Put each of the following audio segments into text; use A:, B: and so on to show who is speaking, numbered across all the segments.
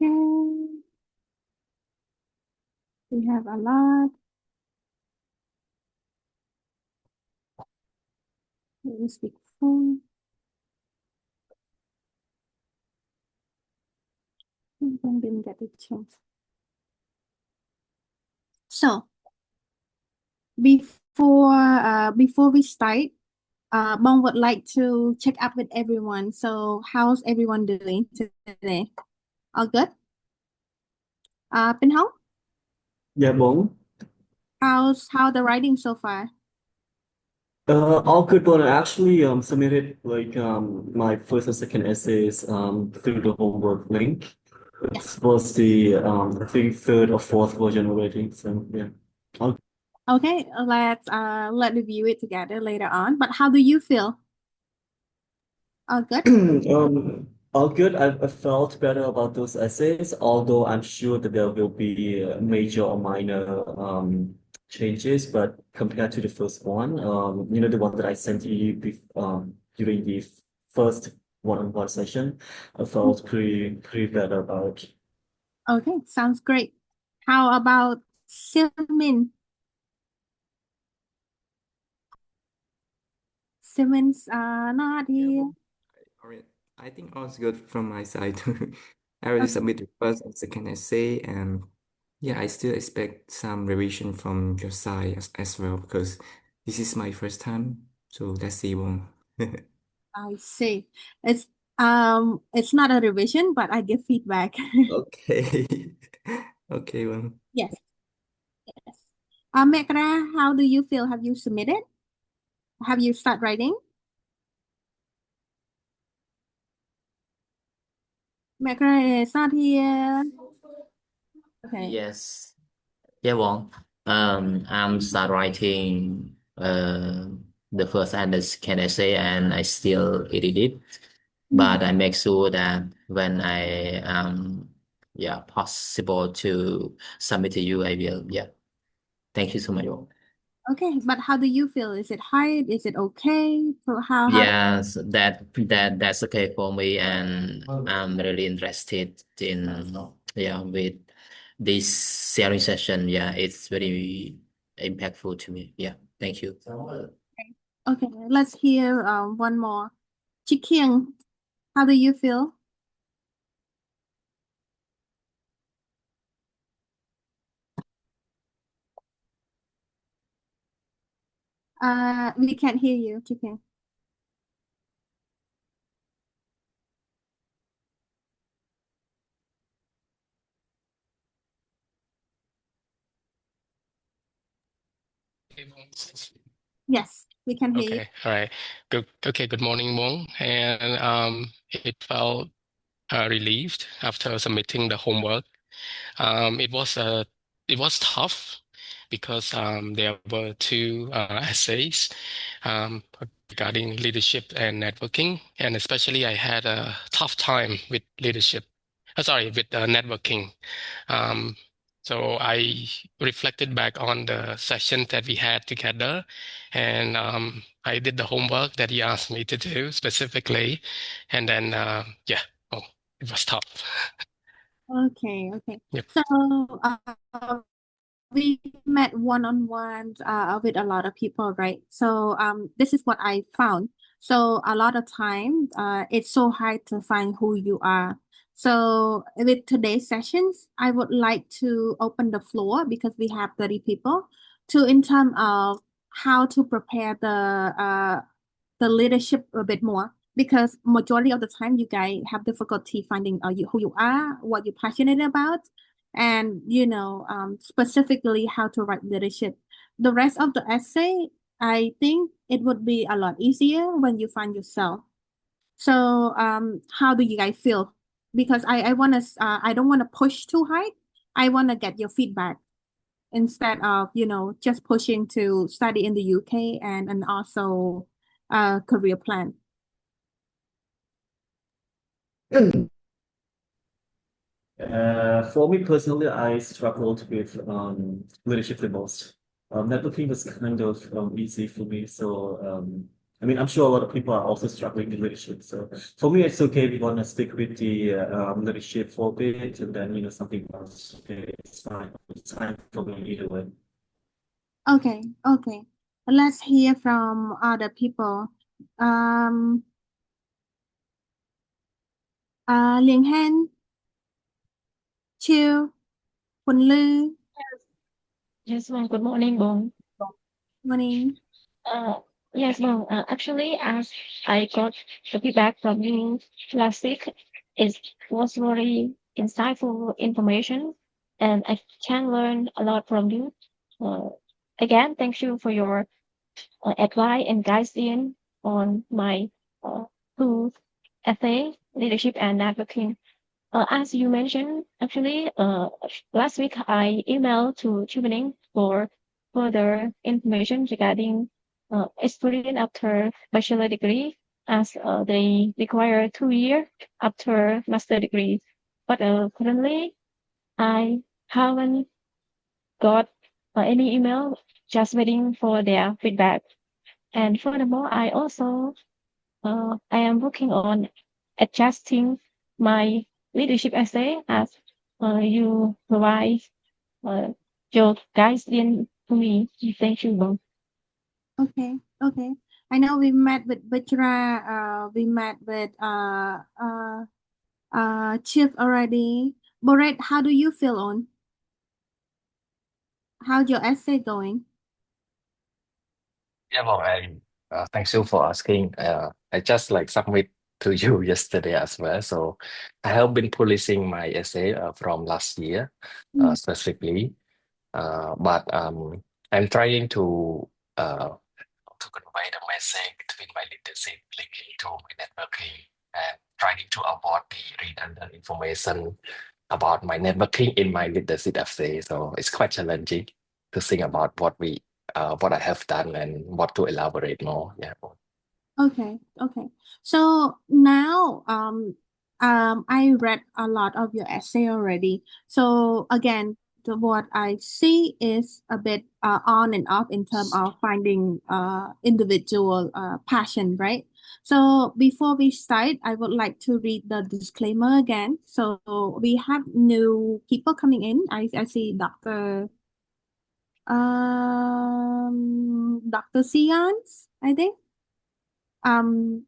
A: Okay. We have a lot. Let me speak full. Didn't get the chance. So before we start, Bong would like to check up with everyone. So how's everyone doing today? All good? Pin Hong,
B: Yeah, Bong.
A: how the writing so far?
B: All good, but I actually submitted like my first and second essays through the homework link.
A: Yes.
B: It was the I think third or fourth version already. So yeah. All,
A: Okay, let's review it together later on. But how do you feel? All good?
B: all good. I felt better about those essays, although I'm sure that there will be major or minor changes. But compared to the first one, the one that I sent you during the first one-on-one session, I felt pretty better about it.
A: Okay, sounds great. How about Simin? Simmons not
C: Yeah,
A: here.
C: well, all right. I think all's good from my side. I already
A: Okay.
C: submitted first and second essay, and yeah, I still expect some revision from your side as well because this is my first time. So let's see one.
A: I see. It's it's not a revision, but I give feedback.
C: Okay. Okay, one.
A: Yes, yes. Mekra, how do you feel? Have you submitted? Have you start writing? Mekra is not here. Okay.
D: Yes. Yeah, well, I'm start writing the first and the second essay, and I still edit it,
A: Mhm.
D: but I make sure that when I yeah possible to submit to you, I will. Yeah. Thank you so much.
A: Okay, but how do you feel? Is it hard? Is it okay? So how
D: Yes, that's okay for me, and I'm really interested in yeah with this sharing session. Yeah, it's very impactful to me. Yeah, thank you.
A: okay, let's hear one more. Chikyang, how do you feel? We can't hear you, Chikyang. Yes, we can hear you.
E: Okay, all right. Good. Okay, good morning, Wong. And it felt relieved after submitting the homework. It was tough because there were two essays regarding leadership and networking, and especially I had a tough time with leadership. Sorry, with networking. Um, so I reflected back on the session that we had together, and I did the homework that he asked me to do specifically, and then yeah, oh, it was tough.
A: Okay, okay.
E: Yep.
A: So we met one-on-one with a lot of people, right? So this is what I found. So a lot of time it's so hard to find who you are. So with today's sessions, I would like to open the floor because we have 30 people to in terms of how to prepare the leadership a bit more because majority of the time you guys have difficulty finding who you are, what you're passionate about, and specifically how to write leadership. The rest of the essay, I think it would be a lot easier when you find yourself. So how do you guys feel? Because I don't want to push too hard. I want to get your feedback instead of just pushing to study in the UK and also career plan.
B: For me personally, I struggled with leadership the most. Networking was kind of easy for me, so I mean, I'm sure a lot of people are also struggling with leadership. So for me, it's okay. We want to stick with the leadership for a bit, and then something else. Okay, it's fine. It's time for me either way.
A: Okay, okay. Let's hear from other people. Liền Han, Chiêu, Quỳnh Lư.
F: Yes, ma'am. Good morning, Bong.
A: Morning.
F: Yes, ma'am. Actually, as I got the feedback from you last week, it was very insightful information, and I can learn a lot from you. Again, thank you for your advice and guidance on my two essay, leadership and networking. As you mentioned, actually, last week I emailed to Chevening for further information regarding experience after bachelor degree, as they require 2 years after master degree. But currently, I haven't got any email, just waiting for their feedback. And furthermore, I am working on adjusting my leadership essay as you provide your guidance to me. Thank you both.
A: Okay, okay. I know we met with 𝗶𝘀𝗶𝗲𝗀, we met with Chief already. Boret, how do you feel on? How's your essay going?
G: Yeah, well, thanks you for asking. I just submit to you yesterday as well. So I have been polishing my essay from last year, specifically. But I'm trying to convey the message between my leadership, linking to my networking, and trying to avoid the redundant information about my networking in my leadership essay. So it's quite challenging to think about what I have done and what to elaborate more. Yeah.
A: Okay, okay. So now I read a lot of your essay already. So again, what I see is a bit on and off in terms of finding individual passion, right? So before we start, I would like to read the disclaimer again. So we have new people coming in. I see Dr. Sians, I think. And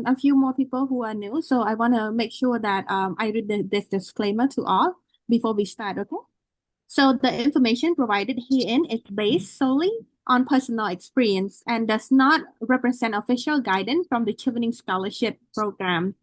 A: a few more people who are new. So I want to make sure that I read this disclaimer to all before we start, okay? So the information provided herein is based solely on personal experience and does not represent official guidance from the Chevening Scholarship Program.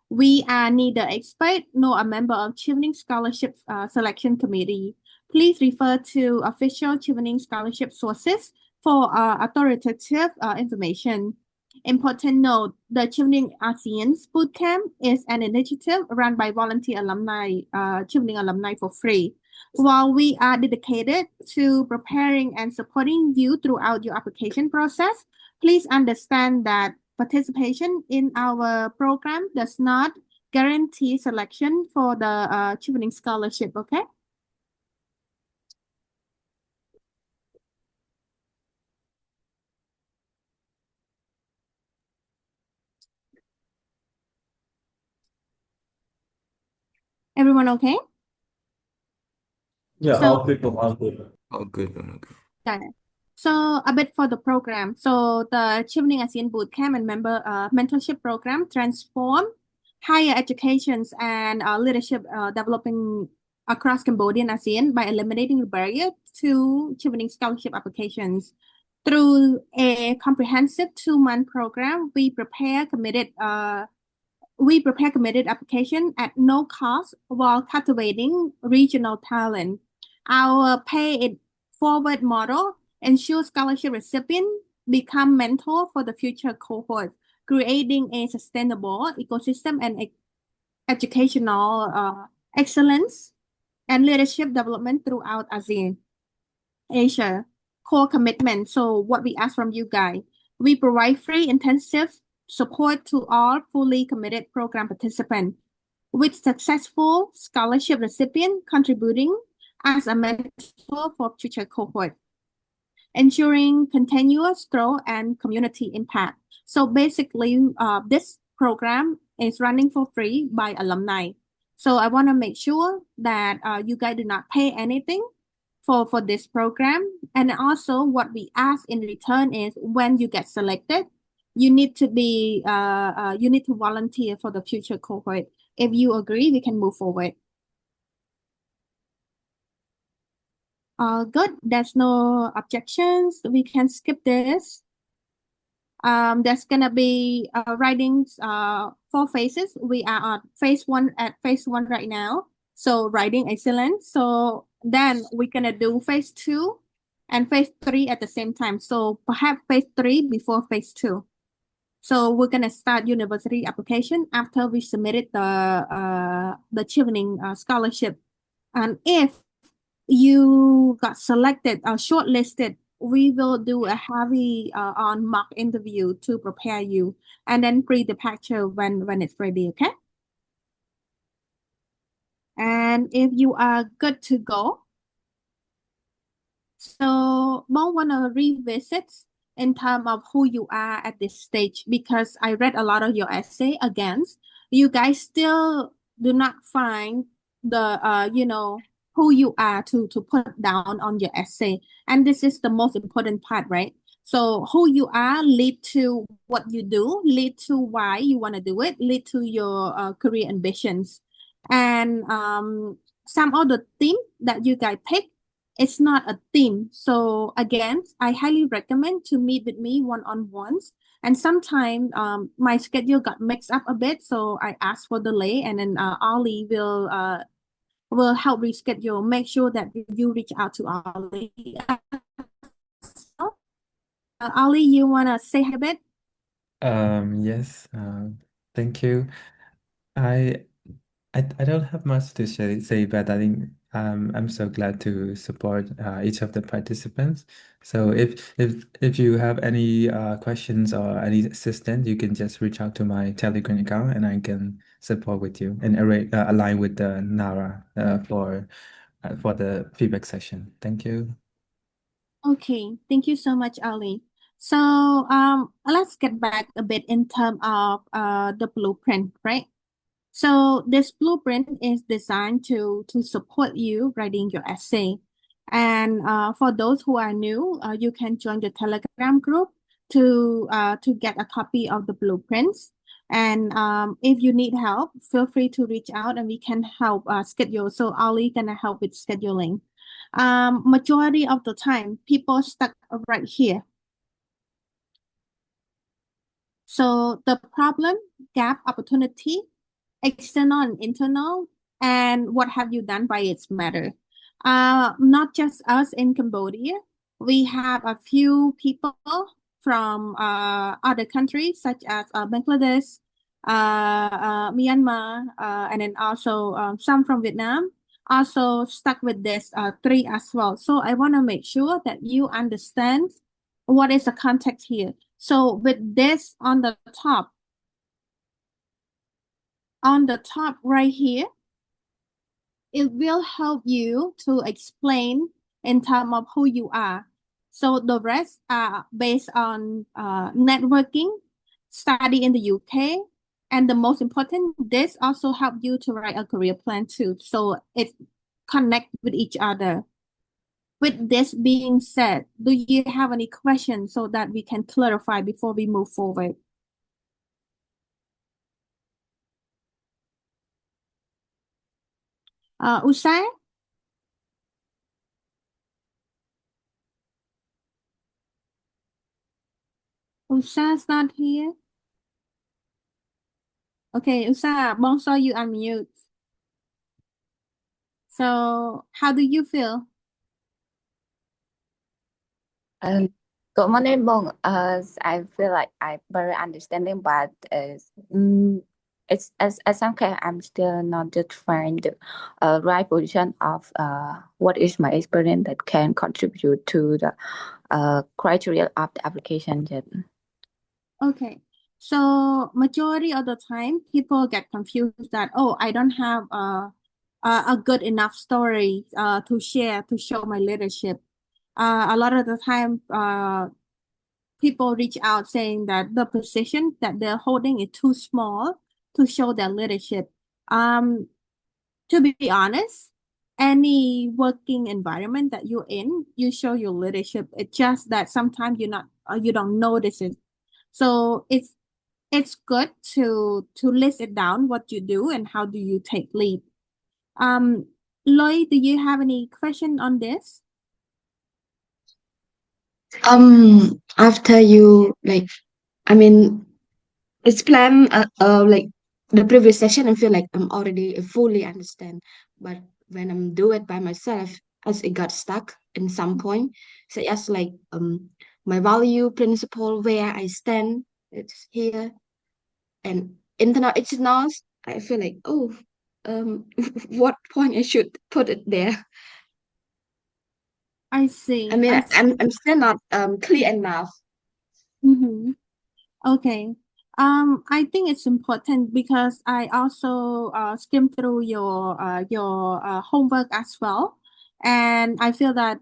A: We are neither expert nor a member of Chevening Scholarship Selection Committee. Please refer to official Chevening Scholarship sources for authoritative information. Important note, the Chevening ASEAN's Bootcamp is an initiative run by volunteer alumni, Chevening alumni for free. While we are dedicated to preparing and supporting you throughout your application process, please understand that participation in our program does not guarantee selection for the Chevening scholarship, okay? Everyone okay?
B: Yeah,
A: So-
B: all good, all good.
C: All good, all good.
A: Got it. So a bit for the program. So the Chevening ASEAN Bootcamp and member mentorship program transform higher educations and leadership developing across Cambodia and ASEAN by eliminating the barrier to Chevening scholarship applications. Through a comprehensive 2-month program, we prepare committed application at no cost while cultivating regional talent. Our pay it forward model ensures scholarship recipients become mentor for the future cohort, creating a sustainable ecosystem and educational excellence and leadership development throughout ASEAN. Asia, core commitment. So what we ask from you guys, we provide free intensive support to all fully committed program participants, with successful scholarship recipient contributing as a mentor for future cohort. ensuring continuous growth and community impact. So basically, this program is running for free by alumni. So I want to make sure that you guys do not pay anything for this program. And also what we ask in return is when you get selected, you need to volunteer for the future cohort. If you agree, we can move forward. Good. There's no objections. We can skip this. There's gonna be writings 4 phases. We are on phase 1 right now. So writing excellence. So then we're gonna do phase 2 and phase 3 at the same time. So perhaps phase 3 before phase 2. So we're gonna start university application after we submitted the Chevening scholarship. And if you got selected or shortlisted, we will do a heavy on mock interview to prepare you, and then pre-departure when it's ready, okay? And if you are good to go, so Mo wanna revisit in terms of who you are at this stage, because I read a lot of your essay against. You guys still do not find the who you are to put down on your essay. And this is the most important part, right? So who you are lead to what you do, lead to why you want to do it, lead to your career ambitions. And some of the theme that you guys pick, it's not a theme. So again, I highly recommend to meet with me one-on-ones. And sometimes my schedule got mixed up a bit, so I asked for delay, and then Ollie will help reschedule. Make sure that you reach out to Ollie. Ollie, you wanna say hi a bit?
H: Yes. Thank you. I don't have much to say, but I think I'm so glad to support each of the participants. So if you have any questions or any assistance, you can just reach out to my Telegram account, and I can support with you and align with the Nara for the feedback session. Thank you.
A: Okay, thank you so much, Ali. So let's get back a bit in terms of the blueprint, right? So this blueprint is designed to support you writing your essay. And for those who are new, you can join the Telegram group to get a copy of the blueprints. And if you need help, feel free to reach out and we can help schedule. So Ali gonna help with scheduling. Majority of the time, people stuck right here. So the problem, gap, opportunity, external and internal, and what have you done by its matter. Not just us in Cambodia, we have a few people from other countries such as Bangladesh, Myanmar, and then also some from Vietnam, also stuck with this 3 as well. So I want to make sure that you understand what is the context here. So with this on the top right here, it will help you to explain in terms of who you are. So the rest are based on networking, study in the UK, and the most important, this also help you to write a career plan too. So it connect with each other. With this being said, do you have any questions so that we can clarify before we move forward? Usai? Usha's not here. Okay, Usha, Bongso, you unmute. So how do you feel?
I: Good morning, Bong. I feel like I'm very understanding, but it's as I'm okay, I'm still not just find the right position of what is my experience that can contribute to the criteria of the application yet.
A: Okay, so majority of the time people get confused that, oh, I don't have a good enough story to share to show my leadership. A lot of the time, people reach out saying that the position that they're holding is too small to show their leadership. To be honest, any working environment that you're in, you show your leadership. It's just that sometimes you don't notice it. So it's good to list it down what you do and how do you take lead. Lloyd, do you have any question on this?
J: After you it's planned like the previous session, I feel like I'm already fully understand, but when I'm do it by myself, as it got stuck in some point, such as like my value principle, where I stand, it's here, and internal it's not. I feel like, oh, what point I should put it there.
A: I see.
J: I mean,
A: I see.
J: I'm still not clear enough.
A: Mm-hmm. Okay. I think it's important because I also skimmed through your homework as well, and I feel that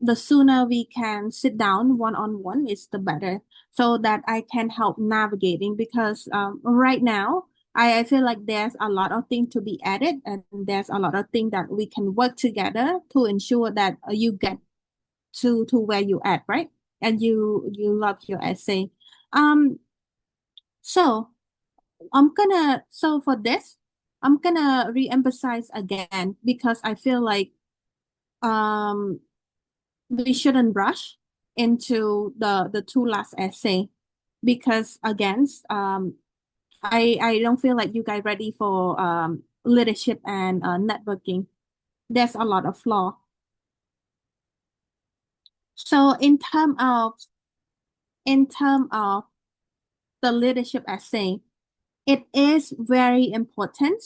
A: the sooner we can sit down one-on-one is the better, so that I can help navigating because right now I feel like there's a lot of things to be added and there's a lot of things that we can work together to ensure that you get to where you at, right? And you love your essay. Um, so for this, I'm gonna re-emphasize again because I feel like um we shouldn't rush into the two last essay because again I don't feel like you guys ready for leadership and networking. There's a lot of flaw. So in term of the leadership essay, it is very important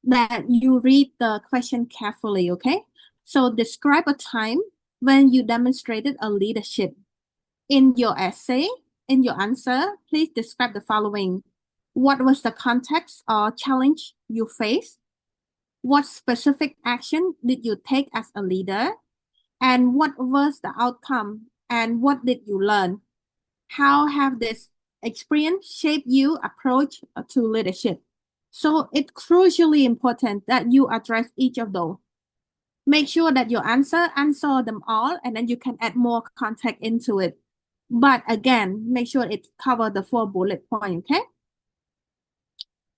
A: that you read the question carefully, okay? So describe a time when you demonstrated a leadership. In your essay, in your answer, please describe the following. What was the context or challenge you faced? What specific action did you take as a leader? And what was the outcome? And what did you learn? How have this experience shaped your approach to leadership? So it's crucially important that you address each of those. Make sure that your answer them all, and then you can add more context into it. But again, make sure it covers the 4 bullet points, okay?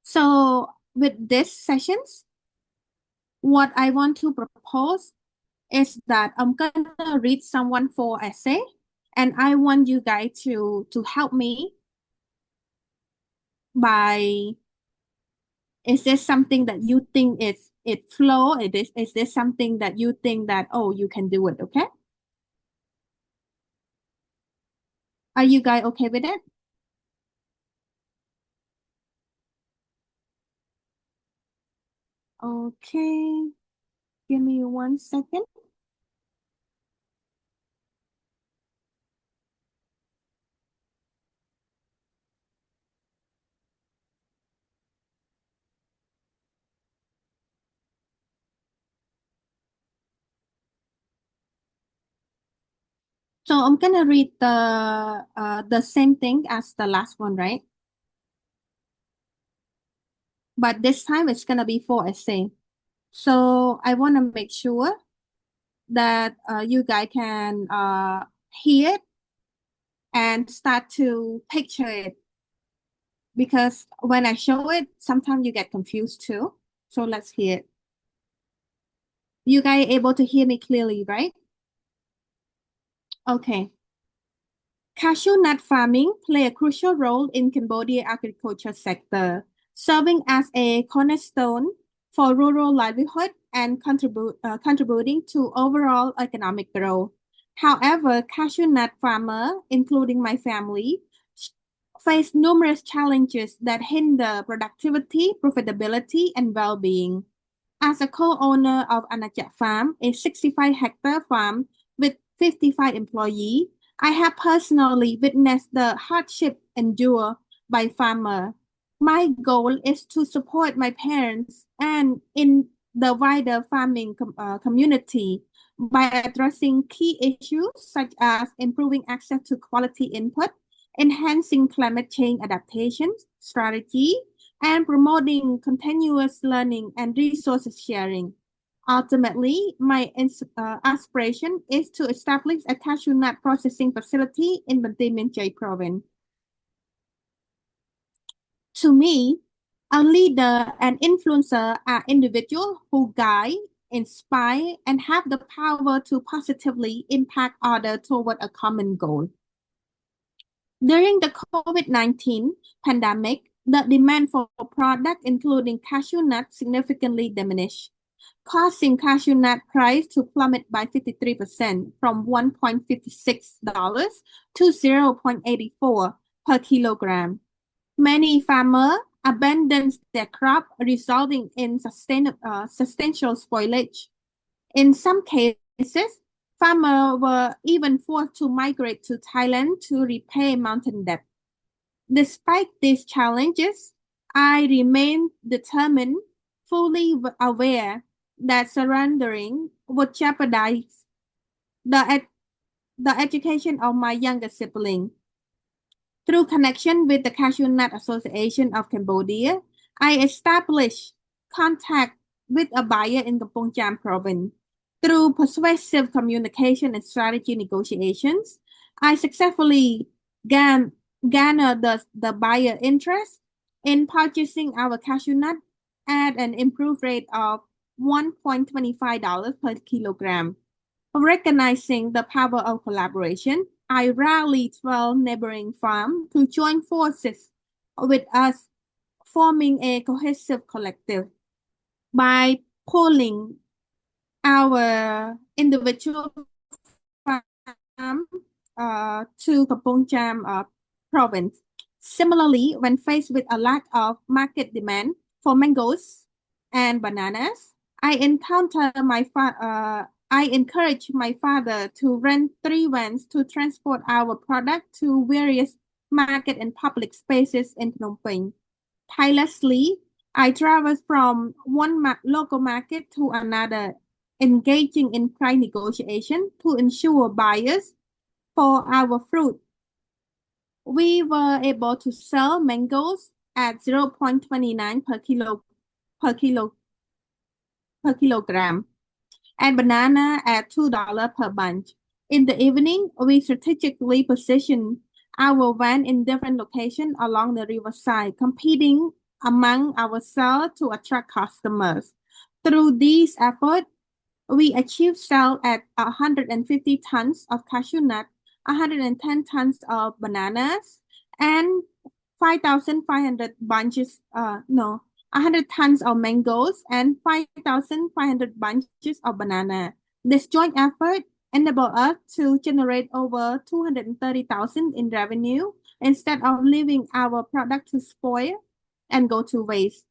A: So with these sessions, what I want to propose is that I'm gonna read someone for essay, and I want you guys to help me by, is this something that you think it flow? Is this something that you think that, oh, you can do it, okay? Are you guys okay with it? Okay, give me 1 second. So I'm gonna read the same thing as the last one, right? But this time it's gonna be 4 essay. So I want to make sure that you guys can hear it and start to picture it. Because when I show it, sometimes you get confused too. So let's hear it. You guys able to hear me clearly, right? Okay. Cashew nut farming play a crucial role in Cambodia agriculture sector, serving as a cornerstone for rural livelihood and contributing to overall economic growth. However, cashew nut farmers, including my family, face numerous challenges that hinder productivity, profitability, and well-being. As a co-owner of Anajak Farm, a 65-hectare farm with 55 employees, I have personally witnessed the hardship endured by farmers. My goal is to support my parents and in the wider farming community by addressing key issues such as improving access to quality input, enhancing climate change adaptation strategy, and promoting continuous learning and resources sharing. Ultimately, my aspiration is to establish a cashew nut processing facility in 𝗵𝘀 province. To me, a leader and influencer are individuals who guide, inspire, and have the power to positively impact others toward a common goal. During the COVID-19 pandemic, the demand for products including cashew nuts significantly diminished, causing cashew nut price to plummet by 53% from $1.56 to $0.84 per kilogram. Many farmers abandoned their crop, resulting in substantial spoilage. In some cases, farmers were even forced to migrate to Thailand to repay mountain debt. Despite these challenges, I remain determined, fully aware that surrendering would jeopardize the education of my younger sibling. Through connection with the Cashew Nut Association of Cambodia, I established contact with a buyer in Kampong Cham province. Through persuasive communication and strategy negotiations, I successfully garnered the buyer interest in purchasing our cashew nut at an improved rate of $1.25 per kilogram. Recognizing the power of collaboration, I rallied 12 neighboring farms to join forces with us, forming a cohesive collective. By pulling our individual farm to Kampong Cham province. Similarly, when faced with a lack of market demand for mangoes and bananas, I encouraged my father to rent 3 vans to transport our product to various market and public spaces in Phnom Penh. Tirelessly, I traveled from one local market to another, engaging in price negotiation to ensure buyers for our fruit. We were able to sell mangoes at 0.29 per kilogram and banana at $2 per bunch. In the evening, we strategically positioned our van in different locations along the riverside, competing among ourselves to attract customers. Through these efforts, we achieved sales at 150 tons of cashew nut, 110 tons of bananas, and 5,500 bunches, 100 tons of mangoes and 5,500 bunches of banana. This joint effort enabled us to generate over 230,000 in revenue instead of leaving our product to spoil and go to waste.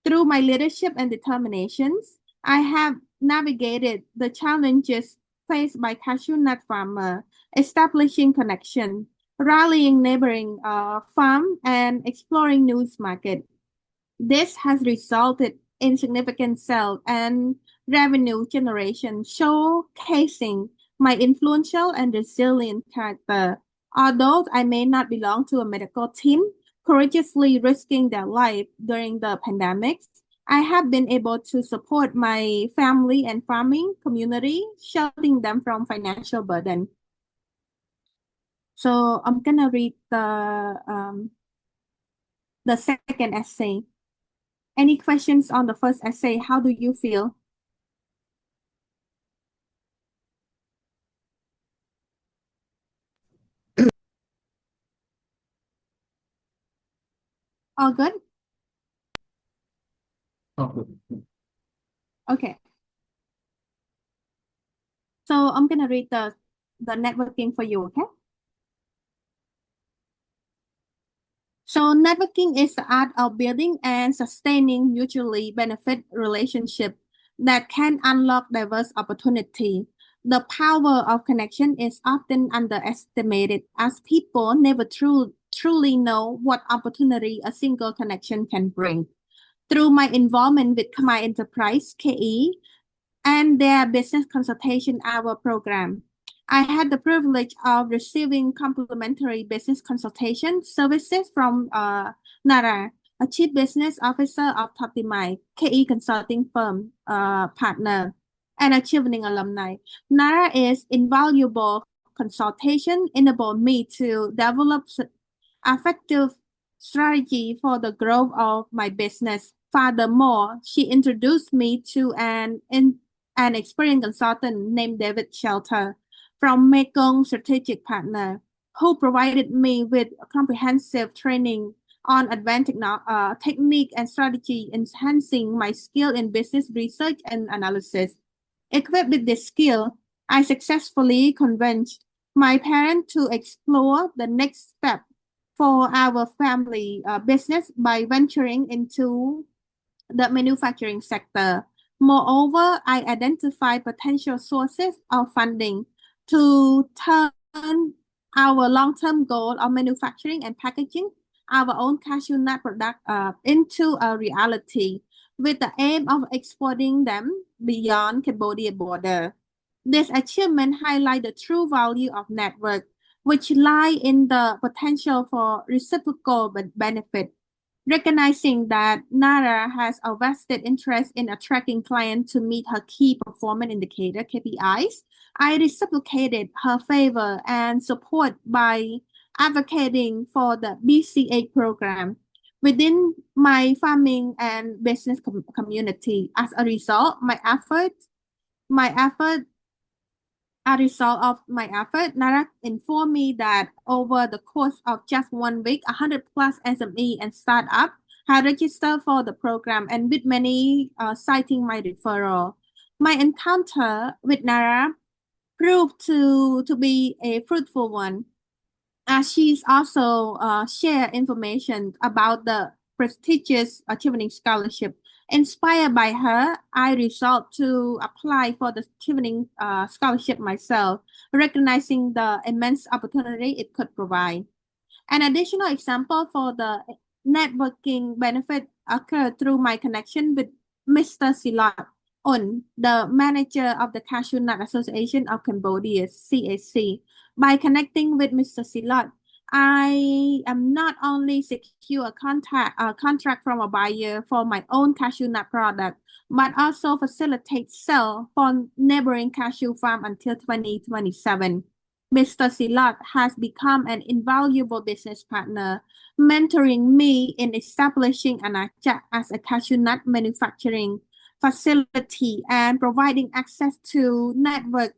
A: Through my leadership and determinations, I have navigated the challenges faced by cashew nut farmers, establishing connection, rallying neighboring farm, and exploring new market. This has resulted in significant sales and revenue generation, showcasing my influential and resilient character. Although I may not belong to a medical team, courageously risking their life during the pandemic, I have been able to support my family and farming community, shielding them from financial burden. So I'm gonna read the second essay. Any questions on the first essay? How do you feel? All good? Okay. So I'm gonna read the networking for you, okay? So networking is the art of building and sustaining mutually benefit relationships that can unlock diverse opportunity. The power of connection is often underestimated as people never truly know what opportunity a single connection can bring. Through my involvement with Khmer Enterprise, 𝗲𝗵𝘁'𝘀, and their business consultation hour program. I had the privilege of receiving complimentary business consultation services from Nara, a chief business officer of Toptimize, KE consulting firm partner, and a Chevening alumni. Nara is invaluable consultation enabled me to develop effective strategy for the growth of my business. Furthermore, she introduced me to an experienced consultant named 𝗵𝗀𝗀𝗀 from Mekong Strategic Partner, who provided me with comprehensive training on advanced technique and strategy, enhancing my skill in business research and analysis. Equipped with this skill, I successfully convinced my parents to explore the next step for our family business by venturing into the manufacturing sector. Moreover, I identified potential sources of funding to turn our long-term goal of manufacturing and packaging our own cashew nut product into a reality, with the aim of exporting them beyond Cambodia border. This achievement highlights the true value of network, which lie in the potential for reciprocal benefit. Recognizing that Nara has a vested interest in attracting clients to meet her key performance indicator KPIs, I reciprocated her favor and support by advocating for the BCA program within my farming and business community. As a result, Nara informed me that over the course of just 1 week, 100 plus SME and startup had registered for the program, and with many citing my referral. My encounter with Nara proved to be a fruitful one, as she's also shared information about the prestigious Chevening scholarship. Inspired by her, I resolved to apply for the Chevening scholarship myself, recognizing the immense opportunity it could provide. An additional example for the networking benefit occurred through my connection with Mr. 𝗲𝗀𝗀𝗀, the manager of the Cashew Nut Association of Cambodia, CAC. By connecting with Mr. 𝗲𝗀𝗀𝗀, I am not only secure a contract from a buyer for my own cashew nut product, but also facilitate sale for neighboring cashew farm until 2027. Mr. 𝗲𝗀𝗀𝗀 has become an invaluable business partner, mentoring me in establishing 𝗛𝗌𝗀𝗀 as a cashew nut manufacturing facility and providing access to network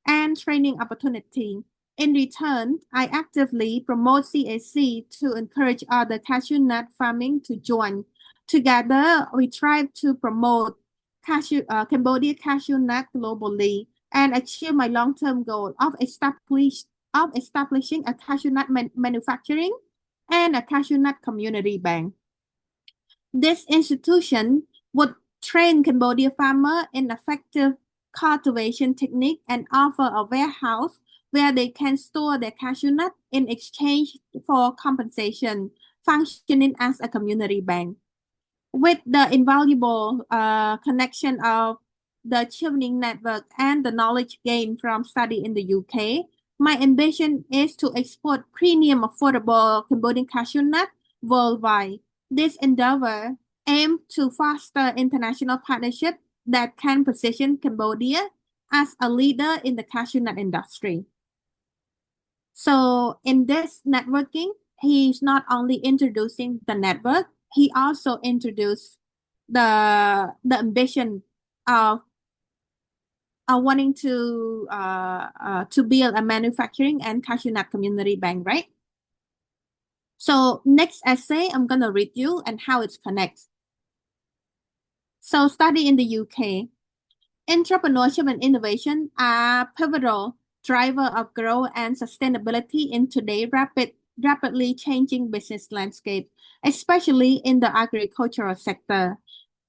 A: and training opportunity. In return, I actively promote CAC to encourage other cashew nut farming to join. Together, we strive to promote Cambodia cashew nut globally and achieve my long-term goal of establishing a cashew nut manufacturing and a cashew nut community bank. This institution would train Cambodia farmers in effective cultivation technique and offer a warehouse where they can store their cashew nut in exchange for compensation, functioning as a community bank. With the invaluable connection of the Chevening network and the knowledge gained from study in the UK, my ambition is to export premium affordable Cambodian cashew nut worldwide. This endeavor aims to foster international partnership that can position Cambodia as a leader in the cashew nut industry. So in this networking, he's not only introducing the network, he also introduced the ambition of wanting to build a manufacturing and cashew nut community bank, right? So next essay, I'm gonna read you and how it connects. So study in the UK. Entrepreneurship and innovation are pivotal driver of growth and sustainability in today's rapidly changing business landscape, especially in the agricultural sector.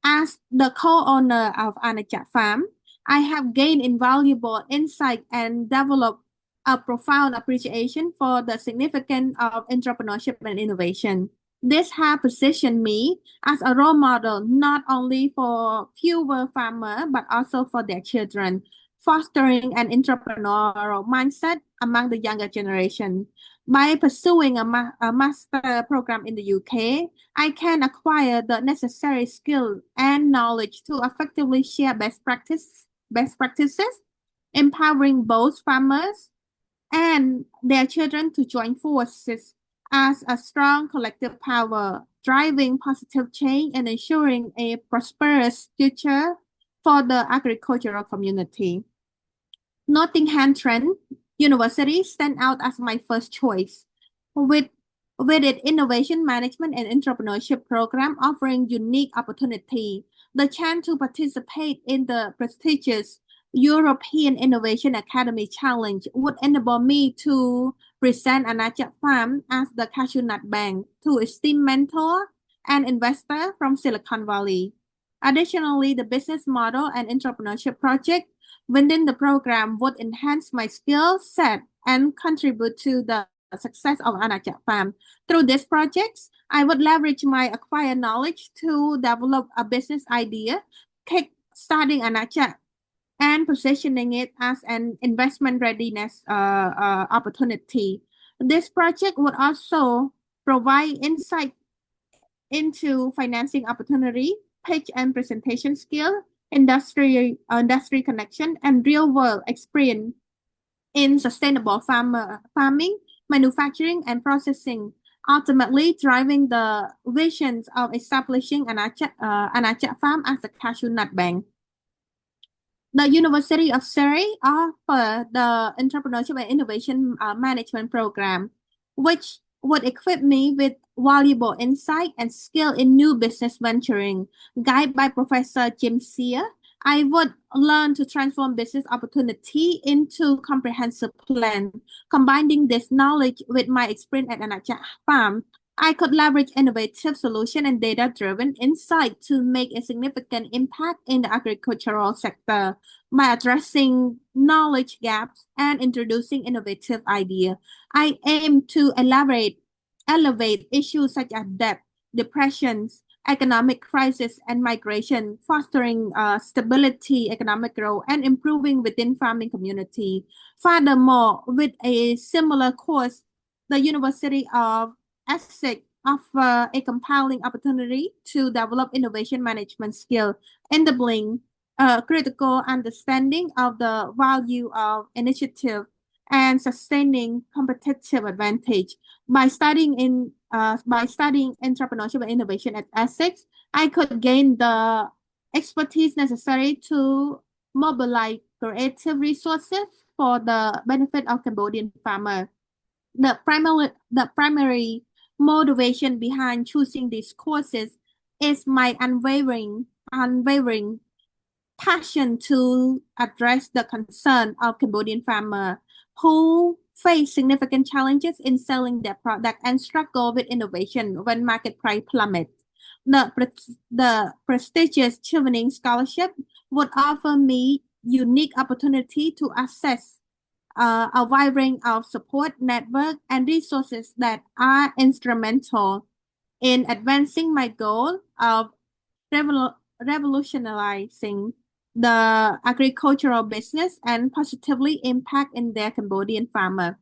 A: As the co-owner of 𝗛𝗀𝗀𝗀𝗀 Farm, I have gained invaluable insight and developed a profound appreciation for the significance of entrepreneurship and innovation. This has positioned me as a role model not only for fewer farmers but also for their children, fostering an entrepreneurial mindset among the younger generation. By pursuing a master program in the UK, I can acquire the necessary skill and knowledge to effectively share best practices, empowering both farmers and their children to join forces as a strong collective power, driving positive change and ensuring a prosperous future for the agricultural community. Nottingham Trent University stand out as my first choice, with its innovation management and entrepreneurship program offering unique opportunity, the chance to participate in the prestigious European Innovation Academy Challenge would enable me to present Anachak Farm as the cashew nut bank to esteemed mentor and investor from Silicon Valley. Additionally, the business model and entrepreneurship project within the program would enhance my skill set and contribute to the success of Anachak Farm. Through these projects, I would leverage my acquired knowledge to develop a business idea, kick-starting Anachak, and positioning it as an investment readiness opportunity. This project would also provide insight into financing opportunity, pitch and presentation skill, industry connection, and real-world experience in sustainable farming, manufacturing, and processing, ultimately driving the visions of establishing an Anachak Farm as a cashew nut bank. The University of Surrey offers the Entrepreneurship and Innovation Management Program, which would equip me with valuable insight and skill in new business venturing. Guided by Professor 𝗂𝗵𝘁'𝘀, I would learn to transform business opportunity into comprehensive plan. Combining this knowledge with my experience at Anachak Farm, I could leverage innovative solution and data-driven insight to make a significant impact in the agricultural sector by addressing knowledge gaps and introducing innovative ideas. I aim to elevate issues such as debt, depressions, economic crisis, and migration, fostering stability, economic growth, and improving within farming community. Furthermore, with a similar course, the University of Essex offer a compelling opportunity to develop innovation management skill, enabling a critical understanding of the value of initiative and sustaining competitive advantage. By studying entrepreneurship and innovation at Essex, I could gain the expertise necessary to mobilize creative resources for the benefit of Cambodian farmers. The primary motivation behind choosing these courses is my unwavering passion to address the concern of Cambodian farmers who face significant challenges in selling their product and struggle with innovation when market price plummets. The prestigious Chevening scholarship would offer me unique opportunity to access a wide range of support network and resources that are instrumental in advancing my goal of revolutionizing the agricultural business and positively impact in their Cambodian farmer.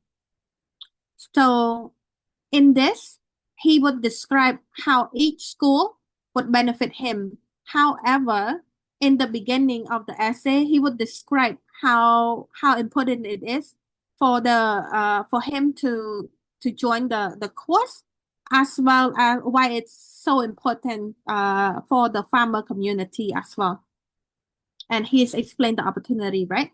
A: So in this, he would describe how each school would benefit him. However, in the beginning of the essay, he would describe how important it is for him to join the course, as well as why it's so important for the farmer community as well. And he's explained the opportunity, right?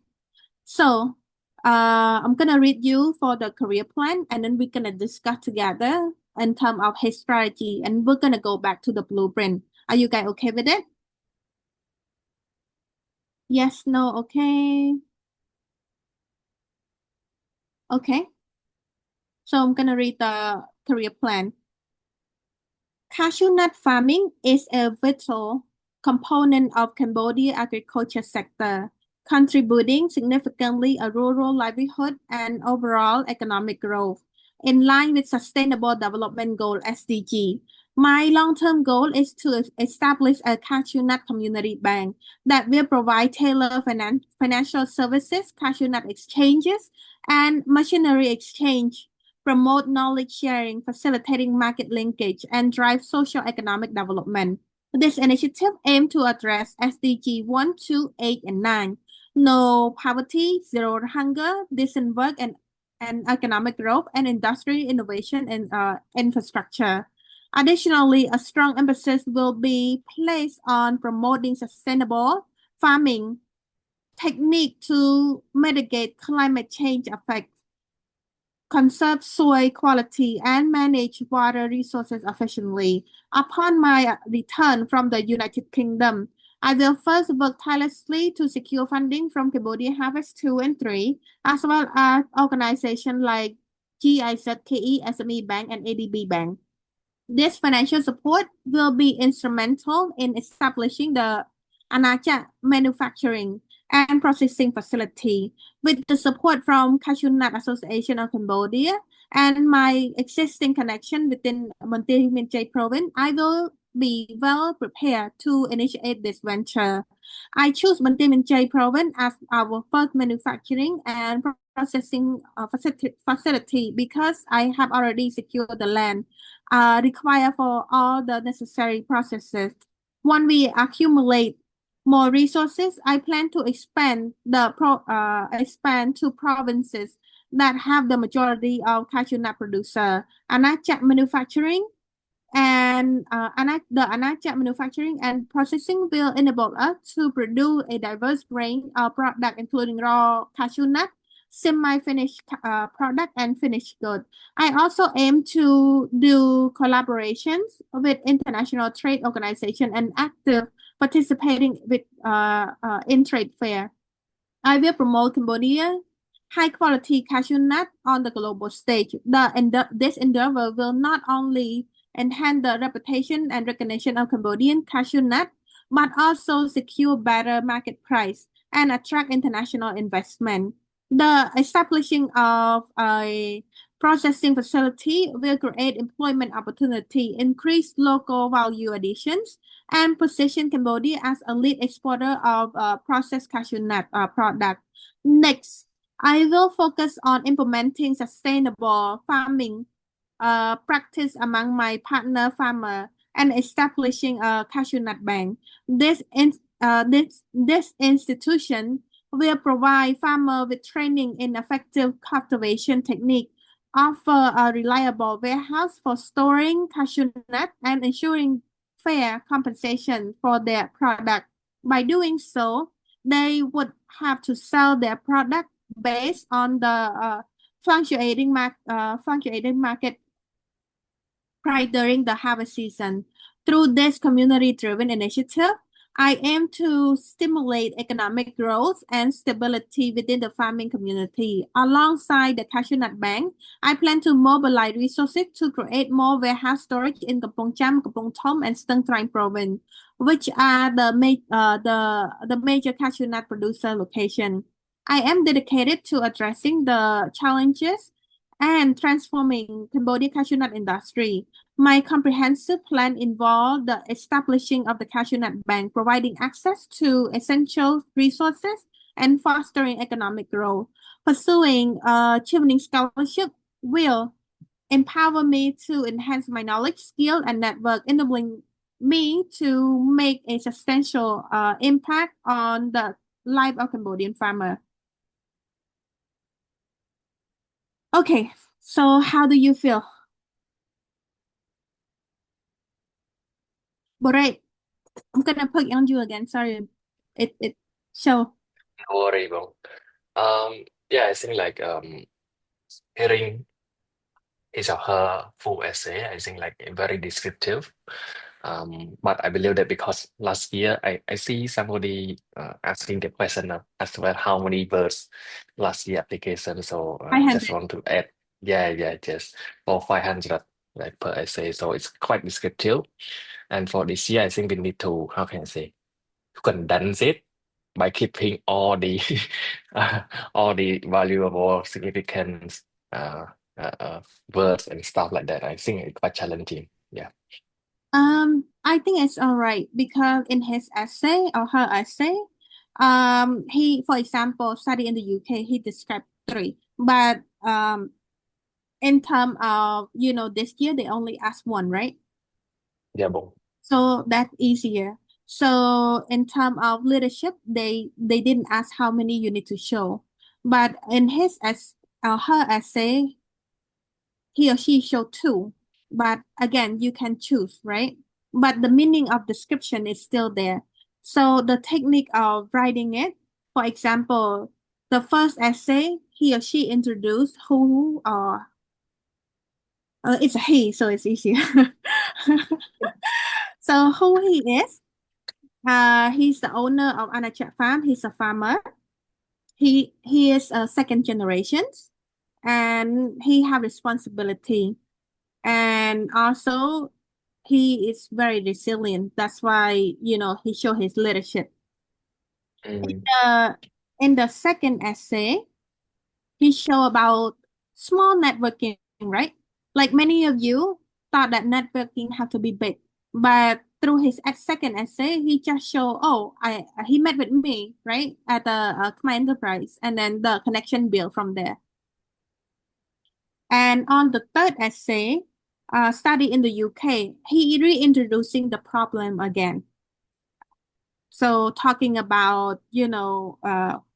A: So I'm gonna read you for the career plan, and then we're gonna discuss together in terms of his strategy, and we're gonna go back to the blueprint. Are you guys okay with it? Yes, no, okay. Okay. So I'm gonna read the career plan. Cashew nut farming is a vital component of Cambodia agriculture sector, contributing significantly a rural livelihood and overall economic growth. in line with Sustainable Development Goal (SDG. My long-term goal is to establish a cashew nut community bank that will provide tailored financial services, cashew nut exchanges, and machinery exchange, promote knowledge sharing, facilitating market linkage, and drive social economic development. This initiative aims to address SDG 1, 2, 8, and 9. No poverty, zero hunger, decent work, and economic growth, and industry innovation and infrastructure. Additionally, a strong emphasis will be placed on promoting sustainable farming technique to mitigate climate change effects, conserve soil quality, and manage water resources efficiently. Upon my return from the United Kingdom, I will first work tirelessly to secure funding from Cambodia Harvest 2 and 3, as well as organizations like GIZ-KE, SME Bank, and ADB Bank. This financial support will be instrumental in establishing the 𝗛𝗲𝗿𝗀 manufacturing and processing facility. With the support from Cashew Nut Association of Cambodia and my existing connection within 𝗵𝗲𝗻𝘀𝗀 province, I will be well prepared to initiate this venture. I choose 𝗵𝗲𝗻𝘀𝗀 province as our first manufacturing and processing facility because I have already secured the land required for all the necessary processes. When we accumulate more resources, I plan to expand to provinces that have the majority of cashew nut producer. 𝗛𝗲𝗿𝗀 manufacturing and the 𝗛𝗲𝗿𝗀 manufacturing and processing will enable us to produce a diverse range of products, including raw cashew nut, semi-finished product, and finished goods. I also aim to do collaborations with international trade organizations and active participating with in trade fair. I will promote Cambodia high-quality cashew nut on the global stage. This endeavor will not only enhance the reputation and recognition of Cambodian cashew nut, but also secure better market price and attract international investment. The establishing of a processing facility will create employment opportunity, increase local value additions, and position Cambodia as a lead exporter of processed cashew nut product. Next, I will focus on implementing sustainable farming practice among my partner farmer and establishing a cashew nut bank. This institution will provide farmers with training in effective cultivation technique, offer a reliable warehouse for storing cashew nut, and ensuring fair compensation for their product. By doing so, they would have to sell their product based on the fluctuating market price during the harvest season. Through this community-driven initiative, I aim to stimulate economic growth and stability within the farming community. Alongside the Cashew Nut Bank, I plan to mobilize resources to create more warehouse storage in 𝗵𝗀𝗻, 𝗵𝗀 and Staeng Trang province, which are the major cashew nut producer location. I am dedicated to addressing the challenges and transforming Cambodia cashew nut industry. My comprehensive plan involved the establishing of the Cashew Nut Bank, providing access to essential resources and fostering economic growth. Pursuing a Chevening scholarship will empower me to enhance my knowledge, skill, and network, enabling me to make a substantial impact on the life of Cambodian farmer. Okay, so how do you feel? 𝗵𝗲𝗿𝗀𝗀, I'm gonna put on you again. Sorry, it show.
G: No worry, bro. Yeah, I think like hearing his or her full essay, I think like very descriptive. But I believe that because last year I see somebody asking the question as well how many birds last year application. So just
A: 500.
G: want to add, just for 500 like per essay. So it's quite descriptive. And for this year, I think we need to, how can I say, condense it by keeping all the all the valuable significant words and stuff like that. I think it's quite challenging. Yeah.
A: I think it's all right because in his essay or her essay, he, for example, study in the UK, he described three, but in terms of, this year they only asked one, right?
G: Yeah, bro.
A: So that's easier. So in terms of leadership, they didn't ask how many you need to show, but in her essay, he or she showed two. But again, you can choose, right? But the meaning of description is still there. So the technique of writing it, for example, the first essay, he or she introduced who it's a he, so it's easier. So who he is. He's the owner of Anachat Farm. He's a farmer. He is a second generation, and he have responsibility. And also, he is very resilient. That's why, he show his leadership.
G: Mm.
A: In the second essay, he show about small networking, right? Like many of you thought that networking have to be big, but through his second essay, he just show, he met with me, right, at the my enterprise, and then the connection built from there. And on the third essay, study in the UK, he reintroducing the problem again. So talking about,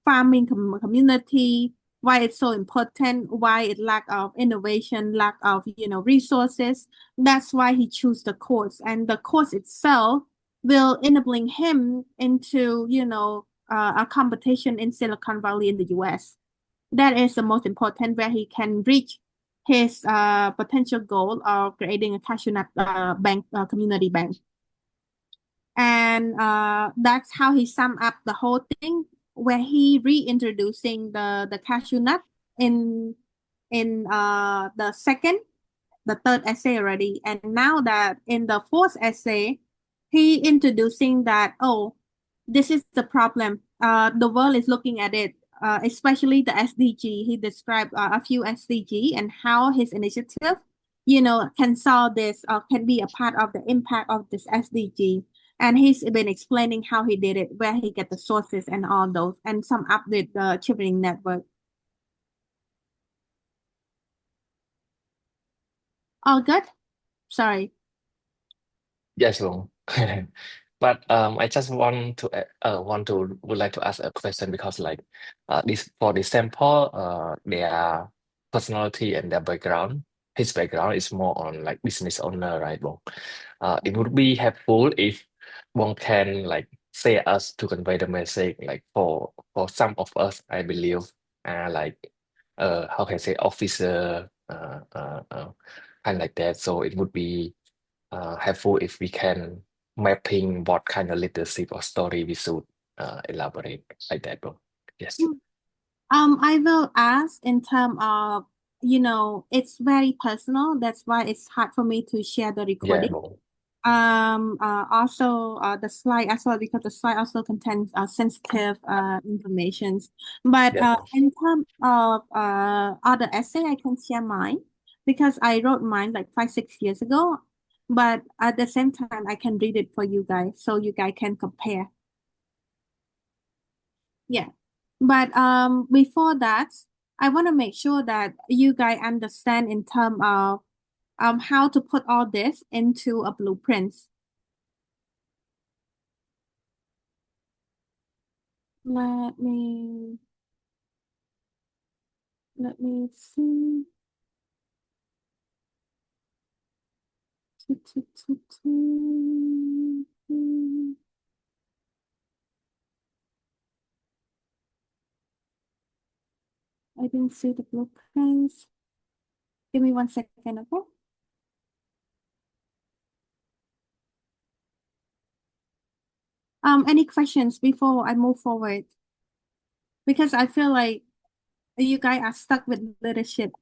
A: farming community, why it's so important, why it lack of innovation, lack of, resources. That's why he chose the course. And the course itself will enabling him into, a competition in Silicon Valley in the US. That is the most important where he can reach his potential goal of creating a cashew nut bank, community bank. And that's how he summed up the whole thing, where he reintroducing the cashew nut in the third essay already. And now that in the fourth essay, he introducing that, this is the problem. The world is looking at it, especially the SDG. He described a few SDG and how his initiative, can solve this or can be a part of the impact of this SDG. And he's been explaining how he did it, where he get the sources and all those, and some up with the Chevening network. All good? Sorry.
G: Yes, Long. But I just would like to ask a question because this for the sample their personality and their background, his background is more on like business owner, right, Bong? It would be helpful if one can say us to convey the message like for some of us, I believe, like how can I say officer kind like that. So it would be helpful if we can mapping what kind of leadership or story we should elaborate like that, bro. Yes.
A: I will ask in terms of, it's very personal. That's why it's hard for me to share the
G: Yeah,
A: recording.
G: bro.
A: Also, the slide as well, because the slide also contains sensitive information. But
G: Yeah, bro.
A: in terms of other essay, I can share mine because I wrote mine like 5-6 years ago. But at the same time, I can read it for you guys so you guys can compare. Yeah. But before that, I want to make sure that you guys understand in terms of how to put all this into a blueprint. Let me see. I didn't see the blueprints. Give me 1 second, okay? Any questions before I move forward? Because I feel like you guys are stuck with leadership.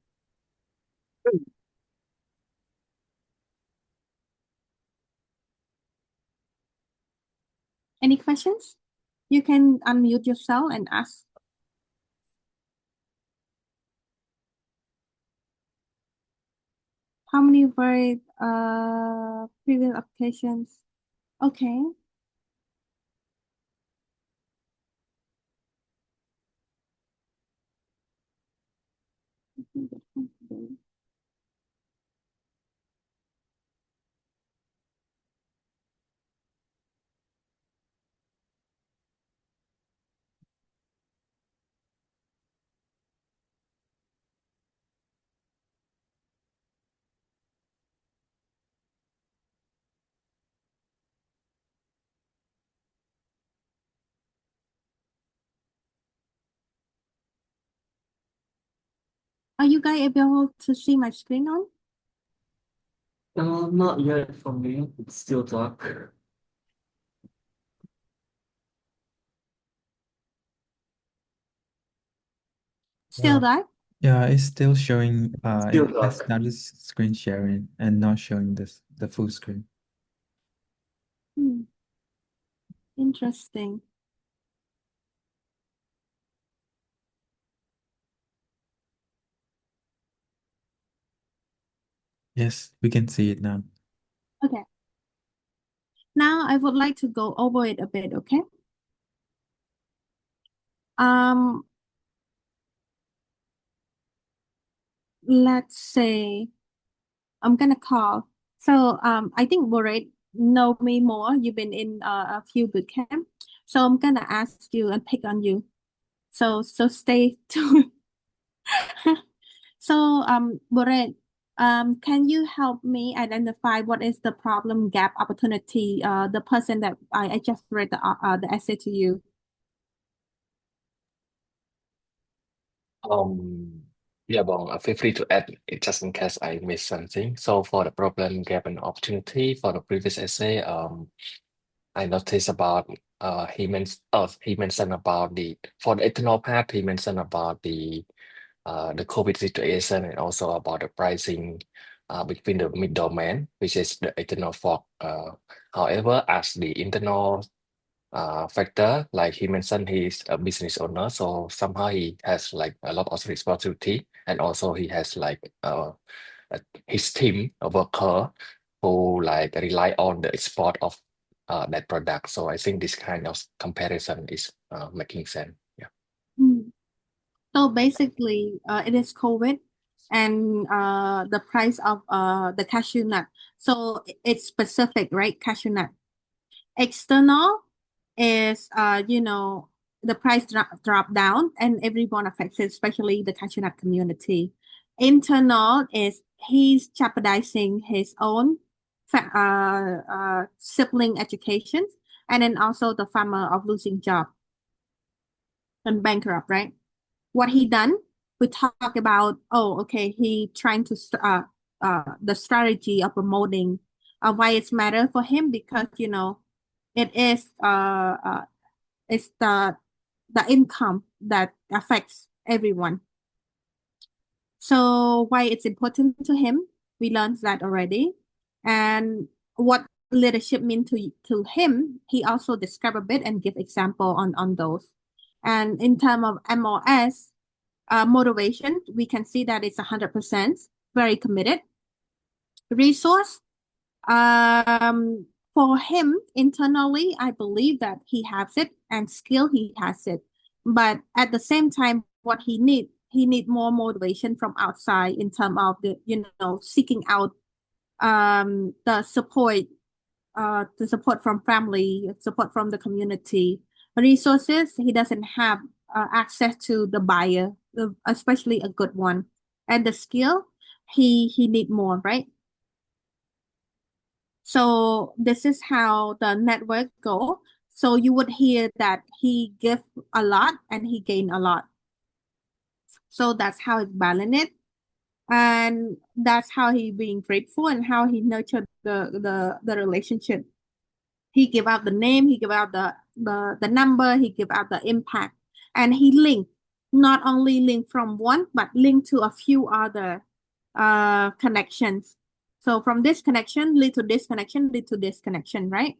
A: Any questions? You can unmute yourself and ask. How many were previous applications? Okay. Are you guys able to see my screen on?
B: Not yet for me. It's still dark.
A: Still dark?
H: Yeah, it's still showing.
B: Still
H: I
B: dark.
H: started screen sharing and not showing the full screen.
A: Interesting.
H: Yes, we can see it now.
A: Okay. Now I would like to go over it a bit, okay? Let's say I'm gonna call. So I think Boret know me more. You've been in a few bootcamp. So I'm gonna ask you and pick on you. So stay tuned. So Boret, can you help me identify what is the problem, gap, opportunity? The person that I just read the essay to you.
G: Yeah, Bong, feel free to add it just in case I missed something. So for the problem, gap, and opportunity for the previous essay, I noticed about he mentioned about the for the ethanol part, he mentioned about the COVID situation and also about the pricing between the middleman, which is the ethanol fork. However, as the internal factor, like he mentioned, he's a business owner, so somehow he has like a lot of responsibility, and also he has like his team, a worker who like rely on the export of that product. So I think this kind of comparison is making sense. Yeah.
A: So basically, it is COVID and the price of the cashew nut. So it's specific, right? Cashew nut. External is the price drop down and everyone affected, especially the cashew nut community. Internal is he's jeopardizing his own sibling education, and then also the farmer of losing job and bankrupt, right? What he done, we talk about, he trying to the strategy of promoting why it's matter for him because it is it's the income that affects everyone. So why it's important to him, we learned that already. And what leadership mean to him, he also describe a bit and give example on those. And in terms of MOS, motivation, we can see that it's 100% very committed. Resource, for him internally, I believe that he has it, and skill he has it. But at the same time, what he need more motivation from outside in terms of the seeking out the support from family, support from the community. Resources, he doesn't have access to the buyer, especially a good one. And the skill, he need more, right? So this is how the network go. So you would hear that he give a lot and he gain a lot. So that's how it balance it. And that's how he being grateful and how he nurtured the relationship. He give out the name, he give out the number, he give out the impact, and he link not only link from one, but link to a few other connections. So from this connection lead to this connection, lead to this connection, right?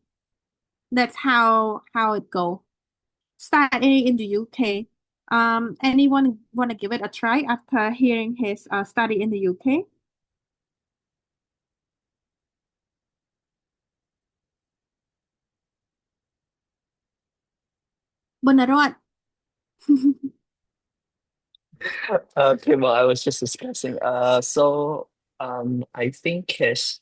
A: That's how it go. Studying in the UK. Anyone want to give it a try after hearing his study in the UK? 𝗵𝗲𝗏.
K: Okay, well, I was just discussing. I think his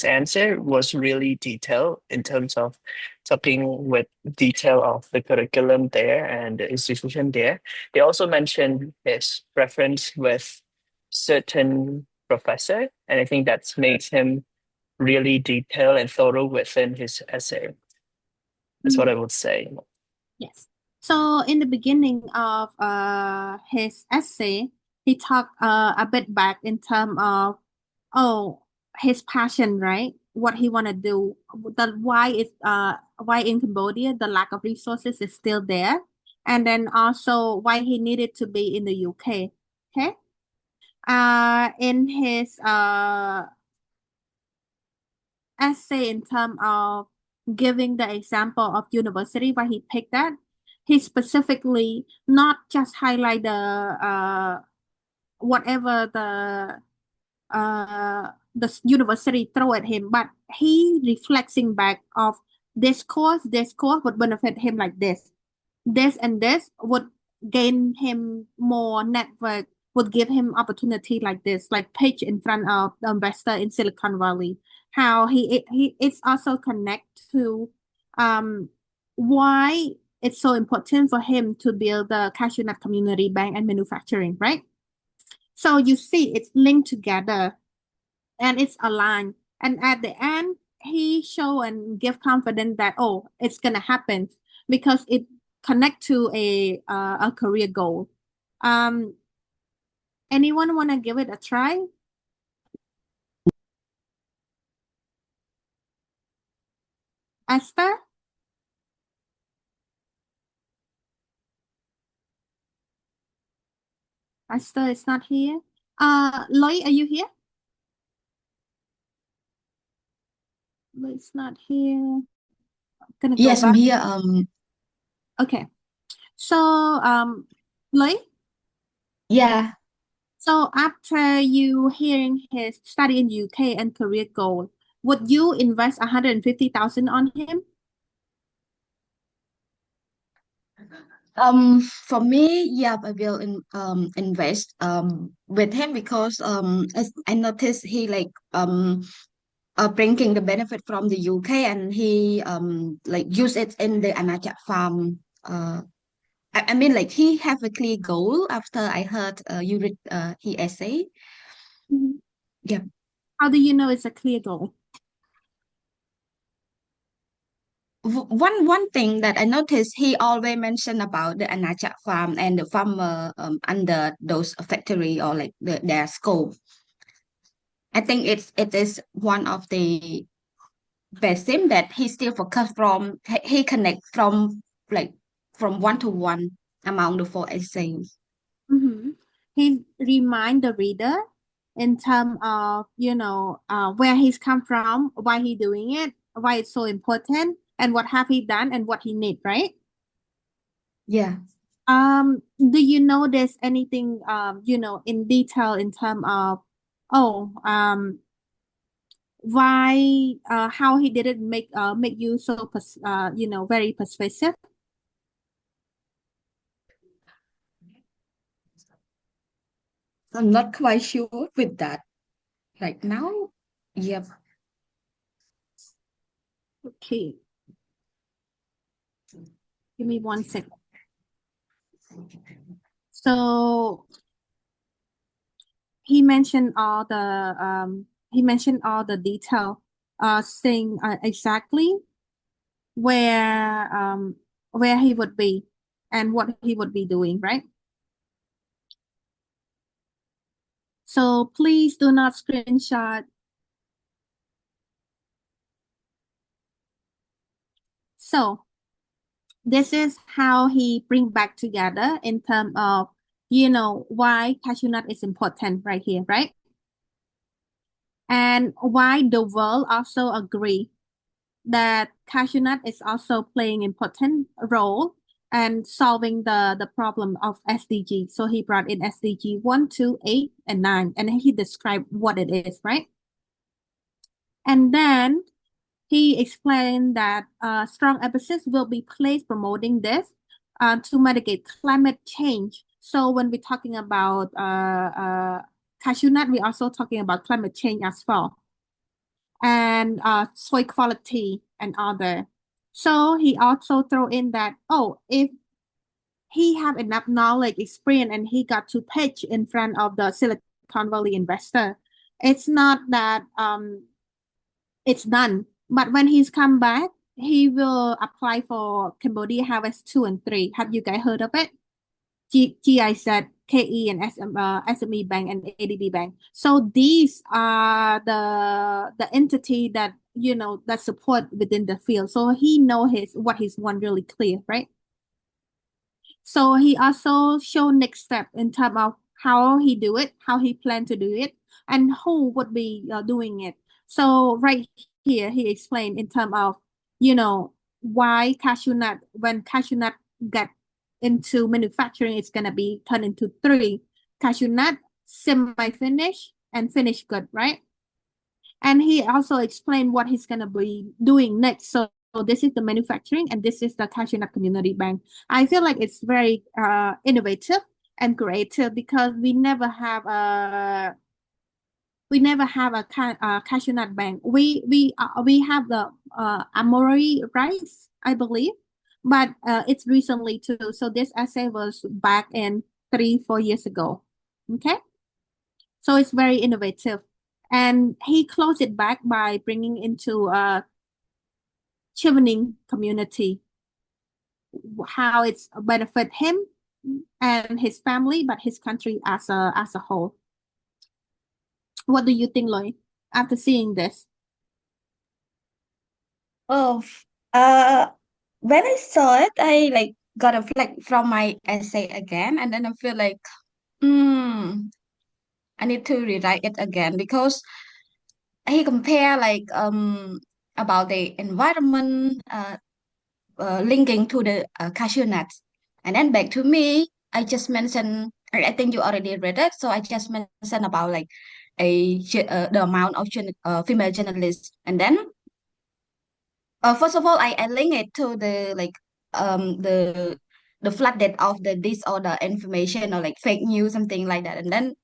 K: answer was really detailed in terms of talking with detail of the curriculum there and the institution there. He also mentioned his preference with certain professor, and I think that makes him really detailed and thorough within his essay. That's what I would say.
A: Yes. So in the beginning of his essay, he talked a bit back in terms of his passion, right? What he want to do, why in Cambodia the lack of resources is still there, and then also why he needed to be in the UK. Okay. In his essay in terms of giving the example of university why he picked that, he specifically not just highlight the whatever the university throw at him, but he reflecting back of this course would benefit him like this and this would gain him more network, would give him opportunity like this, like pitch in front of the investor in Silicon Valley. How he it's also connect to why it's so important for him to build the cashew nut community bank and manufacturing, right? So you see it's linked together and it's aligned. And at the end, he show and give confidence that, it's gonna happen because it connect to a career goal. Anyone want to give it a try? Esther? Esther is not here. Lloyd, are you here? Lloyd's not here. Gonna go
J: Yes, I'm
A: back.
J: here.
A: Okay. So, Lloyd?
J: Yeah.
A: So after you hearing his study in UK and career goal, would you invest 150,000 on him?
J: For me, yeah, I will invest with him because as I noticed he like bringing the benefit from the UK and he like use it in the 𝗛𝗏𝗀 farm. I mean like he have a clear goal after I heard you read he essay.
A: Mhm.
J: Yeah.
A: How do you know it's a clear goal?
J: One thing that I noticed, he always mentioned about the 𝗛𝗏𝗀 farm and the farmer under those factory or like their scope. I think it is one of the best thing that he still focus from. He connect from like from one to one among the four essays.
A: He remind the reader in terms of where he's come from, why he doing it, why it's so important, and what have he done and what he need, right?
J: Yeah.
A: Do you notice anything in detail in terms of why how he didn't make you so very persuasive?
J: I'm not quite sure with that right now. Yep.
A: Okay. Give me 1 second. So he mentioned all the detail, saying exactly where he would be and what he would be doing, right? So please do not screenshot. So this is how he bring back together in terms of why cashew nut is important right here, right? And why the world also agree that cashew nut is also playing important role and solving the problem of SDG. So he brought in SDG 1, 2, 8, and 9, and he described what it is, right? And then he explained that strong emphasis will be placed promoting this to mitigate climate change. So when we're talking about cashew nut, we're also talking about climate change as well, and soil quality and other. So he also throw in that, oh, if he have enough knowledge, experience, and he got to pitch in front of the Silicon Valley investor, it's not that it's done. But when he's come back, he will apply for Cambodia Harvest 2 and 3. Have you guys heard of it? GIZ, KE, and SME Bank and ADB Bank. So these are the entity that that support within the field. So he know what he's want really clear, right? So he also show next step in terms of how he do it, how he plan to do it, and who would be doing it. So right here, he explained in terms of, why cashew nut, when cashew nut get into manufacturing, it's going to be turned into 3: cashew nut, semi-finished, and finished good, right? And he also explained what he's going to be doing next. So this is the manufacturing, and this is the cashew nut community bank. I feel like it's very innovative and creative, because we never have a cashew nut bank. We have the Amori rice, I believe, but it's recently too. So this essay was back in 3-4 years ago. Okay, so it's very innovative, and he closed it back by bringing into a Chevening community, how it's benefit him and his family, but his country as a whole. What do you think, Lloyd, after seeing this?
J: Oh, when I saw it, I like got a flag from my essay again, and then I feel like, I need to rewrite it again, because he compare like about the environment, linking to the cashew nuts, and then back to me, I just mentioned. I think you already read it, so I just mentioned about like the amount of female journalists, and then first of all, I link it to the like the flooded of the disorder information, or like fake news, something like that, and then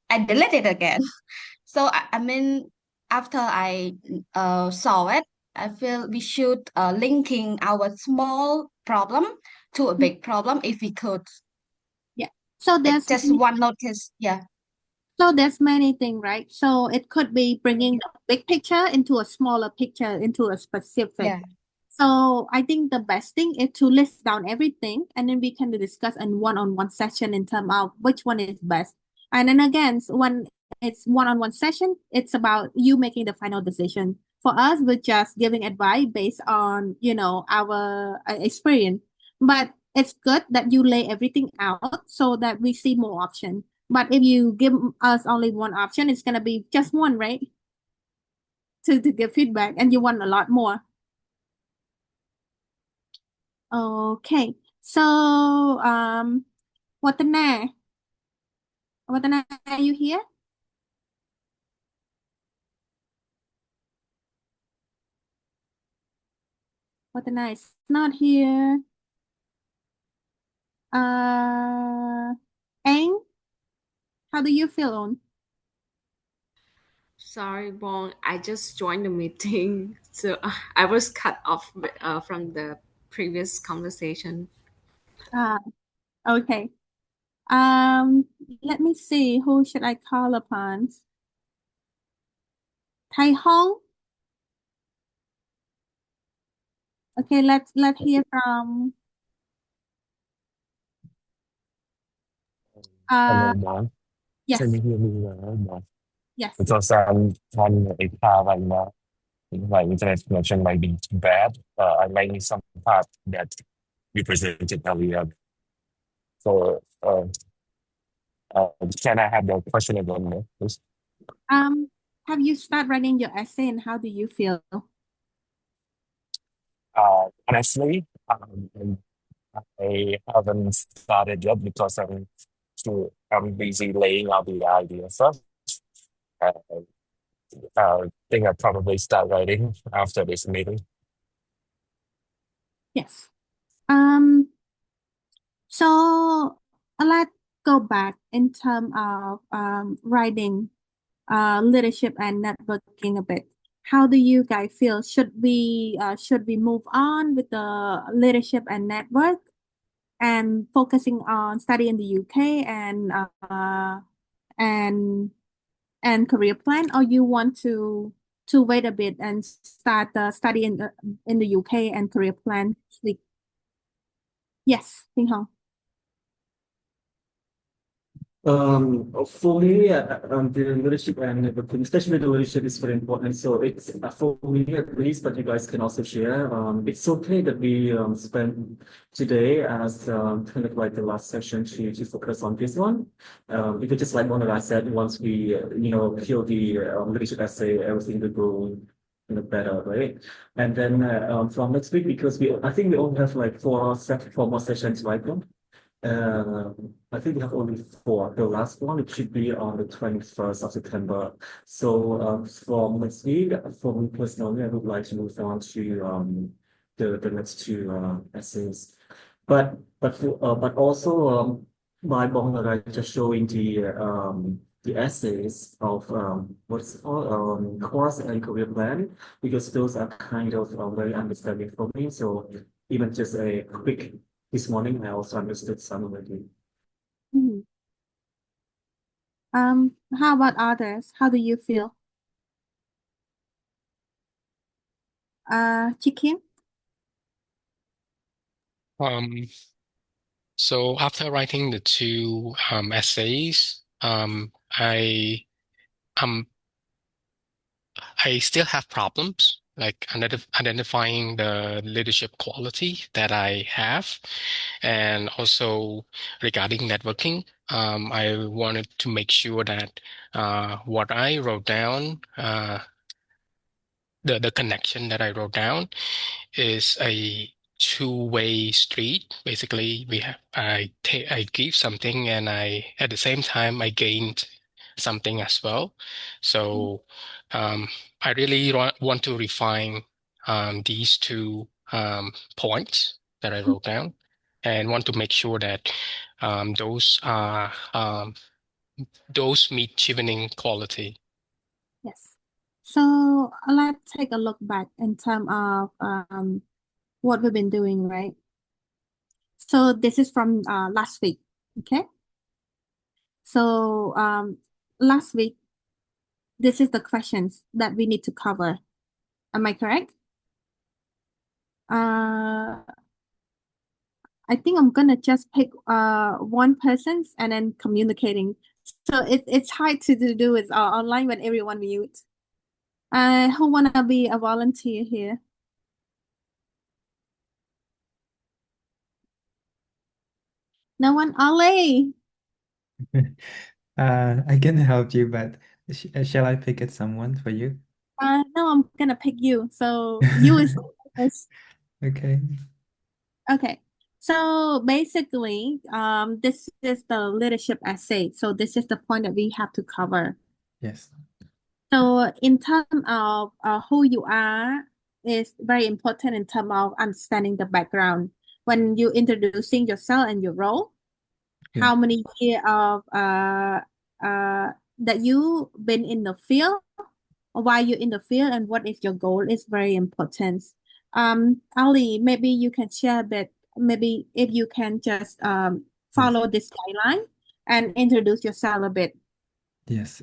J: I delete it again. So I mean, after I saw it, I feel we should linking our small problem to a big problem if we could.
A: Yeah. So
J: Like just one notice. Yeah.
A: So there's many things, right? So it could be bringing the big picture into a smaller picture, into a specific.
J: Yeah.
A: So I think the best thing is to list down everything, and then we can discuss in one-on-one session in terms of which one is best. And then again, when it's one-on-one session, it's about you making the final decision. For us, we're just giving advice based on, our experience. But it's good that you lay everything out so that we see more options. But if you give us only one option, it's gonna be just one, right? To give feedback, and you want a lot more. Okay, so Watana, are you here? Watana is not here. Ang, how do you feel on?
L: Sorry, Bon, I just joined the meeting, so I was cut off from the previous conversation.
A: Okay. Let me see, who should I call upon? Tai Hong? Okay, let's hear from
M: Hello, Mom.
A: yes.
M: Can you hear me well, Mom?
A: Yes.
M: Because I'm on a car right now. My internet connection might be too bad. I might need some part that you presented earlier. So, can I have the question again, please?
A: Have you started writing your essay, and how do you feel?
M: Honestly, I haven't started yet because I'm busy laying out the idea first. think I'll probably start writing after this meeting.
A: Yes. So let's go back in terms of writing leadership and networking a bit. How do you guys feel? Should we move on with the leadership and network and focusing on study in the UK and career plan, or you want to wait a bit and start the study in the UK and career plan? Yes, Ping Hong.
B: For me, the leadership and especially the leadership is very important. So it's for me at least, but you guys can also share. It's okay that we spend today as kind of like the last session to focus on this one. Because just like one of us said, once we kill the leadership essay, everything will go better, right? And then from next week, because I think we only have like four more sessions, right? I think we have only four. The last one, it should be on the 21st of September. So from next week, for me personally, I would like to move on to the next two essays. But also my Bong just showing the essays of what's it called course and career plan, because those are kind of very understanding for me. So even just a quick this morning, I also understood some already.
A: Mhm. How about others? How do you feel? Chikim?
E: So after writing the two essays, I still have problems like identifying the leadership quality that I have, and also regarding networking. I wanted to make sure that what I wrote down, the connection that I wrote down is a two-way street. Basically, I give something, and at the same time I gained something as well. So I really want to refine these two points that I wrote down, and want to make sure that those meet Chevening quality.
A: Yes. So let's take a look back in terms of what we've been doing, right? So this is from last week, okay? So last week, this is the questions that we need to cover. Am I correct? I think I'm gonna just pick one person and then communicating. So it's hard to do it online when everyone mute. Who wanna be a volunteer here? No one? Ali.
H: I can help you, but shall I pick someone for you?
A: No, I'm gonna pick you. So you is first.
H: Okay.
A: Okay. So basically, this is the leadership essay. So this is the point that we have to cover.
H: Yes.
A: So in terms of who you are is very important in terms of understanding the background. When you introducing yourself and your role,
H: Yeah.
A: how many years of that you been in the field, or why you're in the field, and what is your goal is very important. Ali, maybe you can share a bit, maybe if you can just follow this guideline and introduce yourself a bit.
H: Yes.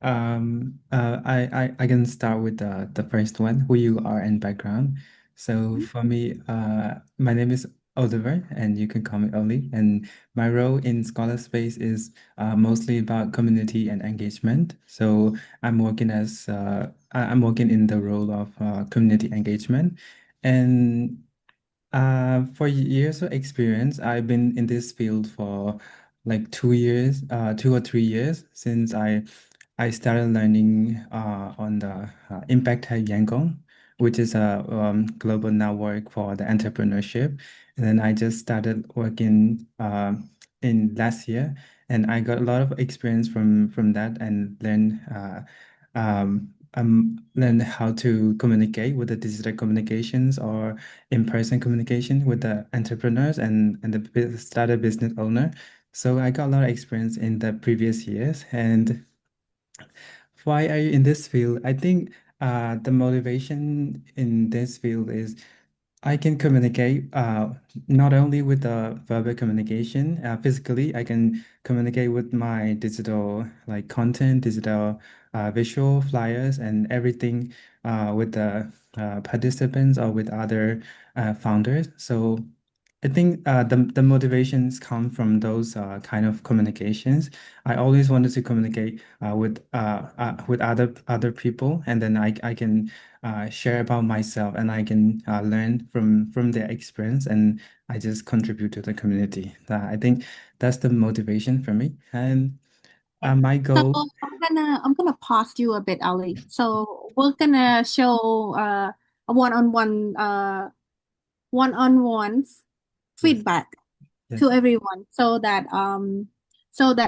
H: I can start with the first one, who you are and background. So for me, my name is Oliver, and you can call me Oli. And my role in ScholarSpace is mostly about community and engagement. So I'm working I'm working in the role of community engagement, and for years of experience, I've been in this field for like 2 years, 2 or 3 years since I started learning on the Impact Hub Yangon, which is a global network for the entrepreneurship. And then I just started working in last year, and I got a lot of experience from that and learned learn how to communicate with the digital communications or in-person communication with the entrepreneurs and the startup business owner. So I got a lot of experience in the previous years. And why are you in this field? I think the motivation in this field is I can communicate not only with the verbal communication physically, I can communicate with my digital like content, digital visual flyers and everything with the participants or with other founders. So I think the motivations come from those kind of communications. I always wanted to communicate with other people, and then I can share about myself, and I can learn from their experience, and I just contribute to the community. I think that's the motivation for me, and my
A: So
H: goal.
A: I'm gonna pause you a bit, Ali. So we're gonna show a one-on-one
H: Yes,
A: feedback
H: yes,
A: to everyone so that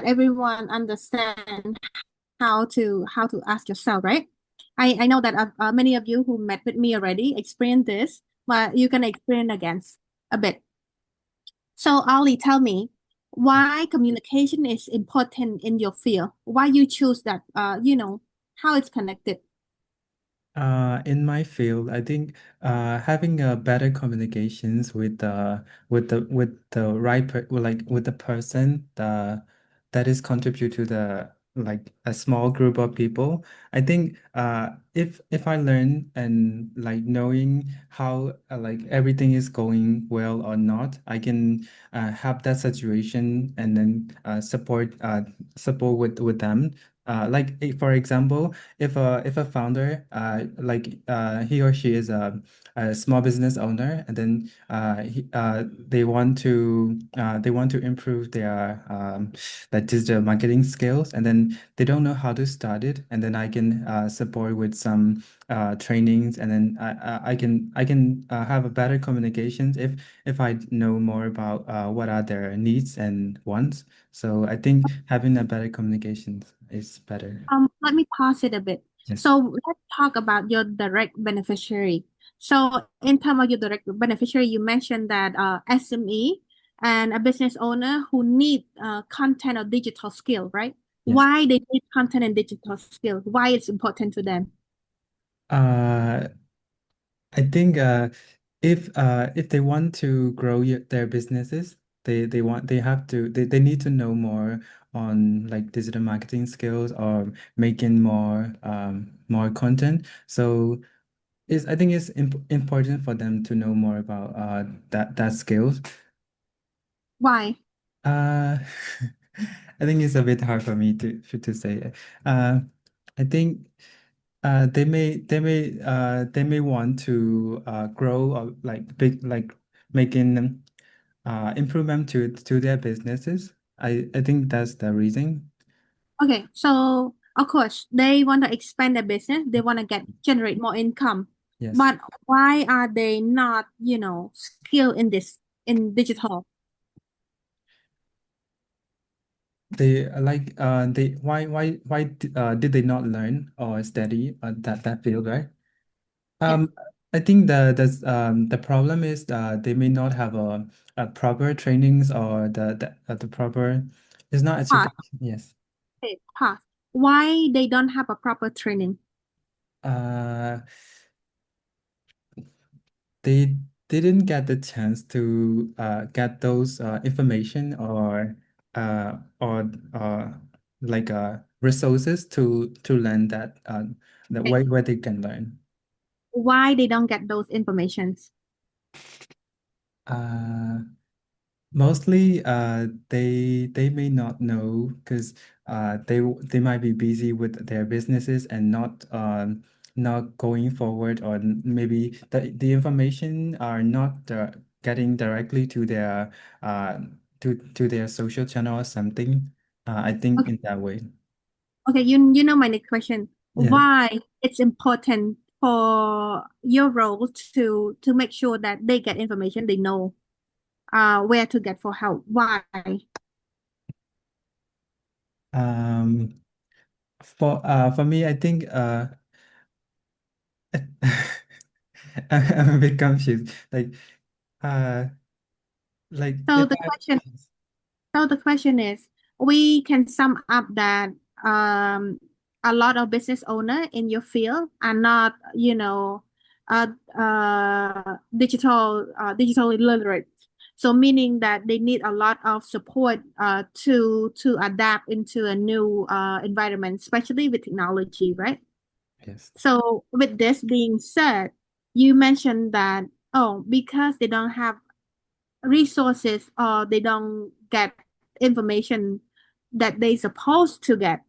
A: everyone understand how to ask yourself, right? I know that many of you who met with me already experienced this, but you can experience again a bit. So Ali, tell me why communication is important in your field. Why you choose that? How it's connected.
H: In my field, I think having a better communications with the right with the person that is contribute to the like a small group of people. I think if I learn and like knowing how like everything is going well or not, I can have that situation and then support with them. For example, if a founder he or she is a small business owner and then they want to improve their digital marketing skills and then they don't know how to start it, and then I can support with some trainings, and then I can have a better communications if I know more about what are their needs and wants. So I think having a better communications is better.
A: Let me pause it a bit.
H: Yes.
A: So let's talk about your direct beneficiary. So in terms of your direct beneficiary, you mentioned that SME and a business owner who need content or digital skill, right?
H: Yes.
A: Why they need content and digital skill? Why it's important to them?
H: Uh, I think if they want to grow their businesses, they need to know more on like digital marketing skills or making more content. So I think it's important for them to know more about that skills.
A: Why?
H: Uh, I think it's a bit hard for me to say. I think they may want to grow or like big like making improvement to their businesses. I think that's the reason.
A: Okay, so of course they want to expand their business. They want to generate more income.
H: Yes.
A: But why are they not, skilled in digital?
H: They did they not learn or study that field, right?
A: Yes.
H: I think the problem is they may not have a proper trainings or the proper, it's not
A: Path.
H: education. Yes.
A: Okay, path. Why they don't have a proper training?
H: Uh, they didn't get the chance to get those information or like resources to learn that
A: Okay.
H: where they can learn.
A: Why they don't get those informations?
H: Uh, Mostly, they may not know because they might be busy with their businesses and not going forward, or maybe the information are not getting directly to their to their social channel or something. I think
A: Okay,
H: in that way.
A: okay, you know my next question.
H: Yes.
A: Why it's important for your role to make sure that they get information, they know where to get for help. Why?
H: Um, for me, I think I'm a bit confused. Uh,
A: So
H: if
A: the
H: I
A: question So the question is, we can sum up that um, a lot of business owner in your field are not, uh, digitally literate. So meaning that they need a lot of support to adapt into a new environment, especially with technology, right?
H: yes.
A: So with this being said, you mentioned that, oh, because they don't have resources or they don't get information that they supposed to get,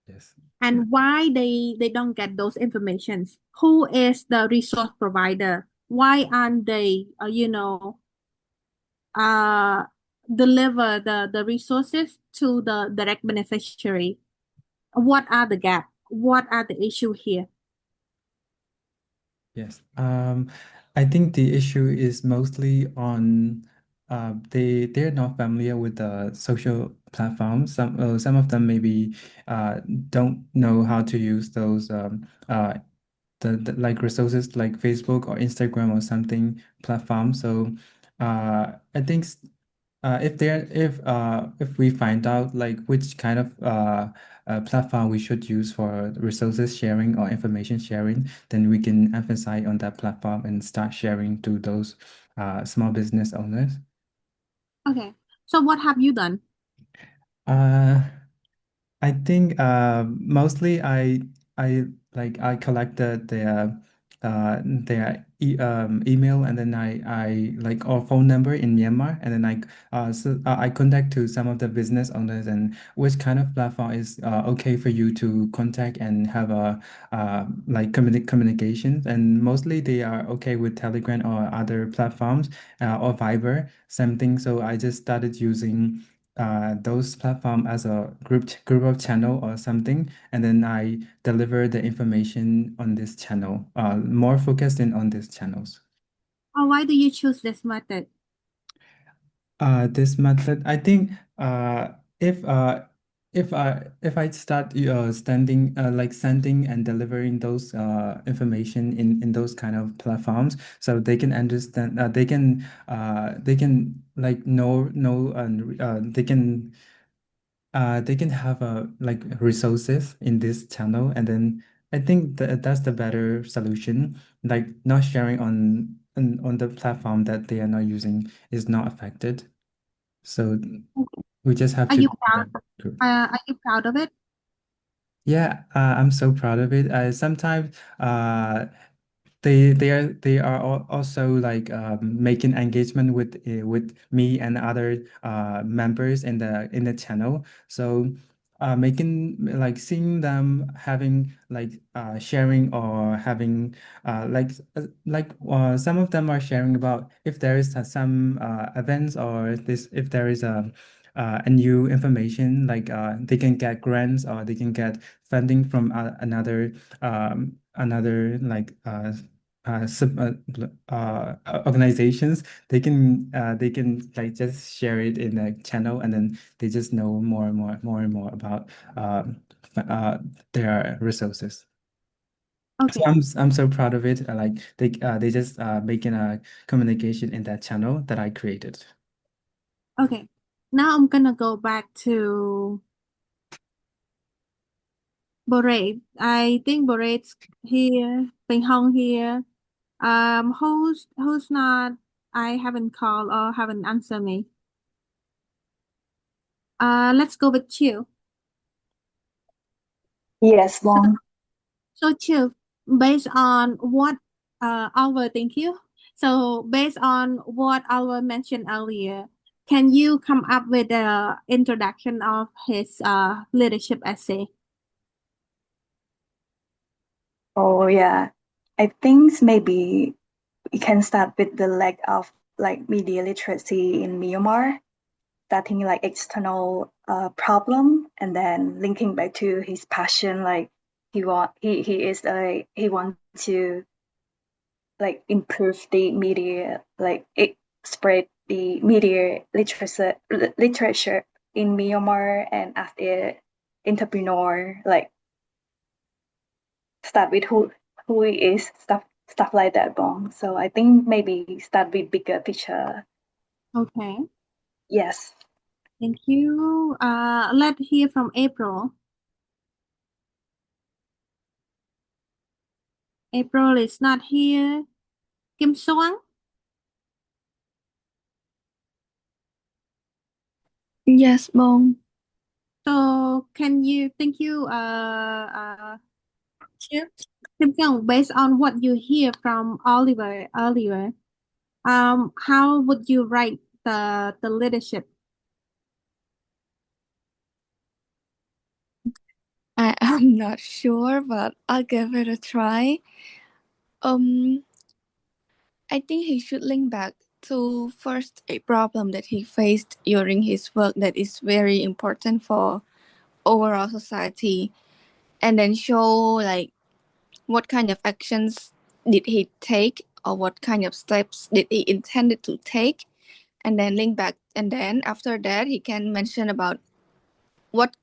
H: Yes.
A: and why they don't get those informations, who is the resource provider, why aren't they uh deliver the resources to the direct beneficiary? What are the gap, what are the issue here?
H: Yes. I think the issue is mostly on they're not familiar with the social platforms. Some of them maybe don't know how to use those the like resources like Facebook or Instagram or something platform. So I think if we find out like which kind of platform we should use for resources sharing or information sharing, then we can emphasize on that platform and start sharing to those small business owners.
A: Okay, so what have you done?
H: Uh, I think mostly I collected their email, and then I like or phone number in Myanmar, and then I contact to some of the business owners and which kind of platform is okay for you to contact and have a like communications, and mostly they are okay with Telegram or other platforms or Viber, something. So I just started using those platform as a group of channel or something, and then I deliver the information on this channel, more focused in on these channels.
A: Or why do you choose this method?
H: This method, I think, if if I start standing like sending and delivering those information in those kind of platforms, so they can understand, they can like know and they can have like resources in this channel, and then I think that's the better solution. Like not sharing on the platform that they are not using is not affected. So we just have
A: Are
H: to
A: you
H: do
A: proud?
H: that group.
A: Are you proud of it?
H: Yeah, I'm so proud of it. Sometimes they are also like making engagement with me and other members in the channel. So making like seeing them having like sharing or having some of them are sharing about if there is some events or this if there is a new information like they can get grants or they can get funding from another like sub organizations. They can like just share it in a channel, and then they just know more and more about their resources. So
A: Okay.
H: I'm so proud of it. Like they just making a communication in that channel that I created.
A: Okay. Now I'm gonna go back to 𝗶𝘀𝗶𝗲. I think 𝗶𝘀𝗲's here, 𝗵𝘀𝗁 here. Who's not? I haven't called or haven't answered me. Let's go with Chiu.
N: Yes,
A: So,
N: Wong.
A: so Chiu, based on what Alva, thank you. So based on what Alva mentioned earlier, can you come up with the introduction of his leadership essay?
N: Oh yeah, I think maybe we can start with the lack of like media literacy in Myanmar, starting like external problem, and then linking back to his passion. Like he want to like improve the media, like spread the media literature in Myanmar, and as an entrepreneur, like start with who he is, stuff like that, Bong. So I think maybe start with bigger picture.
A: Okay.
N: Yes.
A: Thank you. Let's hear from April. April is not here. Kim Soang?
O: Yes, Bong.
A: So thank you, Kim Soang, based on what you hear from Oliver earlier, how would you rate the leadership?
O: I am not sure, but I'll give it a try. I think he should link back to first a problem that he faced during his work that is very important for overall society, and then show like what kind of actions did he take or what kind of steps did he intended to take, and then link back, and then after that he can mention about what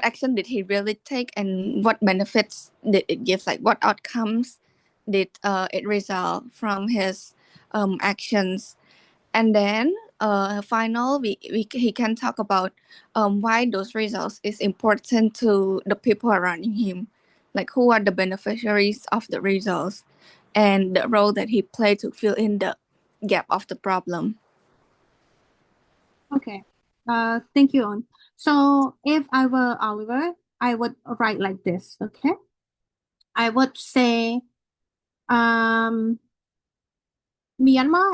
O: action did he really take and what benefits did it give, like what outcomes did it result from his actions. And then final he can talk about why those results is important to the people around him, like who are the beneficiaries of the results and the role that he played to fill in the gap of the problem.
A: Okay. Thank you, On. So if I were Oliver, I would write like this, okay? I would say, Myanmar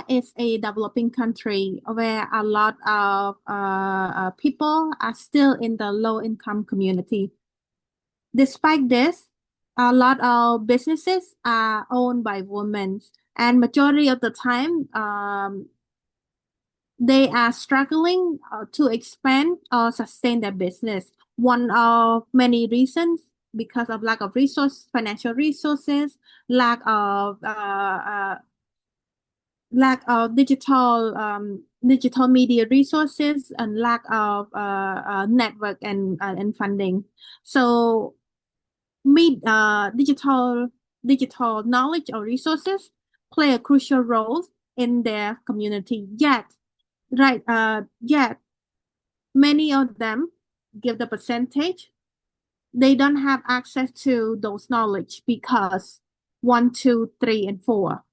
A: is a developing country where a lot of people are still in the low-income community. Despite this, a lot of businesses are owned by women, and majority of the time, they are struggling to expand or sustain their business. One of many reasons because of lack of financial resources, lack of digital media resources, and lack of network and funding. So digital knowledge or resources play a crucial role in their community. Yet many of them give the percentage. They don't have access to those knowledge because 1, 2, 3, and 4.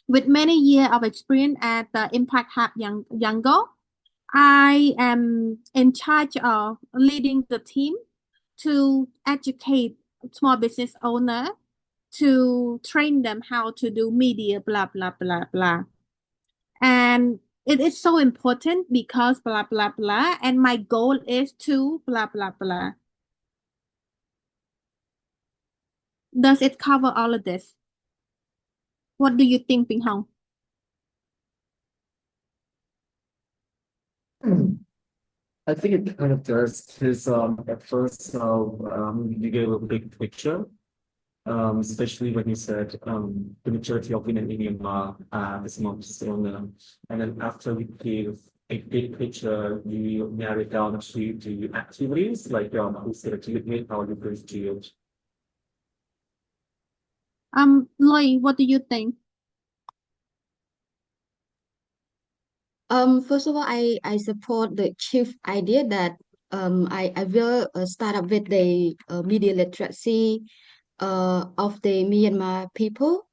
A: With many years of experience at the Impact Hub Yangon, I am in charge of leading the team to educate small business owner, to train them how to do media, blah, blah, blah, blah. And it is so important because blah, blah, blah. And my goal is to blah, blah, blah. Does it cover all of this? What do you think, Ping Hong?
B: I think it kind of does because at first you gave a big picture, especially when you said the majority of women in Myanmar are the small business owner, and then after we gave a big picture, you narrow it down to the activities like who's the activity, how you going to do it.
A: Loy, what do you think?
J: First of all, I support the chief idea that I will start up with the media literacy of the Myanmar people.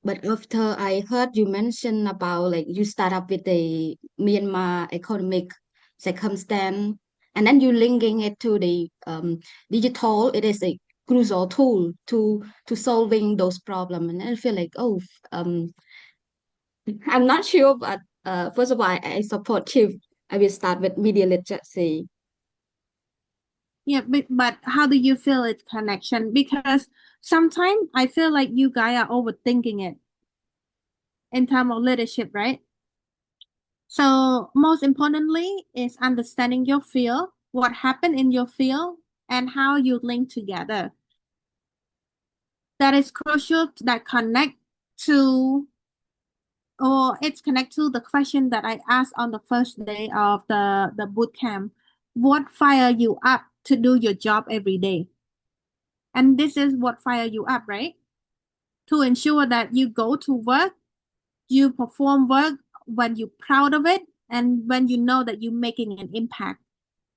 J: But after I heard you mention about like you start up with the Myanmar economic circumstance, and then you linking it to the digital, it is a crucial tool to solving those problems. And I feel like, oh, I'm not sure, but first of all, I support Chief. I will start with media literacy.
A: Yeah, but how do you feel its connection? Because sometimes I feel like you guys are overthinking it in terms of leadership, right? So most importantly is understanding your field, what happened in your field, and how you link together. That is crucial, that connect to, or it's connect to the question that I asked on the first day of the boot camp. What fire you up to do your job every day? And this is what fire you up, right? To ensure that you go to work, you perform work when you're proud of it, and when you know that you're making an impact.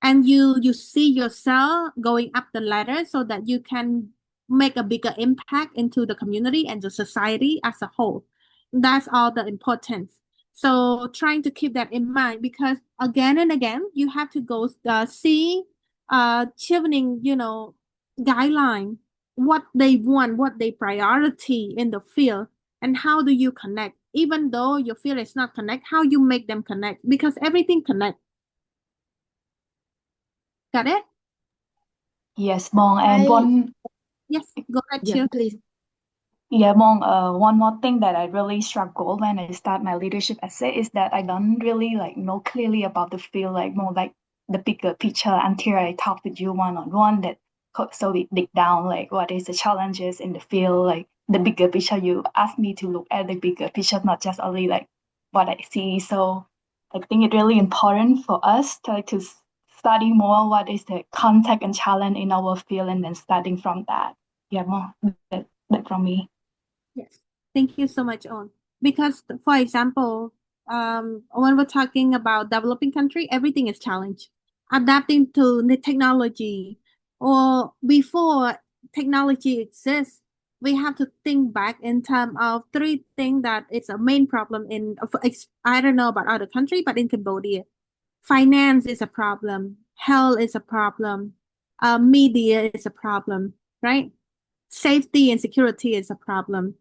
A: And you see yourself going up the ladder so that you can make a bigger impact into the community and the society as a whole. That's all the importance. So trying to keep that in mind, because again and again you have to go see Chevening, guideline, what they want, what they priority in the field, and how do you connect. Even though your field is not connect, how you make them connect, because everything connect. Got it?
N: Yes, Mong, and
A: Yes, go ahead,
J: Yeah,
A: Chill.
J: please.
N: yeah, Mong, one more thing that I really struggle when I start my leadership essay is that I don't really know clearly about the field, more like the bigger picture until I talk with you one-on-one. So we dig down what is the challenges in the field, the bigger picture. You ask me to look at the bigger picture, not just only what I see. So I think it's really important for us to study more what is the context and challenge in our field, and then starting from that. Yeah, more that from me.
A: Yes, thank you so much, On. Because, for example, when we're talking about developing country, everything is challenge. Adapting to the technology, or before technology exists, we have to think back in terms of three things that it's a main problem in, I don't know about other country, but in Cambodia, finance is a problem, health is a problem, media is a problem, right? Safety and security is a problem.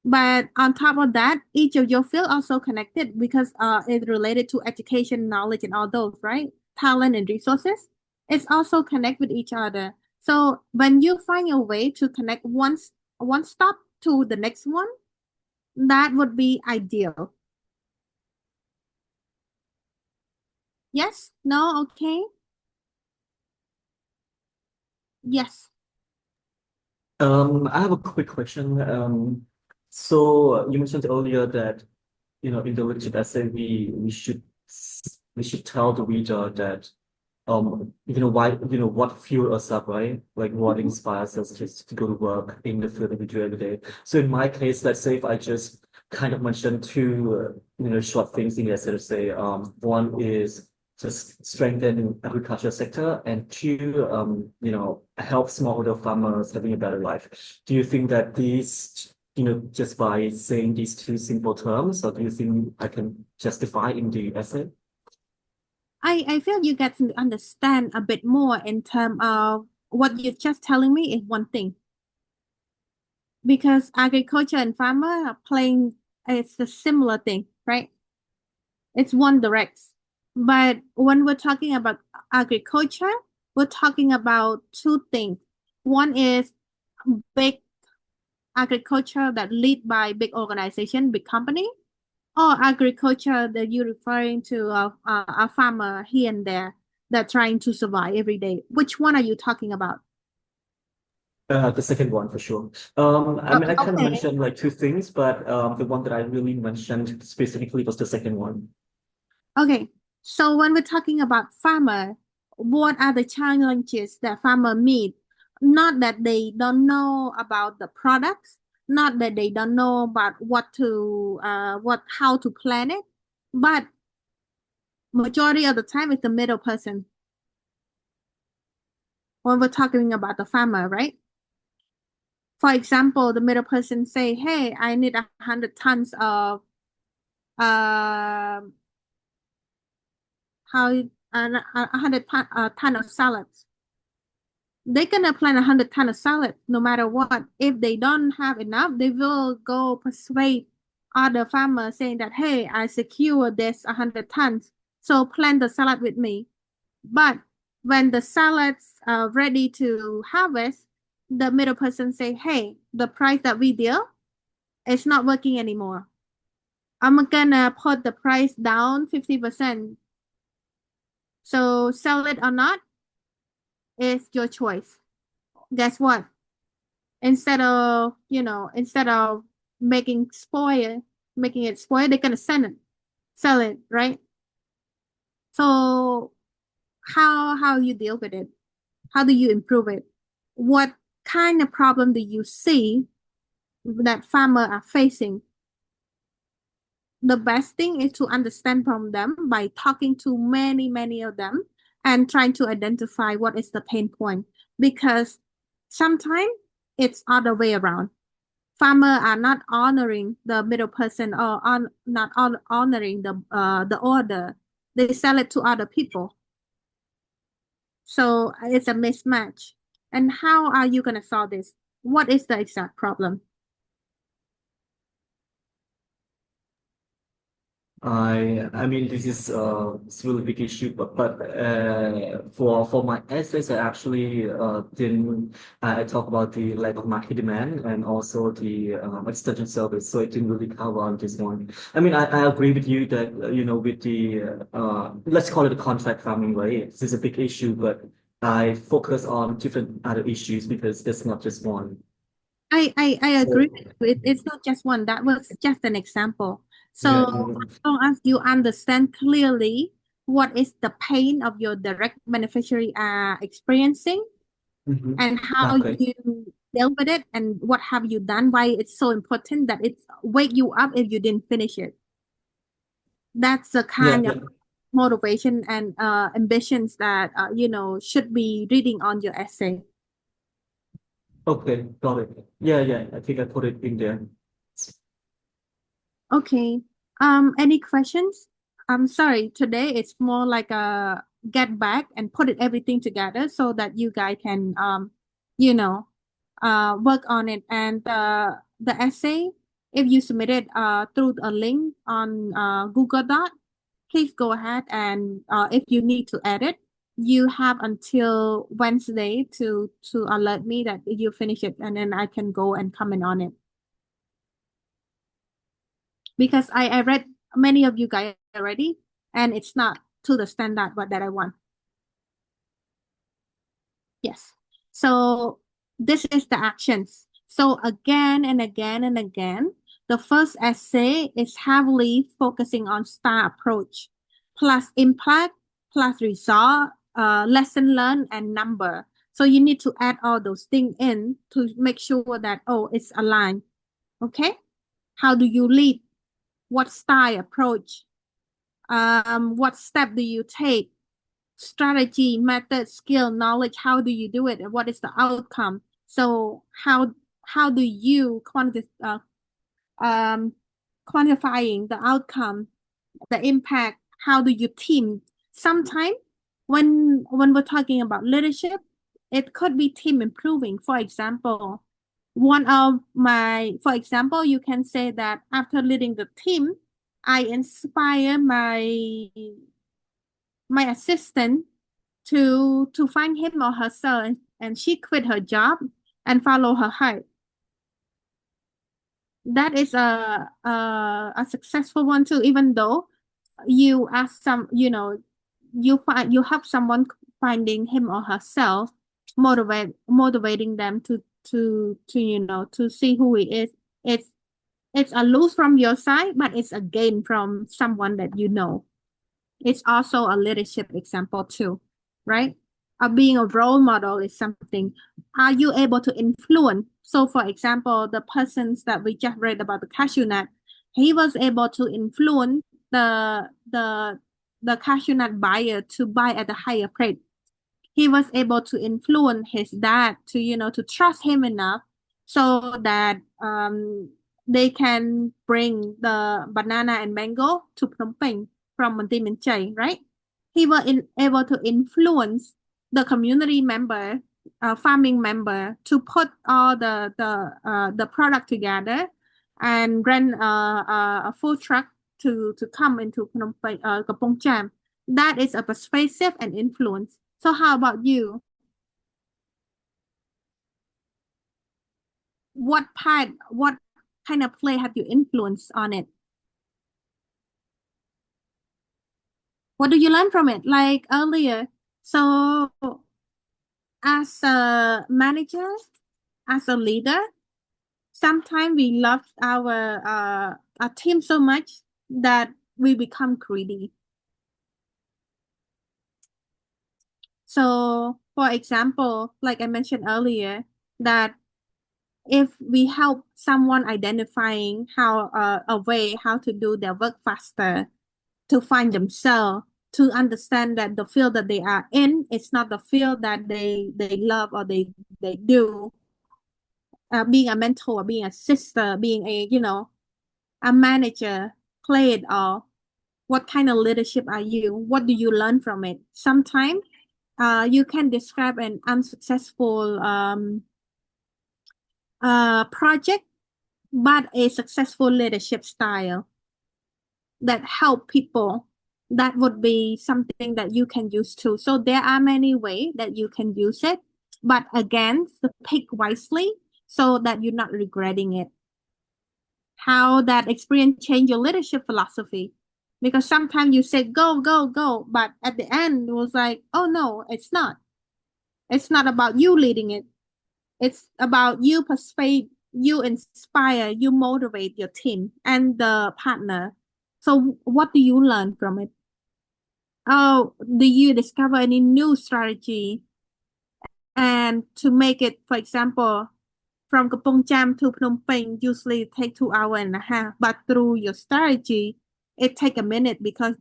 A: But on top of that, each of your field also connected, because it's related to education, knowledge, and all those, right? Talent and resources. It's also connect with each other. So when you find a way to connect one stop to the next one, that would be ideal. Yes? No? Okay? Yes.
B: I have a quick question. So you mentioned earlier that in the leadership essay we should tell the reader that why what fuels us up, right? Like what inspires us just to go to work in the field that we do every day. So in my case, let's say if I just kind of mention two short things in the essay to say, one is just strengthen agriculture sector, and two, help smallholder farmers having a better life. Do you think that these, just by saying these two simple terms, or do you think I can justify in the essay?
A: I feel you get to understand a bit more in terms of what you're just telling me is one thing. Because agriculture and farmer are playing, it's a similar thing, right? It's one direct. But when we're talking about agriculture, we're talking about two things. One is big agriculture that lead by big organization, big company, or agriculture that you're referring to a farmer here and there that trying to survive every day. Which one are you talking about?
B: The second one for sure. I mean, I kind of mentioned like two things, but the one that I really mentioned specifically was the second one.
A: Okay, so when we're talking about farmer, what are the challenges that farmer meet? Not that they don't know about the products, not that they don't know about how to plan it, but majority of the time it's the middle person. When we're talking about the farmer, right? For example, the middle person say, "Hey, I need 100 tons of how 100 ton of salads." They're gonna plant 100 ton of salad no matter what. If they don't have enough, they will go persuade other farmers saying that, "Hey, I secure this 100 tons, so plant the salad with me." But when the salads are ready to harvest, the middle person say, "Hey, the price that we deal is not working anymore. I'm gonna put the price down 50%. So sell it or not is your choice." Guess what? Instead of making it spoil, they're gonna sell it, right? So how you deal with it? How do you improve it? What kind of problem do you see that farmers are facing? The best thing is to understand from them by talking to many of them and trying to identify what is the pain point, because sometimes it's other way around. Farmers are not honoring the middle person or not honoring the order. They sell it to other people. So it's a mismatch. And how are you going to solve this? What is the exact problem?
B: I mean, this is it's really big issue, but for my essays, I actually didn't I talk about the lack of market demand and also the extension service, so it didn't really cover on this one. I mean, I agree with you that you know, with the let's call it the contract farming, right? This is a big issue, but I focus on different other issues because it's not just one.
A: I
B: So
A: agree with you. It's not just one. That was just an example. So
B: yeah,
A: as long as you understand clearly what is the pain of your direct beneficiary are experiencing and how
B: okay.
A: you deal with it and what have you done, why it's so important that it wake you up if you didn't finish it. That's the
B: Yeah,
A: kind of motivation and ambitions that you know, should be reading on your essay.
B: okay, got it. Yeah, I think I put it in there.
A: Okay. Any questions? I'm sorry, today it's more like a get back and put it everything together so that you guys can you know, work on it. And the essay, if you submit it through a link on Google Doc, please go ahead and if you need to edit, you have until Wednesday to alert me that you finish it, and then I can go and comment on it. Because I read many of you guys already, and it's not to the standard what that I want. Yes. So this is the actions. So again and again and again, the first essay is heavily focusing on STAR approach, plus impact, plus result, lesson learned, and number. So you need to add all those things in to make sure that, oh, it's aligned. Okay? How do you lead? What style approach? What step do you take? Strategy, method, skill, knowledge, how do you do it, and what is the outcome? So how do you quantifying the outcome, the impact? How do you team? Sometimes when we're talking about leadership, it could be team improving. For example, for example, you can say that after leading the team, I inspire my assistant to find him or herself, and she quit her job and follow her heart. That is a successful one too, even though you ask some, you know, you have someone finding him or herself, motivating them to you know, to see who he is. It's a lose from your side, but it's a gain from someone that you know. It's also a leadership example too, right? Being a role model is something. Are you able to influence? So for example, the persons that we just read about the cashew nut, he was able to influence the cashew nut buyer to buy at a higher price. He was able to influence his dad to, you know, to trust him enough so that they can bring the banana and mango to Phnom Penh from 𝗶𝗀𝗀'𝘀, right? He was able to influence the community member, farming member, to put all the product together and rent a food truck to come into Phnom Penh, Kampong Cham. That is a persuasive and influence. So how about you? What kind of play have you influenced on it? What do you learn from it? Like earlier, so as a manager, as a leader, sometimes we love our team so much that we become greedy. So for example, like I mentioned earlier, that if we help someone identifying how a way how to do their work faster, to find themselves, to understand that the field that they are in, it's not the field that they love or they do. Being a mentor, being a sister, being a a manager, play it all. What kind of leadership are you? What do you learn from it? Sometimes you can describe an unsuccessful project, but a successful leadership style that help people. That would be something that you can use too. So there are many ways that you can use it, but again, pick wisely so that you're not regretting it. How that experience change your leadership philosophy? Because sometimes you say go, go, go, but at the end it was like, oh no, it's not. It's not about you leading it. It's about you persuade, you inspire, you motivate your team and the partner. So what do you learn from it? Oh, do you discover any new strategy? And to make it, for example, from 𝗶𝘀𝗀𝗀 to Phnom Penh usually take 2.5 hours, but through your strategy, it take a minute because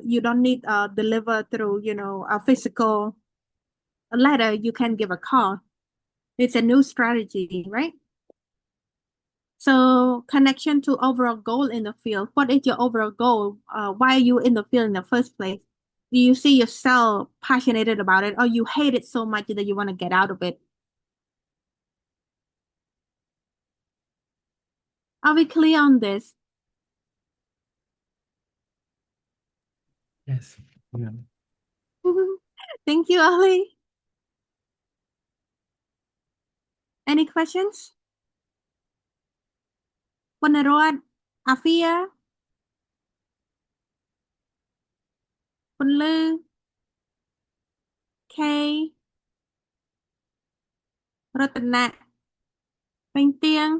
A: you don't need deliver through a physical letter. You can give a call. It's a new strategy, right? So connection to overall goal in the field. What is your overall goal? Why are you in the field in the first place? Do you see yourself passionate about it, or you hate it so much that you want to get out of it? Are we clear on this?
H: Yes. Yeah.
A: Thank you, Ali. Any questions? 𝗶𝗀𝗿𝗀𝗀, Afia, 𝗶្ឍលឺ, K, រតនៈ, ពេញទៀង.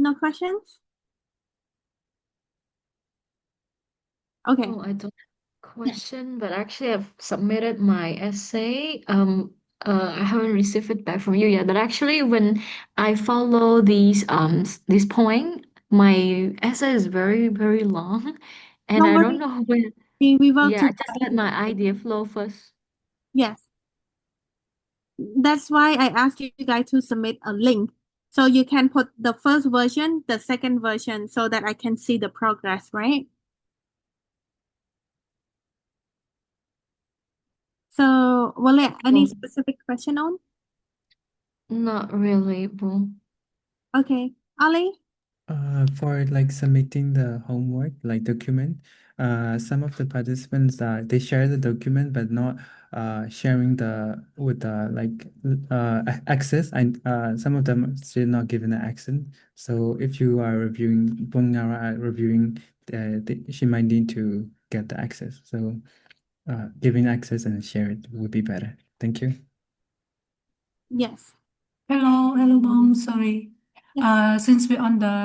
A: No questions? Okay.
J: Oh, I don't have a question, but actually I've submitted my essay. I haven't received feedback from you yet, but actually when I follow this point, my essay is very, very long, and
A: Don't
J: I don't
A: worry.
J: know when.
A: We will
J: Yeah, I just let my idea flow first.
A: Yes. That's why I asked you guys to submit a link. So you can put the first version, the second version, so that I can see the progress, right? So, Wale, any specific question on?
J: Not really, Boo.
A: Okay. Ali?
H: For like submitting the homework, like document, some of the participants they share the document but not sharing with the access, and some of them still not given the access. So if you are reviewing, Bungara reviewing, she might need to get the access. So giving access and share it would be better. Thank you.
A: Yes.
P: Hello, Mom. Sorry. Since we're on the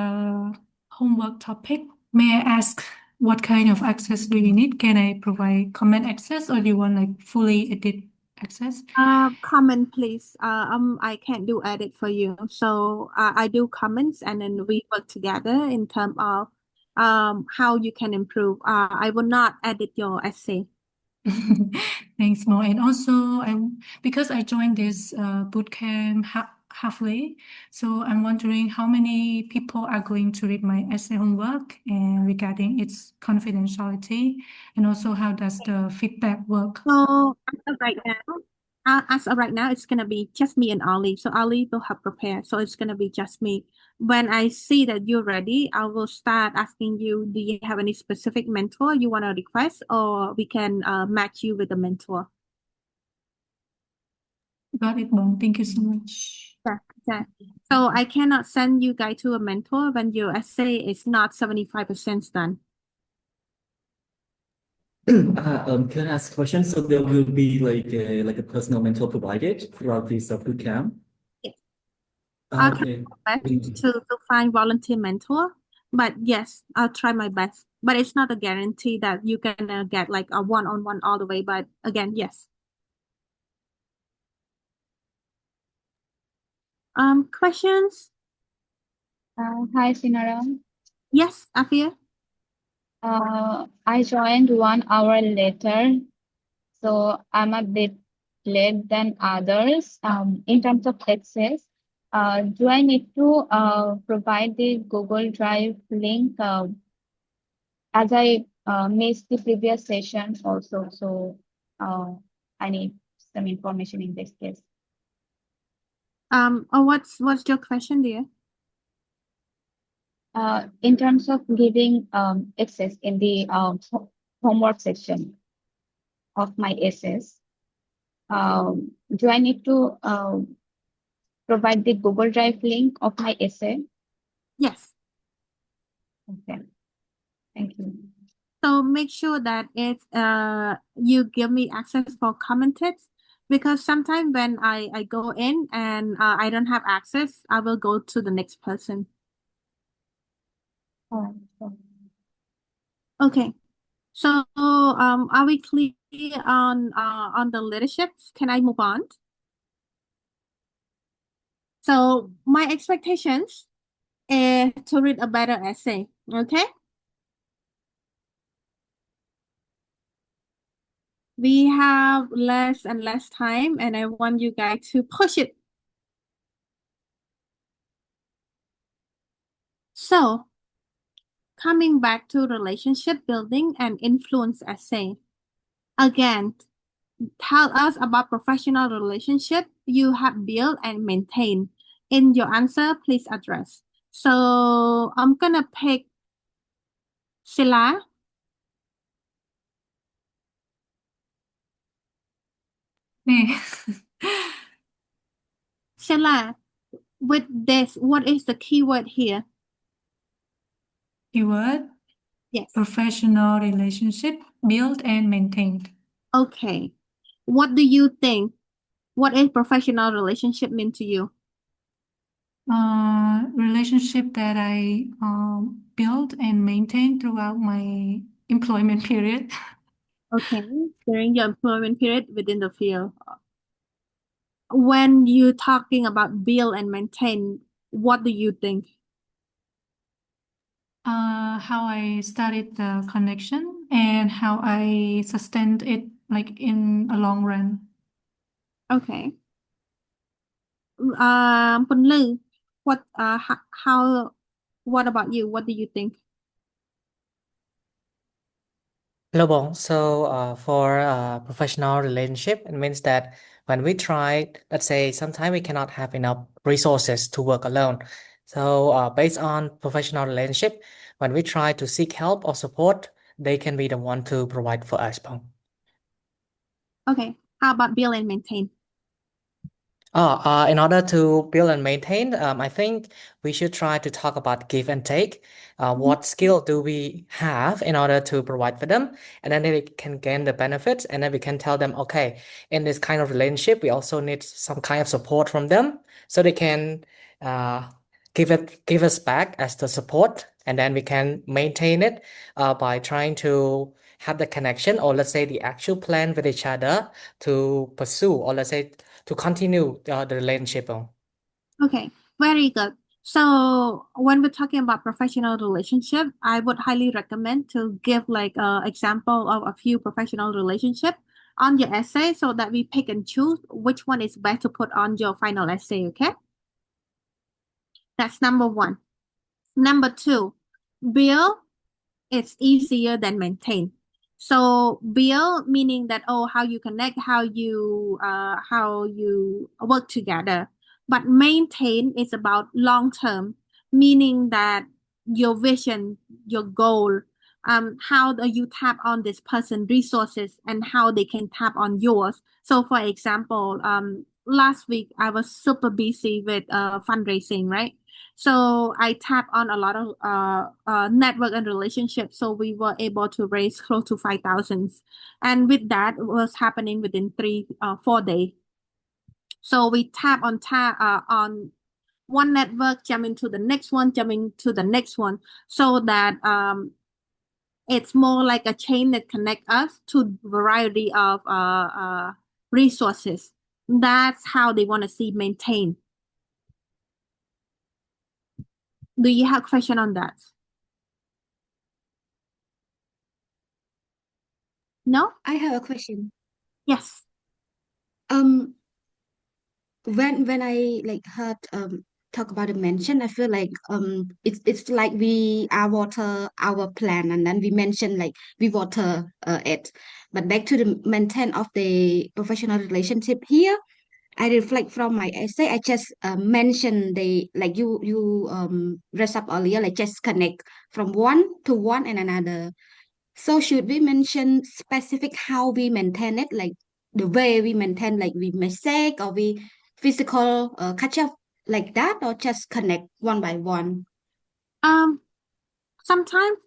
P: homework topic, may I ask what kind of access do you need? Can I provide comment access, or do you want like fully edit access?
A: Comment, please. I can't do edit for you. So I do comments and then we work together in terms of how you can improve. I will not edit your essay.
P: Thanks, Mo. And also, because I joined this bootcamp halfway, so I'm wondering how many people are going to read my essay homework and regarding its confidentiality, and also how does the feedback work?
A: So as of right now, it's gonna be just me and Ali. So Ali will have prepared. So it's gonna be just me. When I see that you're ready, I will start asking you, do you have any specific mentor you want to request, or we can match you with a mentor?
P: Got it, Mom. Thank you so much.
A: Yeah. So I cannot send you guys to a mentor when your essay is not 75% done.
B: Can I ask a question? So there will be like a personal mentor provided throughout this bootcamp?
A: Yes.
B: Okay.
A: I'll try my best to find volunteer mentor, but yes, I'll try my best. but it's not a guarantee that you can get like a one-on-one all the way. But again, yes. Questions?
Q: Hi, Sinara.
A: Yes, Afia.
Q: I joined 1 hour later, so I'm a bit late than others. In terms of access, do I need to provide the Google Drive link as I missed the previous session also? So I need some information in this case.
A: What's your question, dear?
Q: In terms of giving access in the homework section of my essays, do I need to provide the Google Drive link of my essay?
A: Yes.
Q: Okay. Thank you.
A: So make sure that it's you give me access for commented, because sometimes when I go in and I don't have access, I will go to the next person. Okay. So are we clear on the leadership? Can I move on? So my expectations is to read a better essay. Okay. We have less and less time, and I want you guys to push it. So, coming back to relationship building and influence essay. Again, tell us about professional relationship you have built and maintained. In your answer, please address. So, I'm gonna pick Sila. Sila, with this, what is the keyword here?
P: Keyword?
A: Yes.
P: Professional relationship built and maintained.
A: Okay. What do you think? What is professional relationship mean to you?
P: Relationship that I built and maintained throughout my employment period.
A: Okay, during your employment period within the field. When you're talking about build and maintain, what do you think?
P: How I started the connection and how I sustained it like in a long run.
A: Okay. Pun Lư, what what about you? What do you think?
R: Hello, Bong. So, for professional relationship, it means that when we try, let's say, sometimes we cannot have enough resources to work alone. So, based on professional relationship, when we try to seek help or support, they can be the one to provide for us, Bong.
A: Okay, how about build and maintain?
R: In order to build and maintain, I think we should try to talk about give and take. What skill do we have in order to provide for them? And then they can gain the benefits. And then we can tell them, okay, in this kind of relationship, we also need some kind of support from them. So they can give us back as the support. And then we can maintain it by trying to have the connection, or let's say the actual plan with each other to pursue, or let's say to continue the relationship on.
A: Okay, very good. So when we're talking about professional relationship, I would highly recommend to give like an example of a few professional relationship on your essay, so that we pick and choose which one is best to put on your final essay, okay? That's number one. Number two, build is easier than maintain. So build meaning that, oh, how you connect, how you work together. But maintain is about long term, meaning that your vision, your goal, how do you tap on this person resources and how they can tap on yours. So for example, last week I was super busy with fundraising, right? So I tap on a lot of network and relationships. So we were able to raise close to 5,000. And with that, it was happening within 4 days. So we tap on one network, jump into the next one, so that It's more like a chain that connects us to variety of resources. That's how they want to see maintained. Do you have a question on that? No?
J: I have a question.
A: Yes.
J: When I like heard talk about the mention, I feel like it's like we are water our plant, and then we mention like we water it. But back to the maintain of the professional relationship here, I reflect from my essay. I just mentioned the like you raised up earlier, like just connect from one to one and another. So should we mention specific how we maintain it, like the way we maintain, like we mistake or we physical catch up like that, or just connect one by one?
A: Sometimes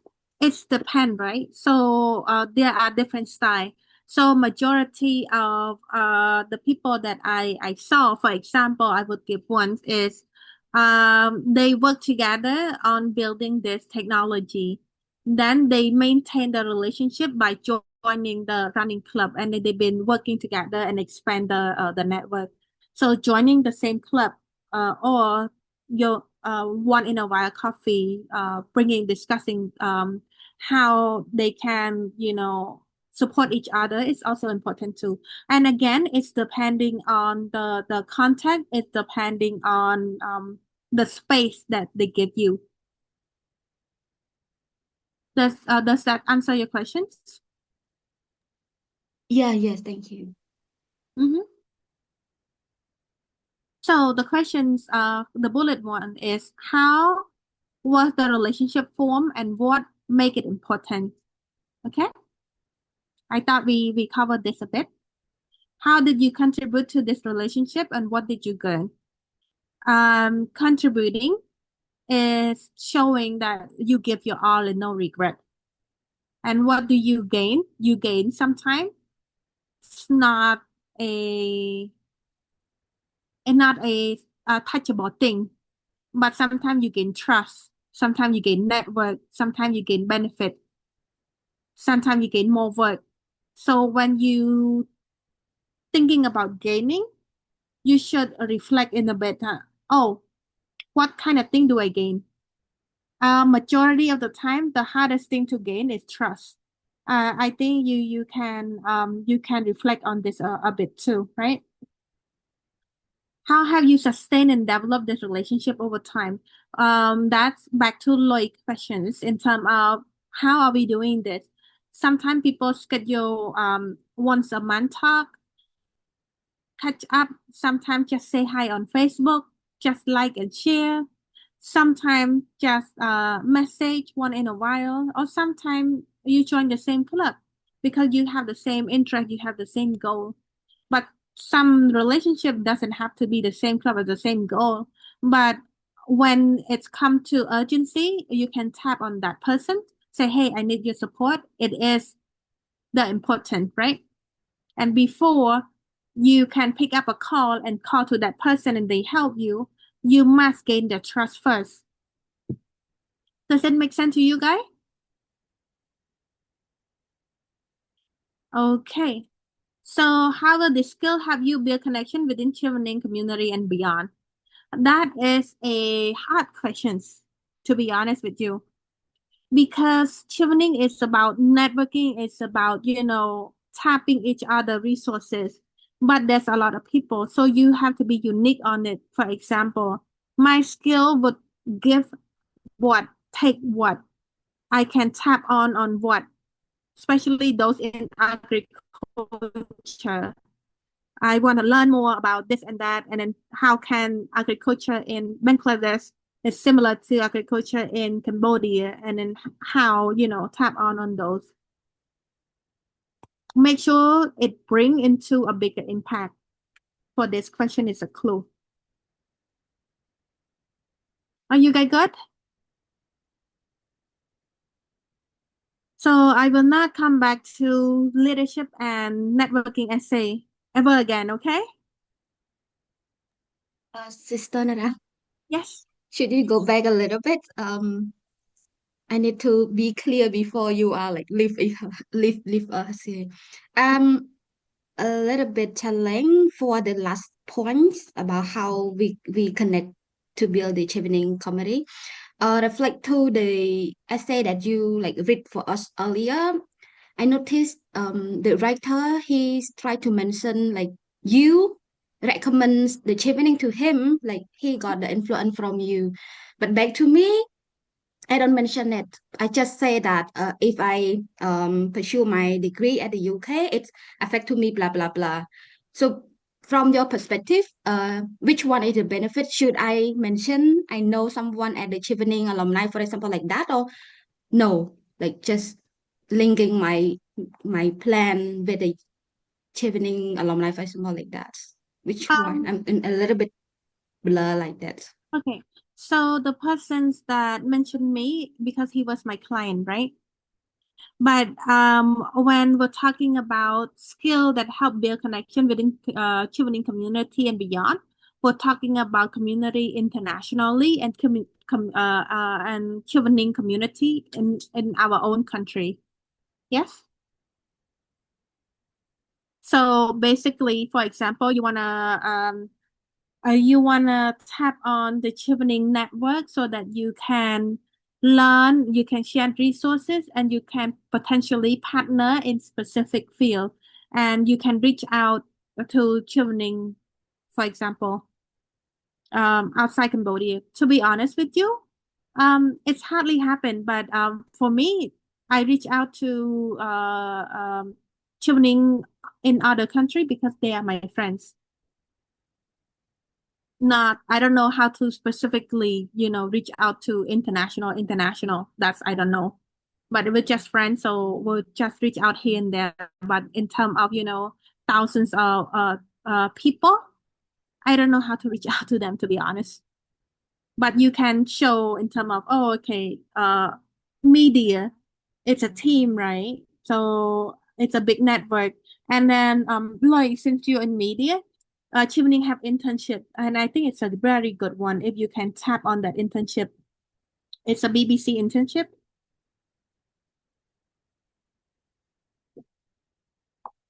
A: it's depend, right? So there are different style. So majority of the people that I saw, for example, I would give one is they work together on building this technology. Then they maintain the relationship by joining the running club, and then they've been working together and expand the network. So joining the same club or your one in a while coffee, bringing discussing how they can support each other is also important too. And again, it's depending on the contact. It's depending on the space that they give you. Does that answer your questions?
J: Yeah, yes, thank you.
A: So the questions, the bullet one is how was the relationship formed and what make it important? Okay. I thought we covered this a bit. How did you contribute to this relationship and what did you gain? Contributing is showing that you give your all and no regret. And what do you gain? You gain sometimes. It's not a touchable thing, but sometimes you gain trust. Sometimes you gain network. Sometimes you gain benefit. Sometimes you gain more work. So when you thinking about gaining, you should reflect in a bit. Oh, what kind of thing do I gain? Majority of the time, the hardest thing to gain is trust. I think you can reflect on this a bit too, right? How have you sustained and developed this relationship over time? That's back to Lloyd questions in terms of how are we doing this? Sometimes people schedule once a month talk, catch up. Sometimes just say hi on Facebook, just like and share. Sometimes just message one in a while, or sometimes you join the same club because you have the same interest, you have the same goal. But some relationship doesn't have to be the same club or the same goal. But when it's come to urgency, you can tap on that person, say, hey, I need your support. It is the important, right? And before you can pick up a call and call to that person and they help you, you must gain their trust first. Does it make sense to you guys? Okay. So how will this skill have you build connection within Chevening community and beyond? That is a hard question, to be honest with you. Because Chevening is about networking, it's about, tapping each other resources. But there's a lot of people, so you have to be unique on it. For example, my skill would give what, take what. I can tap on what, especially those in agriculture. I want to learn more about this and that, and then how can agriculture in Bangladesh is similar to agriculture in Cambodia, and then how, tap on those. Make sure it bring into a bigger impact. For this question is a clue. Are you guys good? So I will not come back to leadership and networking essay ever again, okay?
J: Sister Nara,
A: Yes.
J: should you go back a little bit? I need to be clear before you are like leave us here. A little bit challenging for the last points about how we connect to build the Chevening community. Reflect to the essay that you like read for us earlier. I noticed the writer he's tried to mention like you recommends the Chevening to him, like he got the influence from you. But back to me, I don't mention it. I just say that if I pursue my degree at the UK, it's affect to me, blah blah blah. So from your perspective, which one is the benefit? Should I mention I know someone at the Chevening alumni, for example, like that, or no? Like just linking my plan with the Chevening alumni, for example, like that. Which one? I'm a little bit blur like that.
A: Okay. So the persons that mentioned me because he was my client, right? But when we're talking about skill that help build connection within Chevening community and beyond, we're talking about community internationally and and Chevening community in our own country. Yes. So basically, for example, you wanna tap on the Chevening network so that you can learn, you can share resources, and you can potentially partner in specific field. And you can reach out to Chevening, for example, outside Cambodia. To be honest with you, it's hardly happened, but for me, I reach out to Chevening in other country because they are my friends. I don't know how to specifically, reach out to international. That's, I don't know. But we're just friends, so we'll just reach out here and there. But in terms of, thousands of people, I don't know how to reach out to them, to be honest. But you can show in terms of, okay, media, it's a team, right? So it's a big network. And then, like, since you're in media, Chevening have internship, and I think it's a very good one if you can tap on that internship. It's a BBC internship.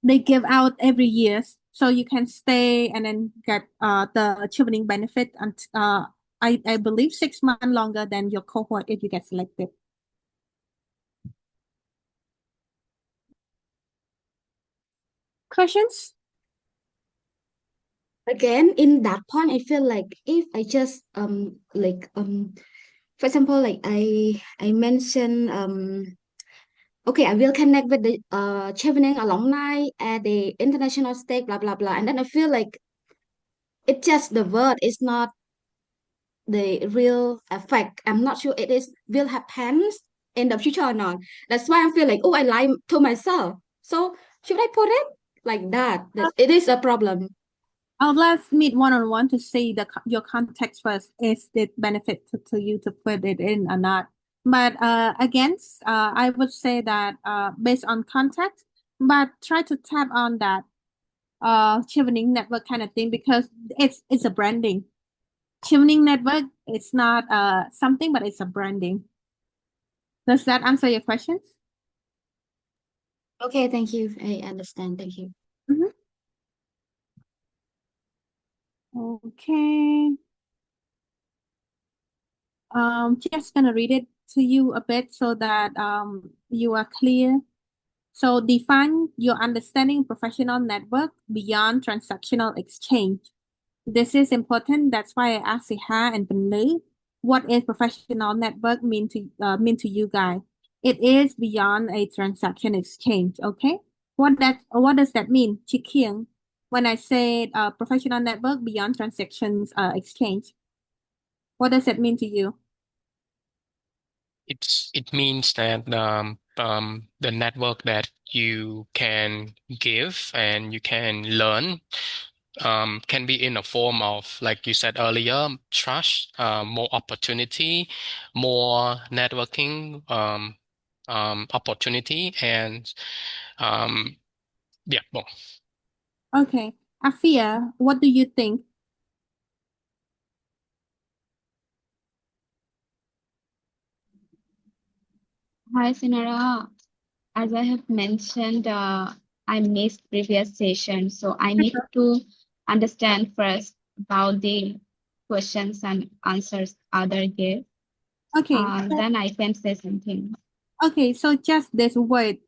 A: They give out every year, so you can stay and then get the Chevening benefit, and I believe 6 months longer than your cohort if you get selected. Questions?
J: Again, in that point, I feel like if I just for example, like I mentioned okay, I will connect with the Chevening alumni at the international stake, blah blah blah, and then I feel like it's just the word, it's not the real effect. I'm not sure it is will happen in the future or not. That's why I feel like, oh, I lie to myself. So should I put it like that? That it is a problem.
A: Let's meet one-on-one to see your context first. Is it benefit to you to put it in or not? But again, I would say that based on context, but try to tap on that Chevening network kind of thing because it's a branding. Chevening network, it's not something, but it's a branding. Does that answer your questions?
J: Okay, thank you. I understand. Thank you.
A: Okay. Just gonna read it to you a bit so that you are clear. So define your understanding professional network beyond transactional exchange. This is important. That's why I asked 𝗶𝗲𝗶𝗲 and 𝗵𝗲𝗀, what is professional network mean to you guys? It is beyond a transaction exchange. Okay. What does that mean? Chị Kieng, when I say professional network beyond transactions exchange, what does it mean to you?
E: It means that the network that you can give and you can learn can be in a form of, like you said earlier, trust, more opportunity, more networking opportunity, and yeah, more.
A: Okay. Afia, what do you think?
Q: Hi, Sinara. As I have mentioned, I missed previous session, so I need to understand first about the questions and answers other gave.
A: Okay.
Q: Then I can say something.
A: Okay, so just this word,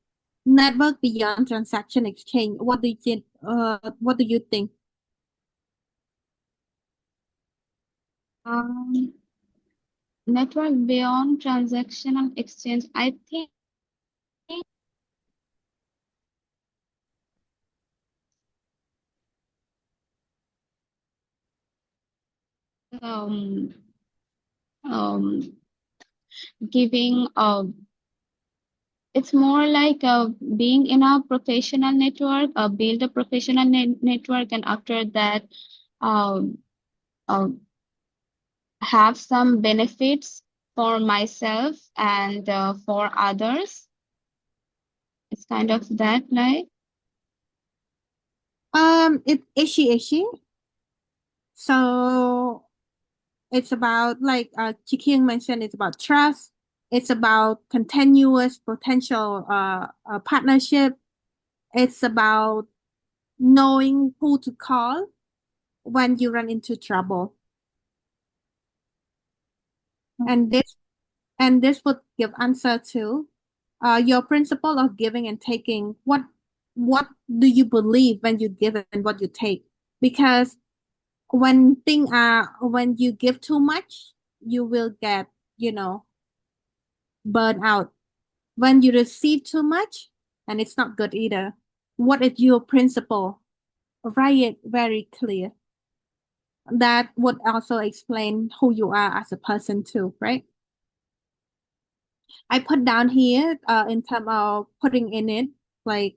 A: network beyond transaction exchange. What do you think?
Q: Network beyond transactional exchange. I think giving it's more like being in a professional network, build a professional network, and after that have some benefits for myself and for others. It's kind of that, right?
A: It's ishi. So it's about like Cheang mentioned, it's about trust. It's about continuous potential partnership. It's about knowing who to call when you run into trouble. And this would give answer to your principle of giving and taking. What do you believe when you give and what you take? Because when you give too much, you will get, burned out. When you receive too much, and it's not good either. What is your principle? Write it very clear. That would also explain who you are as a person too, right? I put down here in terms of putting in it, like,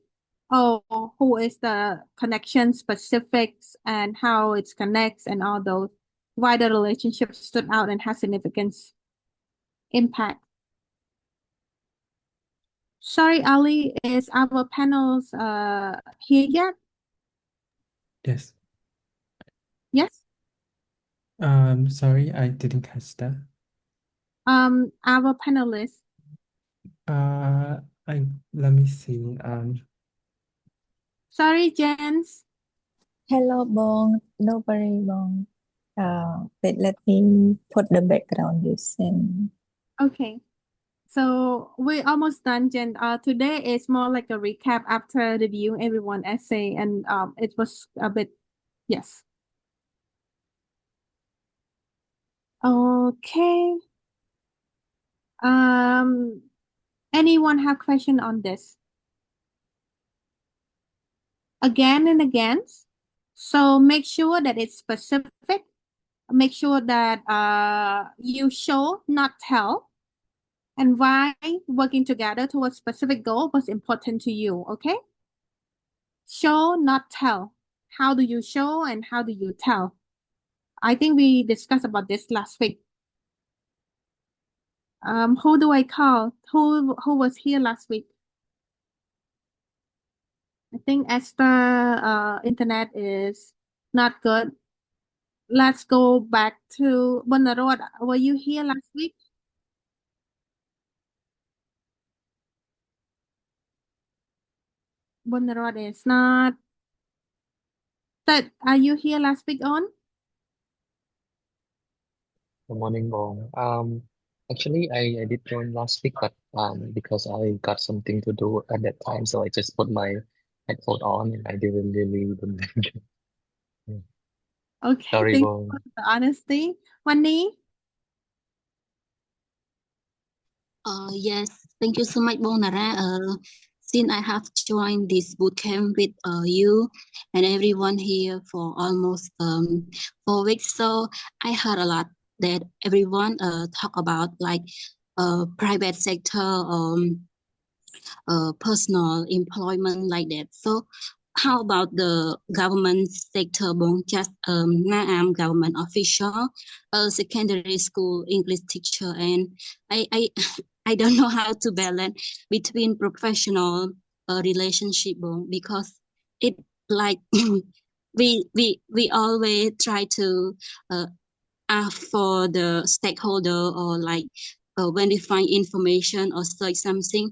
A: who is the connection specifics and how it connects and all those, why the relationship stood out and has significance impact. Sorry, Ali, is our panels here yet?
H: Yes.
A: Yes?
H: Sorry, I didn't catch that.
A: Our panelists.
H: Let me see.
A: Sorry, Jens.
S: Hello, Bong. No worry, Bong. Wait, let me put the background you sent.
A: Okay. So we're almost done, Jen. Today is more like a recap after reviewing everyone's essay, and it was a bit, yes. Okay. Anyone have question on this? Again and again. So make sure that it's specific. Make sure that you show, not tell, and why working together towards specific goal was important to you, okay? Show, not tell. How do you show and how do you tell? I think we discussed about this last week. Who do I call? Who was here last week? I think Esther internet is not good. Let's go back to 𝗶𝗲𝗿𝗀𝗀. Were you here last week? 𝗶𝗲𝗿𝗀𝗀 is not. Ted, are you here last week on?
G: Good morning, Bong. Actually, I did join last week, but because I got something to do at that time, so I just put my headphone on and I didn't really remember.
A: Okay,
G: Sorry,
A: thank you
G: Bong.
A: for the honesty. Wendy?
J: Yes, thank you so much, Bonara. Since I have joined this bootcamp with you and everyone here for almost 4 weeks, so I heard a lot that everyone talk about like private sector, personal employment like that. So how about the government sector, Bong? Just now I'm government official, secondary school English teacher, and I I don't know how to balance between professional relationship, Bong, because it like we always try to ask for the stakeholder or like when we find information or search something,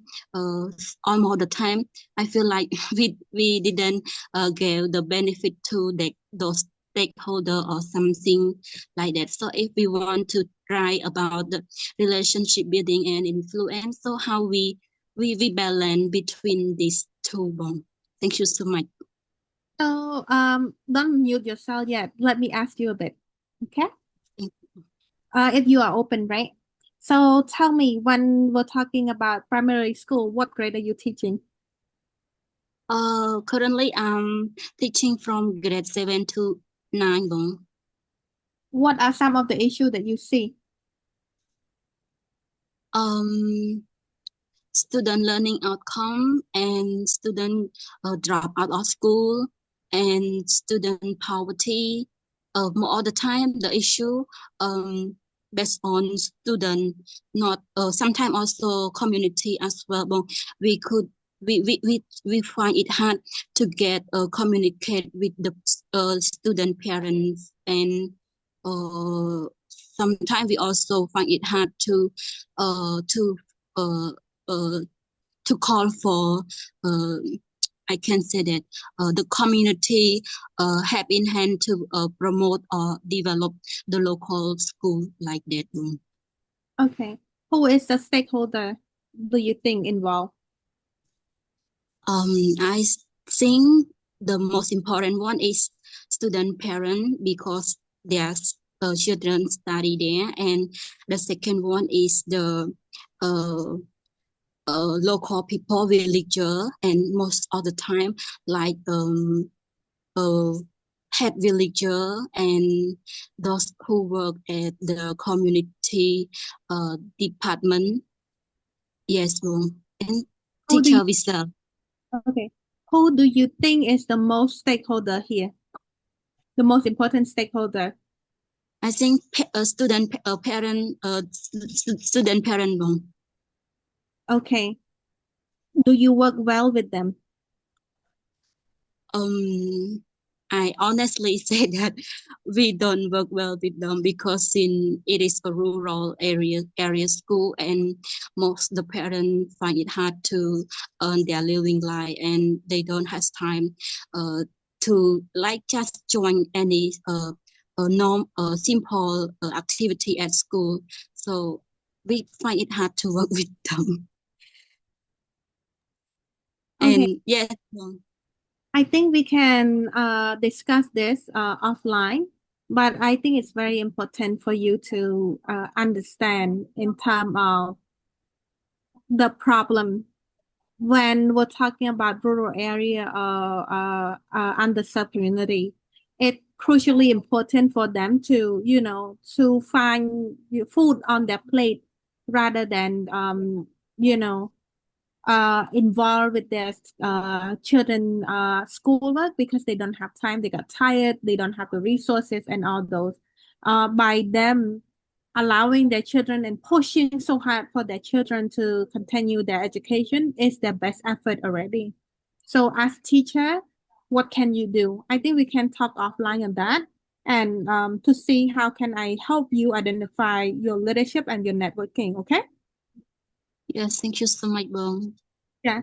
J: almost the time, I feel like we didn't give the benefit to those stakeholder or something like that. So if we want to try about the relationship building and influence, so how we balance between these two bonds. Thank you so much.
A: So don't mute yourself yet. Let me ask you a bit. Okay. If you are open, right? So tell me, when we're talking about primary school, what grade are you teaching?
J: Currently I'm teaching from grade 7 to 9 bong.
A: What are some of the issues that you see?
J: Student learning outcome and student drop out of school and student poverty. More of the time the issue based on student, not sometimes also community as well. But we find it hard to get communicate with the student parents, and sometimes we also find it hard to uh, call for I can say that the community have in hand to promote or develop the local school like that.
A: Okay. Who is the stakeholder do you think involved?
J: I think the most important one is student parent, because their children study there, and the second one is the local people, villager, and most of the time like head villager and those who work at the community department. Yes, and
A: Who do
J: teacher
A: you,
J: visa.
A: okay. Who do you think is the most stakeholder here? The most important stakeholder?
J: I think student parent student parent.
A: Okay. Do you work well with them?
J: I honestly say that we don't work well with them, because it is a rural area school, and most the parents find it hard to earn their living life, and they don't have time to like just join any simple activity at school. So we find it hard to work with them.
A: Okay.
J: And yes.
A: I think we can discuss this offline, but I think it's very important for you to understand in terms of the problem when we're talking about rural area or underserved community. It's crucially important for them to, to find food on their plate rather than, involved with their children schoolwork, because they don't have time, they got tired, they don't have the resources and all those. By them allowing their children and pushing so hard for their children to continue their education is their best effort already. So as teacher, what can you do? I think we can talk offline on that, and to see how can I help you identify your leadership and your networking, okay?
J: Yes, thank you so much, Bong.
A: Yeah.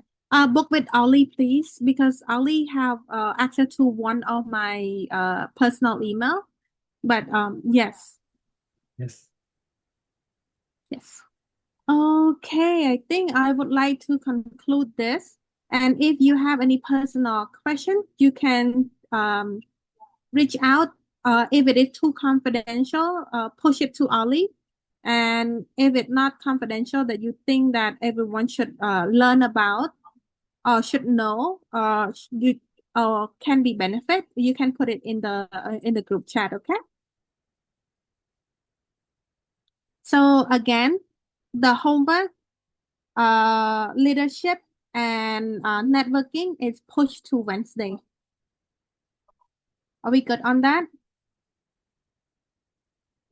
A: Book with Ali, please, because Ali have access to one of my personal email. But yes.
H: Yes.
A: Yes. Okay, I think I would like to conclude this. And if you have any personal question, you can reach out. If it is too confidential, push it to Ali. And if it's not confidential, that you think that everyone should learn about or should know, or you can be benefit, you can put it in the group chat, okay? So again, the homework, leadership and networking is pushed to Wednesday. Are we good on that?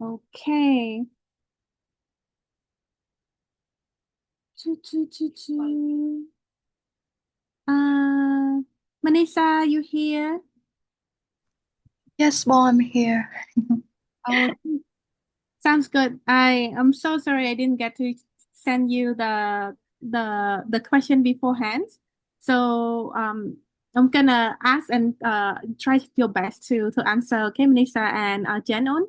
A: Okay. Manisa, you here?
N: Yes, Mom, I'm here.
A: Oh, Sounds good. I'm so sorry I didn't get to send you the question beforehand. So I'm gonna ask and try your best to answer. Okay, Melissa and Jen on.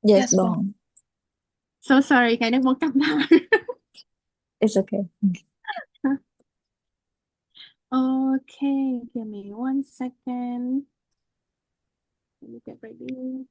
S: Yes, Bong.
A: So sorry, cái nước một cặp nào.
S: It's okay.
A: Okay, give me 1 second. Let me get ready.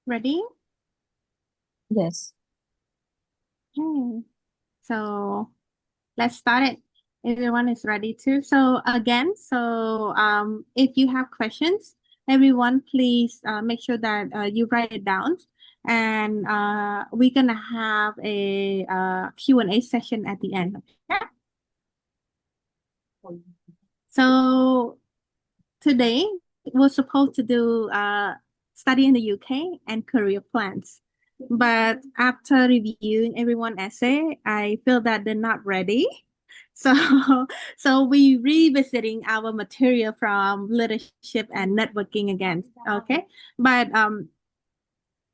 A: Ready?
S: Yes.
A: Okay. So let's start it. Everyone is ready too. So again, if you have questions, everyone please make sure that you write it down. And we're gonna have a Q&A session at the end. Okay? So today we're supposed to do study in the UK and career plans. But after reviewing everyone's essay, I feel that they're not ready. So, so we revisiting our material from leadership and networking again. Okay, but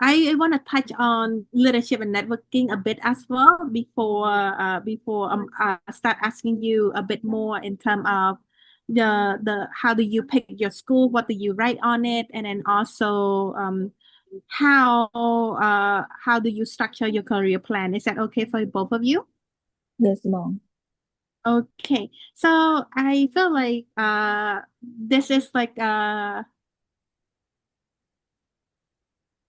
A: I want to touch on leadership and networking a bit as well before start asking you a bit more in terms of the how do you pick your school, what do you write on it, and then also how do you structure your career plan? Is that okay for both of you?
S: Yes, Bong.
A: Okay, so I feel like this is like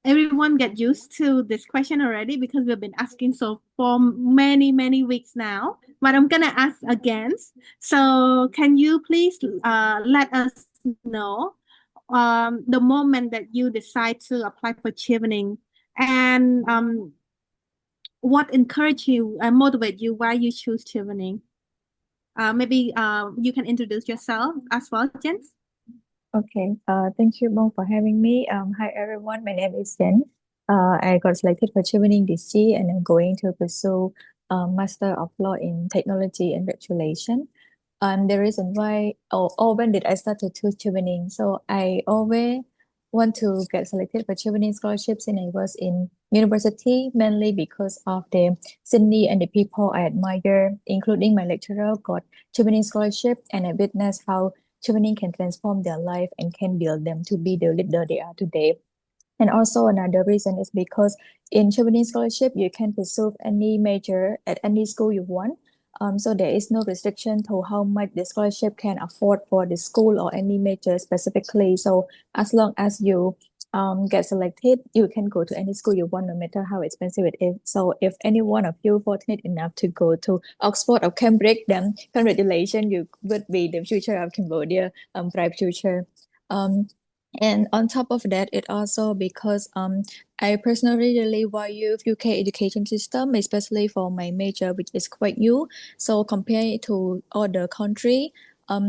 A: everyone get used to this question already because we've been asking so for many weeks now. But I'm gonna ask again. So can you please let us know the moment that you decide to apply for Chevening and what encouraged you and motivate you why you choose Chevening? Maybe you can introduce yourself as well, Jens.
S: Okay. Thank you, Bong, for having me. Hi everyone. My name is Jen. I got selected for Chevening this year, and I'm going to pursue Master of Law in Technology and Regulation. The reason why, when did I start to choose Chevening? So I always want to get selected for Chevening scholarships when I was in university, mainly because of the scenery and the people I admire, including my lecturer got Chevening scholarship, and I witnessed how Chevening can transform their life and can build them to be the leader they are today. And also another reason is because in Chevening scholarship, you can pursue any major at any school you want. So there is no restriction to how much the scholarship can afford for the school or any major specifically. So as long as you get selected, you can go to any school you want, no matter how expensive it is. So if any one of you fortunate enough to go to Oxford or Cambridge, then congratulations, you would be the future of Cambodia, bright future. And on top of that, it also because I personally really value UK education system, especially for my major, which is quite new. So compared to other country,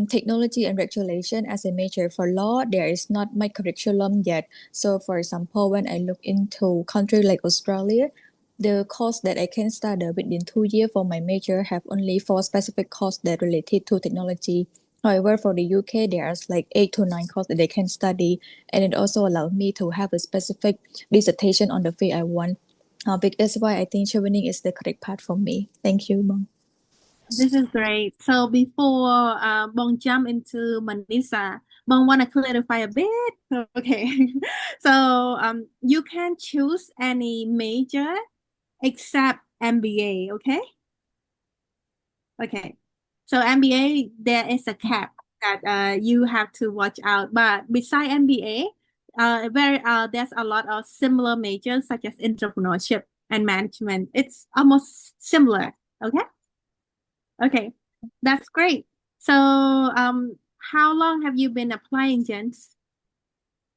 S: technology and regulation as a major for law, there is not my curriculum yet. So for example, when I look into country like Australia, the course that I can study within 2 years for my major have only 4 specific courses that related to technology. However, for the UK, there's like 8 to 9 courses that they can study, and it also allowed me to have a specific dissertation on the field I want. That's why I think Chevening is the correct path for me. Thank you, Bong.
A: This is great. So before Bong jump into Manisa, Bong want to clarify a bit. Okay. So you can choose any major except MBA, okay? Okay. So MBA, there is a cap that you have to watch out. But beside MBA, there's a lot of similar majors such as entrepreneurship and management. It's almost similar. Okay. Okay, that's great. So, how long have you been applying, Jens?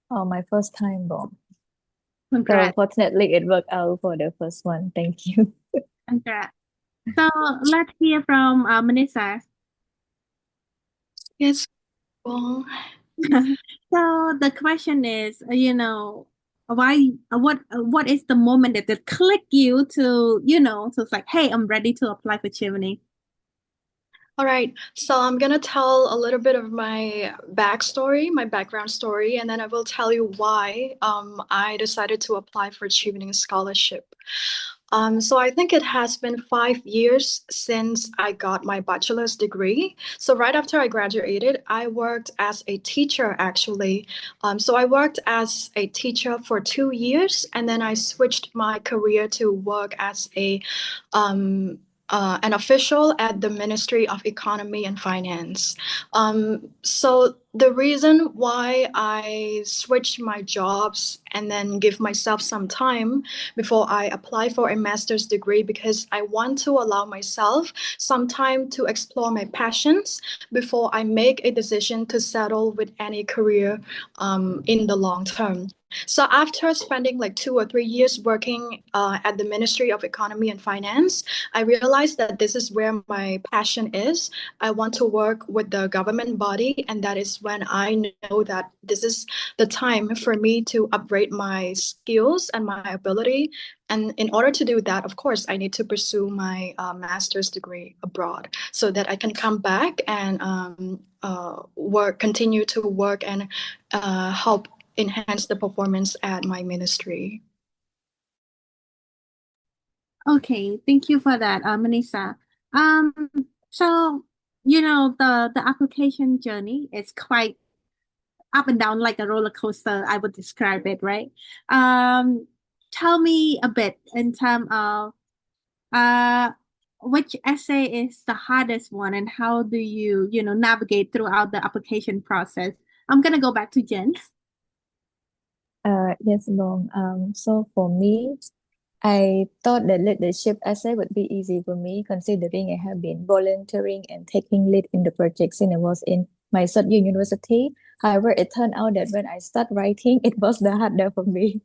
S: Oh, my first time, Bong. So
A: Congrats.
S: fortunately, it worked out for the first one. Thank you.
A: Congrats. So let's hear from Manisa.
T: Yes. Well,
A: So the question is, why, what is the moment that click you to, to it's like, hey, I'm ready to apply for Chevening?
T: all right. So I'm gonna tell a little bit of my backstory, my background story, and then I will tell you why I decided to apply for Chevening scholarship. So I think it has been 5 years since I got my bachelor's degree. So right after I graduated, I worked as a teacher actually. So I worked as a teacher for 2 years, and then I switched my career to work as an official at the Ministry of Economy and Finance. So the reason why I switched my jobs and then give myself some time before I apply for a master's degree, because I want to allow myself some time to explore my passions before I make a decision to settle with any career in the long term. So after spending like 2 or 3 years working at the Ministry of Economy and Finance, I realized that this is where my passion is. I want to work with the government body, and that is when I know that this is the time for me to upgrade my skills and my ability. And in order to do that, of course, I need to pursue my master's degree abroad so that I can come back and continue to work and help enhance the performance at my ministry.
A: Okay, thank you for that, Manisa. So the application journey is quite up and down like a roller coaster, I would describe it, right? Tell me a bit in terms of which essay is the hardest one and how do you, navigate throughout the application process? I'm gonna go back to Jen.
S: Yes, Long. So for me, I thought that leadership essay would be easy for me, considering I have been volunteering and taking lead in the project since I was in my third year university. However, it turned out that when I start writing, it was the harder for me.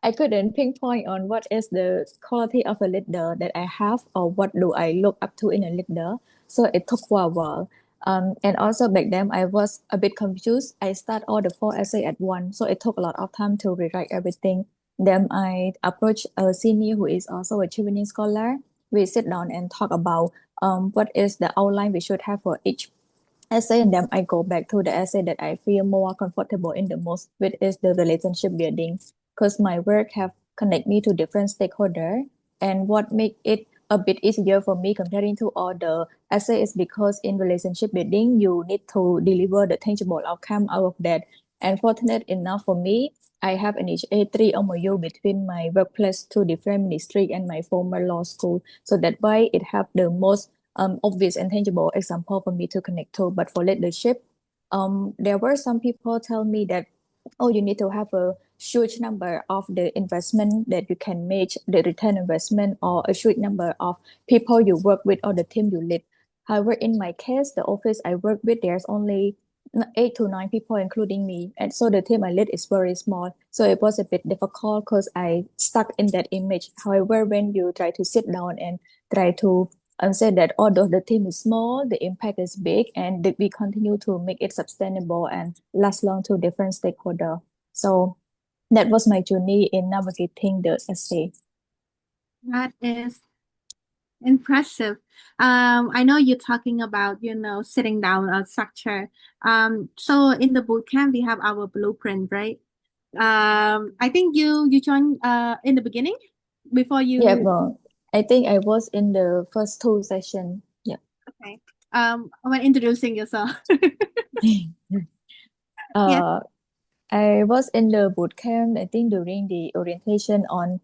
S: I couldn't pinpoint on what is the quality of a leader that I have or what do I look up to in a leader. So it took a while. And also back then I was a bit confused. I start all the four essay at once, so it took a lot of time to rewrite everything. Then I approached a senior who is also a Chevening scholar. We sit down and talk about what is the outline we should have for each essay, and then I go back to the essay that I feel more comfortable in the most, which is the relationship building, because my work have connect me to different stakeholder, and what make it a bit easier for me comparing to all the essays because in relationship building you need to deliver the tangible outcome out of that. And fortunate enough for me, I have initiated 3 MOU between my workplace to different ministry and my former law school, so that way it have the most obvious and tangible example for me to connect to. But for leadership, there were some people tell me that, oh, you need to have a huge number of the investment that you can make, the return investment, or a huge number of people you work with or the team you lead. However, in my case, the office I work with, there's only 8 to 9 people, including me. And so the team I lead is very small. So it was a bit difficult because I stuck in that image. However, when you try to sit down and try to say that although the team is small, the impact is big, and that we continue to make it sustainable and last long to different stakeholder. So that was my journey in navigating the essay.
A: That is impressive. I know you're talking about, sitting down a structure. So in the bootcamp, we have our blueprint, right? I think you joined in the beginning before you.
S: Yeah, well, I think I was in the first 2 sessions. Yeah.
A: Okay. When introducing yourself.
S: I was in the bootcamp, I think during the orientation on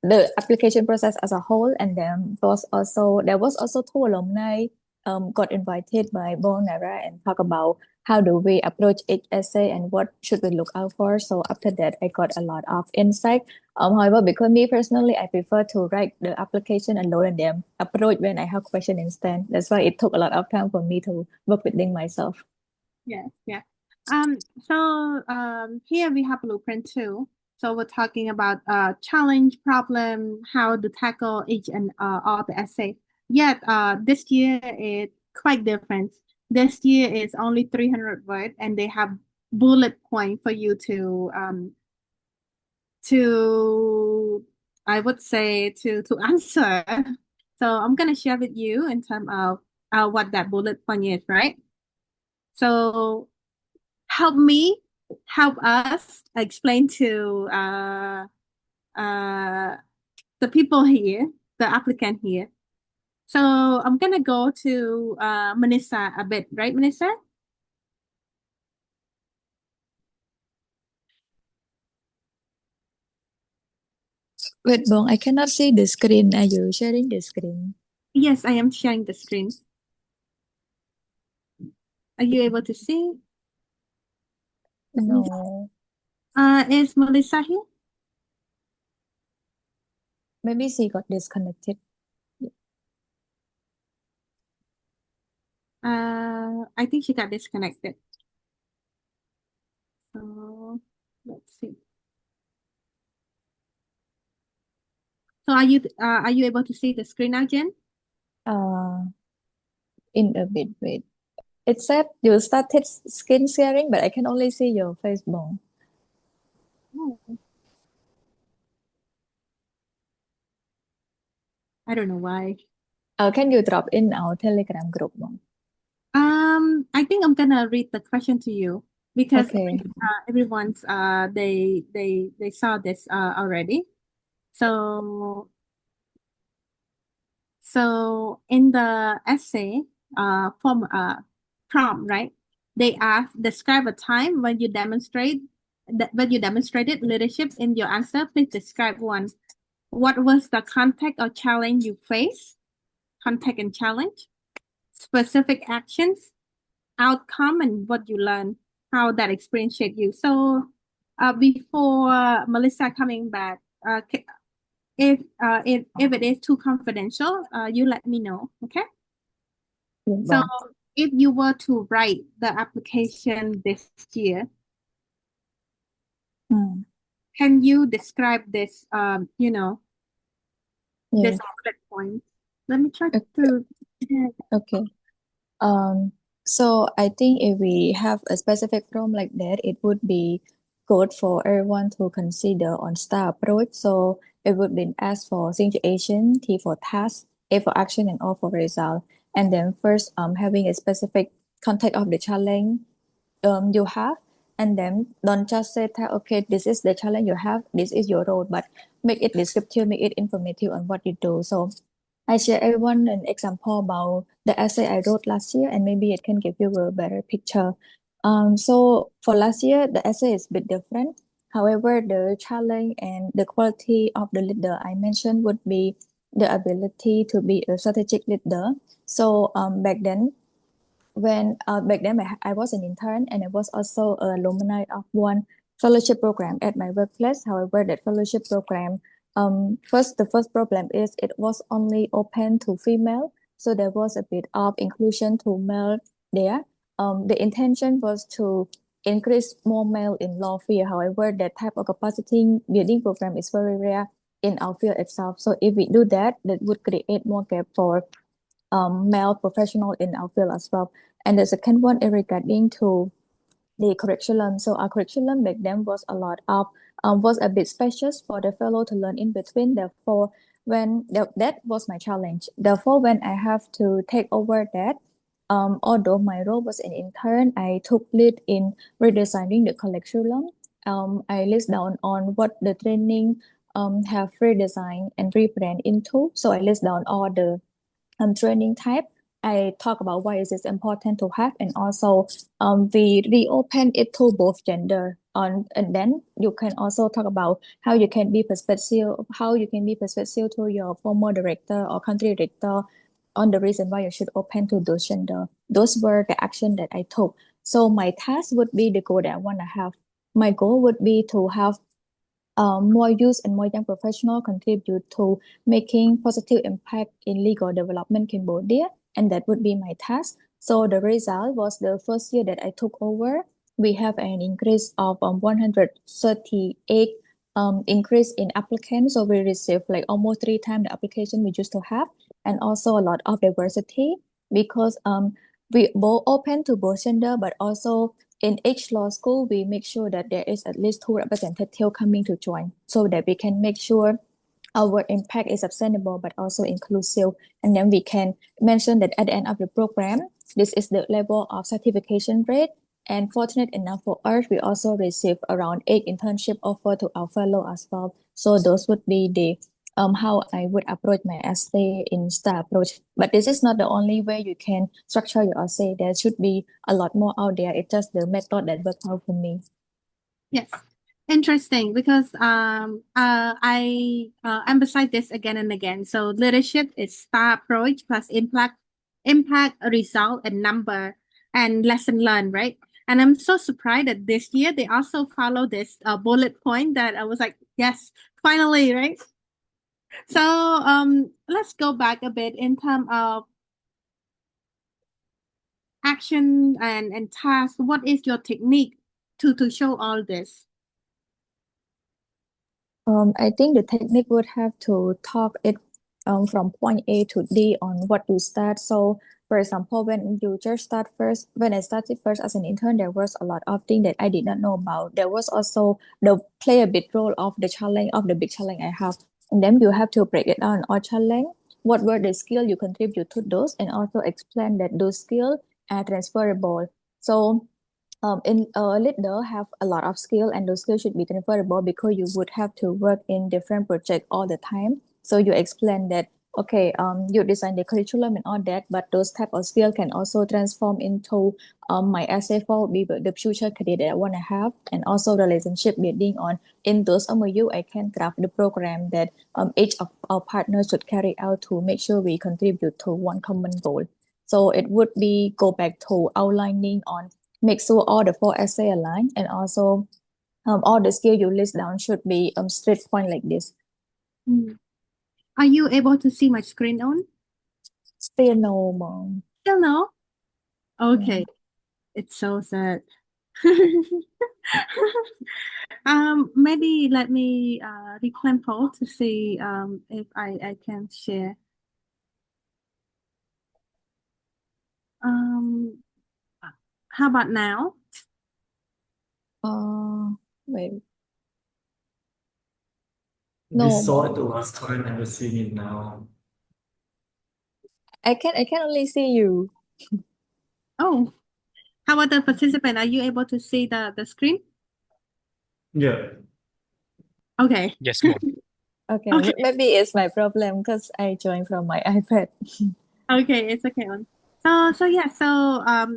S: the application process as a whole, and then there was also 2 alumni got invited by Nara and talk about how do we approach each essay and what should we look out for. So after that, I got a lot of insight. However, because me personally, I prefer to write the application alone and then approach when I have question instead. That's why it took a lot of time for me to work within myself.
A: Yeah. So here we have blueprint too. So we're talking about challenge, problem, how to tackle each and all the essay. Yet this year is quite different. This year is only 300 words, and they have bullet point for you to I would say to answer. So I'm gonna share with you in terms of what that bullet point is, right? So help us explain to the people here, the applicant here. So I'm gonna go to Melissa a bit, right, Melissa?
S: Wait, Bong, I cannot see the screen. Are you sharing the screen?
A: Yes, I am sharing the screen. Are you able to see?
S: No.
A: Is Melissa here?
S: Maybe she got disconnected.
A: I think she got disconnected. So let's see. So are you able to see the screen now, Jen?
S: In a bit, wait. It said you started screen sharing, but I can only see your face, Bong.
A: Oh. I don't know why.
S: Can you drop in our Telegram group, Bong?
A: I think I'm gonna read the question to you because
S: Okay.
A: everyone's they saw this already. So in the essay prompt, right? They ask, describe a time when you demonstrated leadership. In your answer, please describe one. What was the context or challenge you faced? Context and challenge. Specific actions, outcome, and what you learned, how that experience shaped you. So before Melissa coming back, if it is too confidential, you let me know, okay? So if you were to write the application this year, can you describe this this bullet point? Let me try to
S: Okay. So I think if we have a specific prompt like that, it would be good for everyone to consider on STAR approach. So it would be S for situation, T for task, A for action, and O for result. And then first, having a specific context of the challenge you have, and then don't just say that, okay, this is the challenge you have, this is your role, but make it descriptive, make it informative on what you do. So I share everyone an example about the essay I wrote last year, and maybe it can give you a better picture. So for last year, the essay is a bit different. However, the challenge and the quality of the leader I mentioned would be the ability to be a strategic leader. So back then I was an intern, and I was also an alumni of one fellowship program at my workplace. However, that fellowship program, the first problem is it was only open to female, so there was a bit of inclusion to male there. The intention was to increase more male in law field. However, that type of capacity building program is very rare in our field itself. So if we do that, that would create more gap for male professional in our field as well. And the second one is regarding to the curriculum. So our curriculum back then was a lot of was a bit spacious for the fellow to learn in between. Therefore, that was my challenge. Therefore, when I have to take over that, although my role was an intern, I took lead in redesigning the curriculum. I list down on what the training have redesigned and rebrand into. So I list down all the training type. I talk about why is it important to have, and also we reopen it to both gender. And then you can also talk about how you can be persuasive to your former director or country director on the reason why you should open to those gender. Those were the action that I took. So my task would be the goal that I want to have. My goal would be to have more youth and more young professionals contribute to making positive impact in legal development in Cambodia, and that would be my task. So the result was the first year that I took over, we have an increase of 138 increase in applicants. So we receive like almost 3 times the application we used to have, and also a lot of diversity because we both open to both gender, but also in each law school we make sure that there is at least 2 representatives coming to join, so that we can make sure our impact is sustainable but also inclusive. And then we can mention that at the end of the program, this is the level of certification rate. And fortunate enough for us, we also receive around 8 internship offer to our fellow as well. So those would be the how I would approach my essay in STAR approach. But this is not the only way you can structure your essay. There should be a lot more out there. It's just the method that worked out for me.
A: Yes. Interesting, because I emphasize this again and again. So leadership is STAR approach plus impact, result, and number, and lesson learned, right? And I'm so surprised that this year they also follow this bullet point that I was like, yes, finally, right? So let's go back a bit in terms of action and task. What is your technique to show all this?
S: I think the technique would have to talk it from point A to D on what to start. So, for example, when you just start first, when I started first as an intern, there was a lot of things that I did not know about. There was also the play a big role of the challenge, of the big challenge I have. And then you have to break it down or challenge. What were the skills you contribute to those, and also explain that those skills are transferable. So in a leader have a lot of skill, and those skills should be transferable because you would have to work in different projects all the time. So you explain that, okay, you design the curriculum and all that, but those type of skill can also transform into my essay for the future career that I want to have, and also relationship building on in those MOU. I can craft the program that each of our partners should carry out to make sure we contribute to one common goal. So it would be go back to outlining on make sure all the 4 essay align, and also all the skill you list down should be straight point like this.
A: Are you able to see my screen on?
S: Still no, Mom.
A: Still no? Okay. It's so sad. Maybe let me reclaim poll to see if I can share. How about now?
S: Wait.
B: We
S: No,
B: saw
S: Mom.
B: it the last time and we're seeing it now.
S: I can only see you.
A: Oh, how about the participant? Are you able to see the screen?
B: Yeah.
A: Okay.
E: Yes, Mom.
S: Okay,
A: Okay.
S: maybe it's my problem because I joined from my iPad.
A: Okay, it's okay on.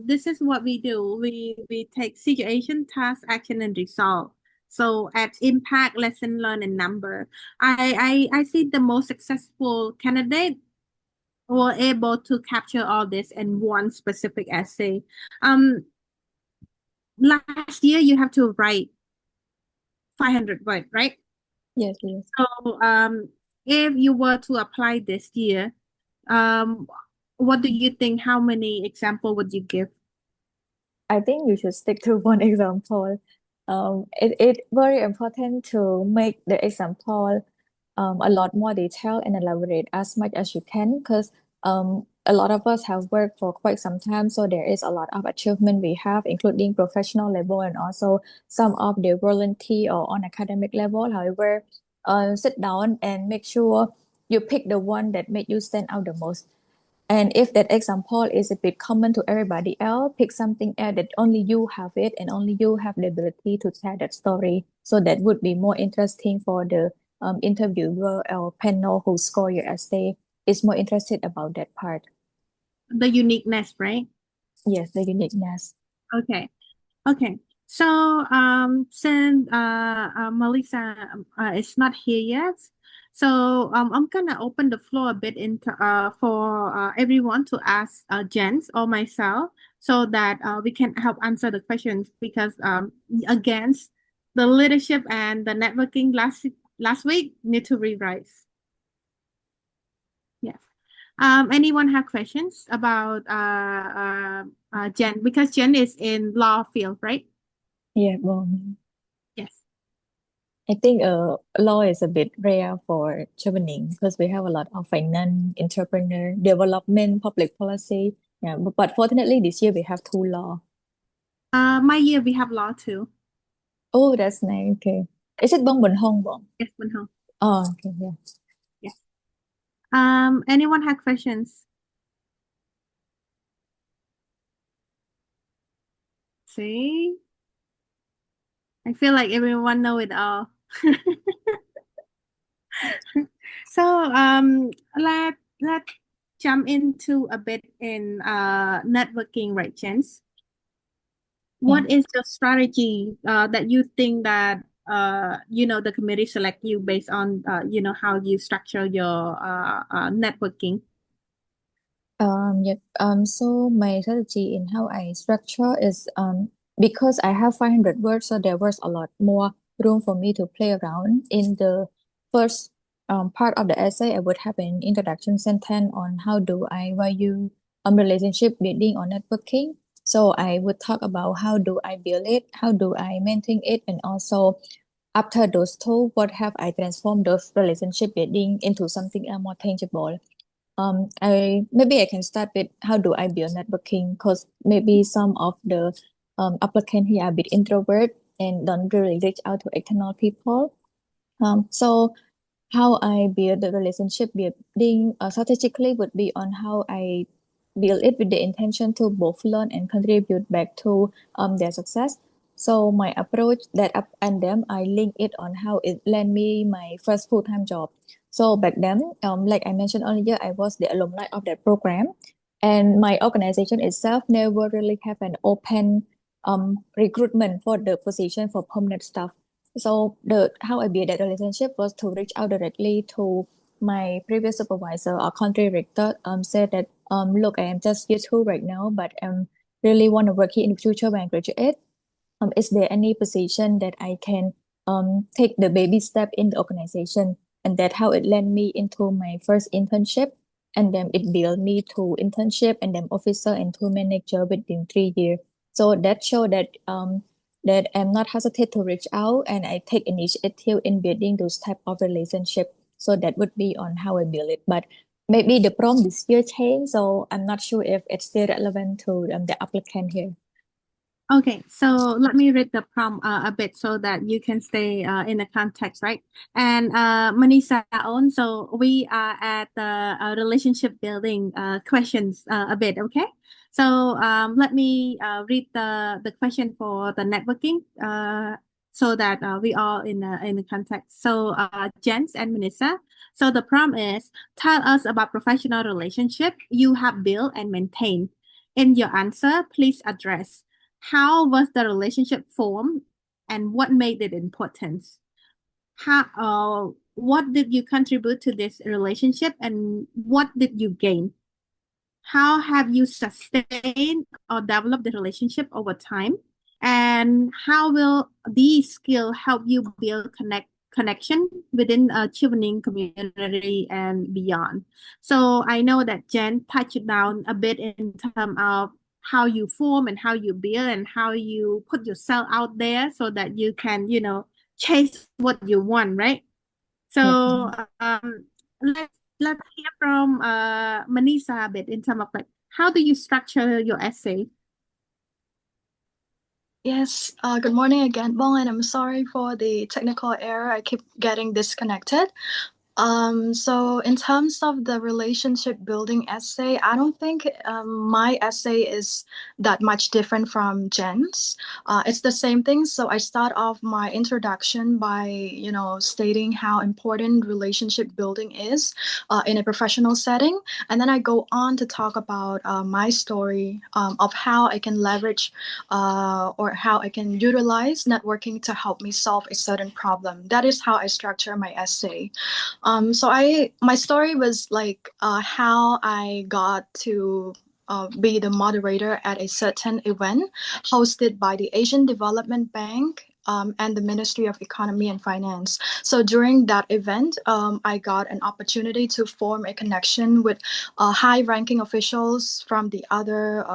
A: This is what we do. We take situation, task, action, and result. So at impact, lesson learned, and number. I see the most successful candidate were able to capture all this in one specific essay. Last year you have to write 500 words, right?
S: Yes, yes.
A: So if you were to apply this year, what do you think? How many examples would you give?
S: I think you should stick to one example. It's very important to make the example a lot more detailed and elaborate as much as you can, because a lot of us have worked for quite some time, so there is a lot of achievement we have, including professional level and also some of the volunteer or on academic level. However, sit down and make sure you pick the one that make you stand out the most. And if that example is a bit common to everybody else, pick something else that only you have it and only you have the ability to tell that story. So that would be more interesting for the interviewer or panel who score your essay is more interested about that part.
A: The uniqueness, right?
S: Yes, the uniqueness.
A: Okay. Okay. So since Melissa is not here yet, so I'm gonna open the floor a bit into for everyone to ask Jens or myself, so that we can help answer the questions, because against the leadership and the networking last week need to rewrite. Yes. Anyone have questions about Jen, because Jen is in law field, right?
S: Yeah, well,
A: Yes.
S: I think law is a bit rare for Chevening because we have a lot of finance, entrepreneur, development, public policy. Yeah, but fortunately this year we have two law.
A: My year we have law too.
S: Oh, that's nice. Okay. Is it Bong Bun Hong Bong?
A: Yes, Bun Hong.
S: Oh, okay, yeah.
A: Yes. Anyone have questions? See? I feel like everyone know it all. So let's jump into a bit in networking, right, Jens? What is the strategy that you think that the committee select you based on how you structure your networking?
S: Yeah. So my strategy in how I structure is because I have 500 words, so there was a lot more room for me to play around. In the first part of the essay, I would have an introduction sentence on how do I value relationship building or networking. So I would talk about how do I build it, how do I maintain it, and also after those two, what have I transformed those relationship building into something more tangible. Maybe I can start with how do I build networking because maybe some of the applicant here are a bit introvert and don't really reach out to external people. So how I build the relationship building strategically would be on how I build it with the intention to both learn and contribute back to their success. So my approach that up and them, I link it on how it led me my first full-time job. So back then, like I mentioned earlier, I was the alumni of that program, and my organization itself never really have an open recruitment for the position for permanent staff. So the how I built that relationship was to reach out directly to my previous supervisor or country director. Said that look, I am just year two right now, but really want to work here in the future when I graduate. Is there any position that I can take the baby step in the organization? And that how it led me into my first internship, and then it built me to internship and then officer and to manager within 3 years. So that showed that that I'm not hesitate to reach out and I take initiative in building those type of relationship. So that would be on how I build it. But maybe the prompt this year changed, so I'm not sure if it's still relevant to the applicant here.
A: Okay, so let me read the prompt a bit so that you can stay in the context, right? And Manisa on, so we are at the relationship building questions a bit, okay? So let me read the question for the networking so that we all in the context. So Jens and Manisa, so the prompt is, tell us about professional relationship you have built and maintained. In your answer, please address how was the relationship formed and what made it important? What did you contribute to this relationship and what did you gain? How have you sustained or developed the relationship over time? And how will these skills help you build connection within a Chevening community and beyond? So I know that Jen touched down a bit in terms of how you form and how you build and how you put yourself out there so that you can, chase what you want, right? So let's hear from Manisa a bit in terms of like how do you structure your essay?
T: Yes, good morning again, Bong, and I'm sorry for the technical error. I keep getting disconnected. So in terms of the relationship building essay, I don't think my essay is that much different from Jen's. It's the same thing. So I start off my introduction by, stating how important relationship building is in a professional setting. And then I go on to talk about my story of how I can leverage or how I can utilize networking to help me solve a certain problem. That is how I structure my essay. So my story was like how I got to be the moderator at a certain event hosted by the Asian Development Bank and the Ministry of Economy and Finance. So during that event, I got an opportunity to form a connection with high-ranking officials from the other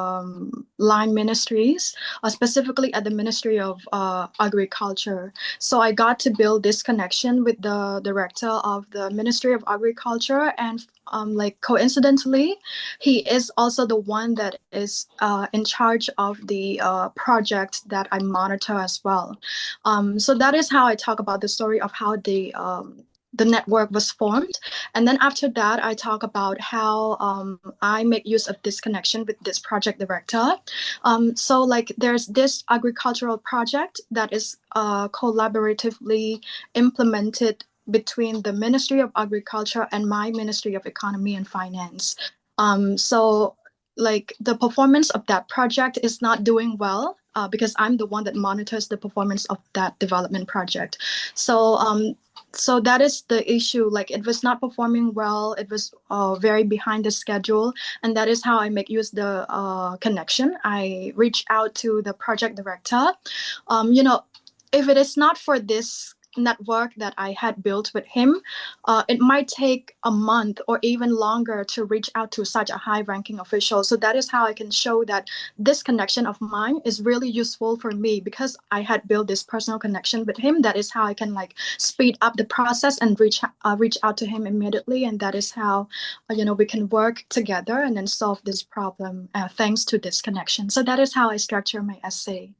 T: line ministries, specifically at the Ministry of Agriculture. So I got to build this connection with the director of the Ministry of Agriculture, and like coincidentally, he is also the one that is in charge of the project that I monitor as well. So that is how I talk about the story of how the network was formed. And then after that, I talk about how I make use of this connection with this project director. So like there's this agricultural project that is collaboratively implemented between the Ministry of Agriculture and my Ministry of Economy and Finance. So like the performance of that project is not doing well because I'm the one that monitors the performance of that development project. So that is the issue. Like it was not performing well. It was very behind the schedule, and that is how I make use the connection. I reach out to the project director. If it is not for this network that I had built with him, it might take a month or even longer to reach out to such a high-ranking official. So that is how I can show that this connection of mine is really useful for me because I had built this personal connection with him. That is how I can like speed up the process and reach out to him immediately, and that is how we can work together and then solve this problem thanks to this connection. So that is how I structure my essay.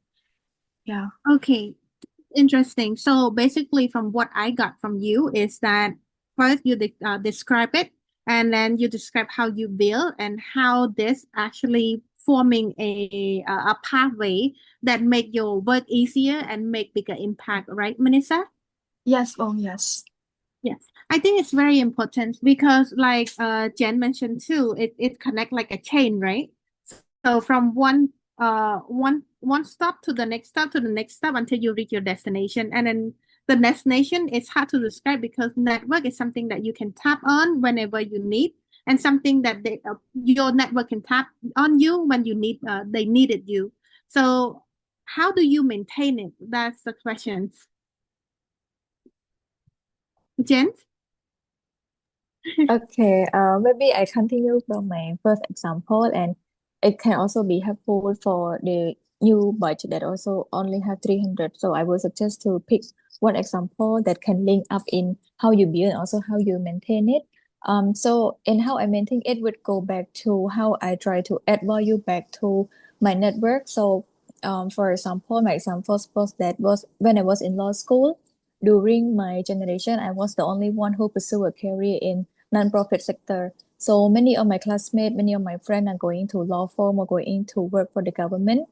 T: Yeah.
A: Okay. Interesting. So basically, from what I got from you is that first you describe it, and then you describe how you build and how this actually forming a pathway that make your work easier and make bigger impact, right, Manisa?
T: Yes. Oh, yes.
A: Yes, I think it's very important because like Jen mentioned too, it connect like a chain, right? So from one stop to the next stop to the next stop until you reach your destination. And then the destination is hard to describe because network is something that you can tap on whenever you need, and something that your network can tap on you when you need they needed you. So how do you maintain it? That's the question. Jen?
S: Okay, maybe I continue from my first example, and it can also be helpful for the new batch that also only have 300. So I would suggest to pick one example that can link up in how you build and also how you maintain it. So in how I maintain it would go back to how I try to add value back to my network. So for example, my example was that was when I was in law school. During my generation, I was the only one who pursued a career in nonprofit sector. So many of my classmates, many of my friends are going to law firm or going to work for the government,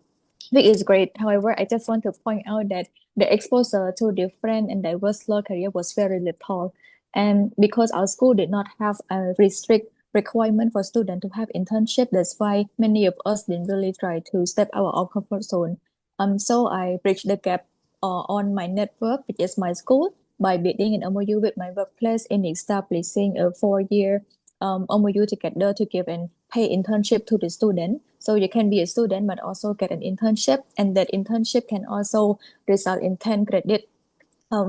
S: which is great. However, I just want to point out that the exposure to different and diverse law career was very little. And because our school did not have a restrict requirement for students to have internship, that's why many of us didn't really try to step out of our comfort zone. So I bridged the gap on my network, which is my school, by building an MOU with my workplace in establishing a 4-year MOU together to give and pay internship to the student. So you can be a student but also get an internship, and that internship can also result in 10 credit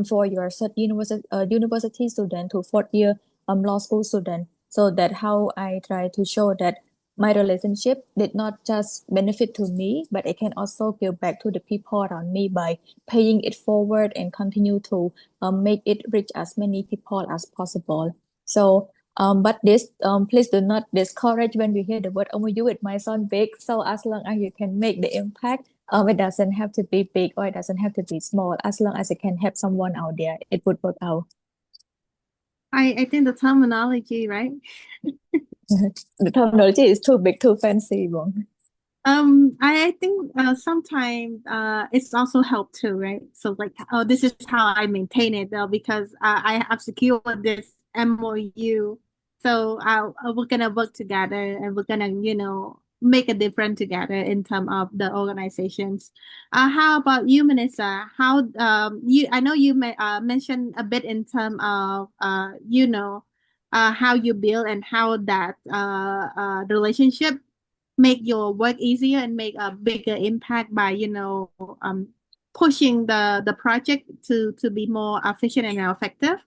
S: for your third university student to 4th-year law school student. So that how I try to show that my relationship did not just benefit to me, but it can also give back to the people around me by paying it forward and continue to make it reach as many people as possible. So, but this please do not discourage when you hear the word MOU. It might sound big. So as long as you can make the impact, it doesn't have to be big or it doesn't have to be small. As long as it can help someone out there, it would work out.
A: I think the terminology, right?
S: The terminology is too big, too fancy, Wong.
A: I think sometimes it's also help too, right? So like, oh, this is how I maintain it though, because I have secured this MOU. So we're gonna work together and we're gonna, make a difference together in terms of the organizations. How about you, Manisa? How I know you mentioned a bit in terms of how you build and how that relationship make your work easier and make a bigger impact by pushing the project to be more efficient and effective.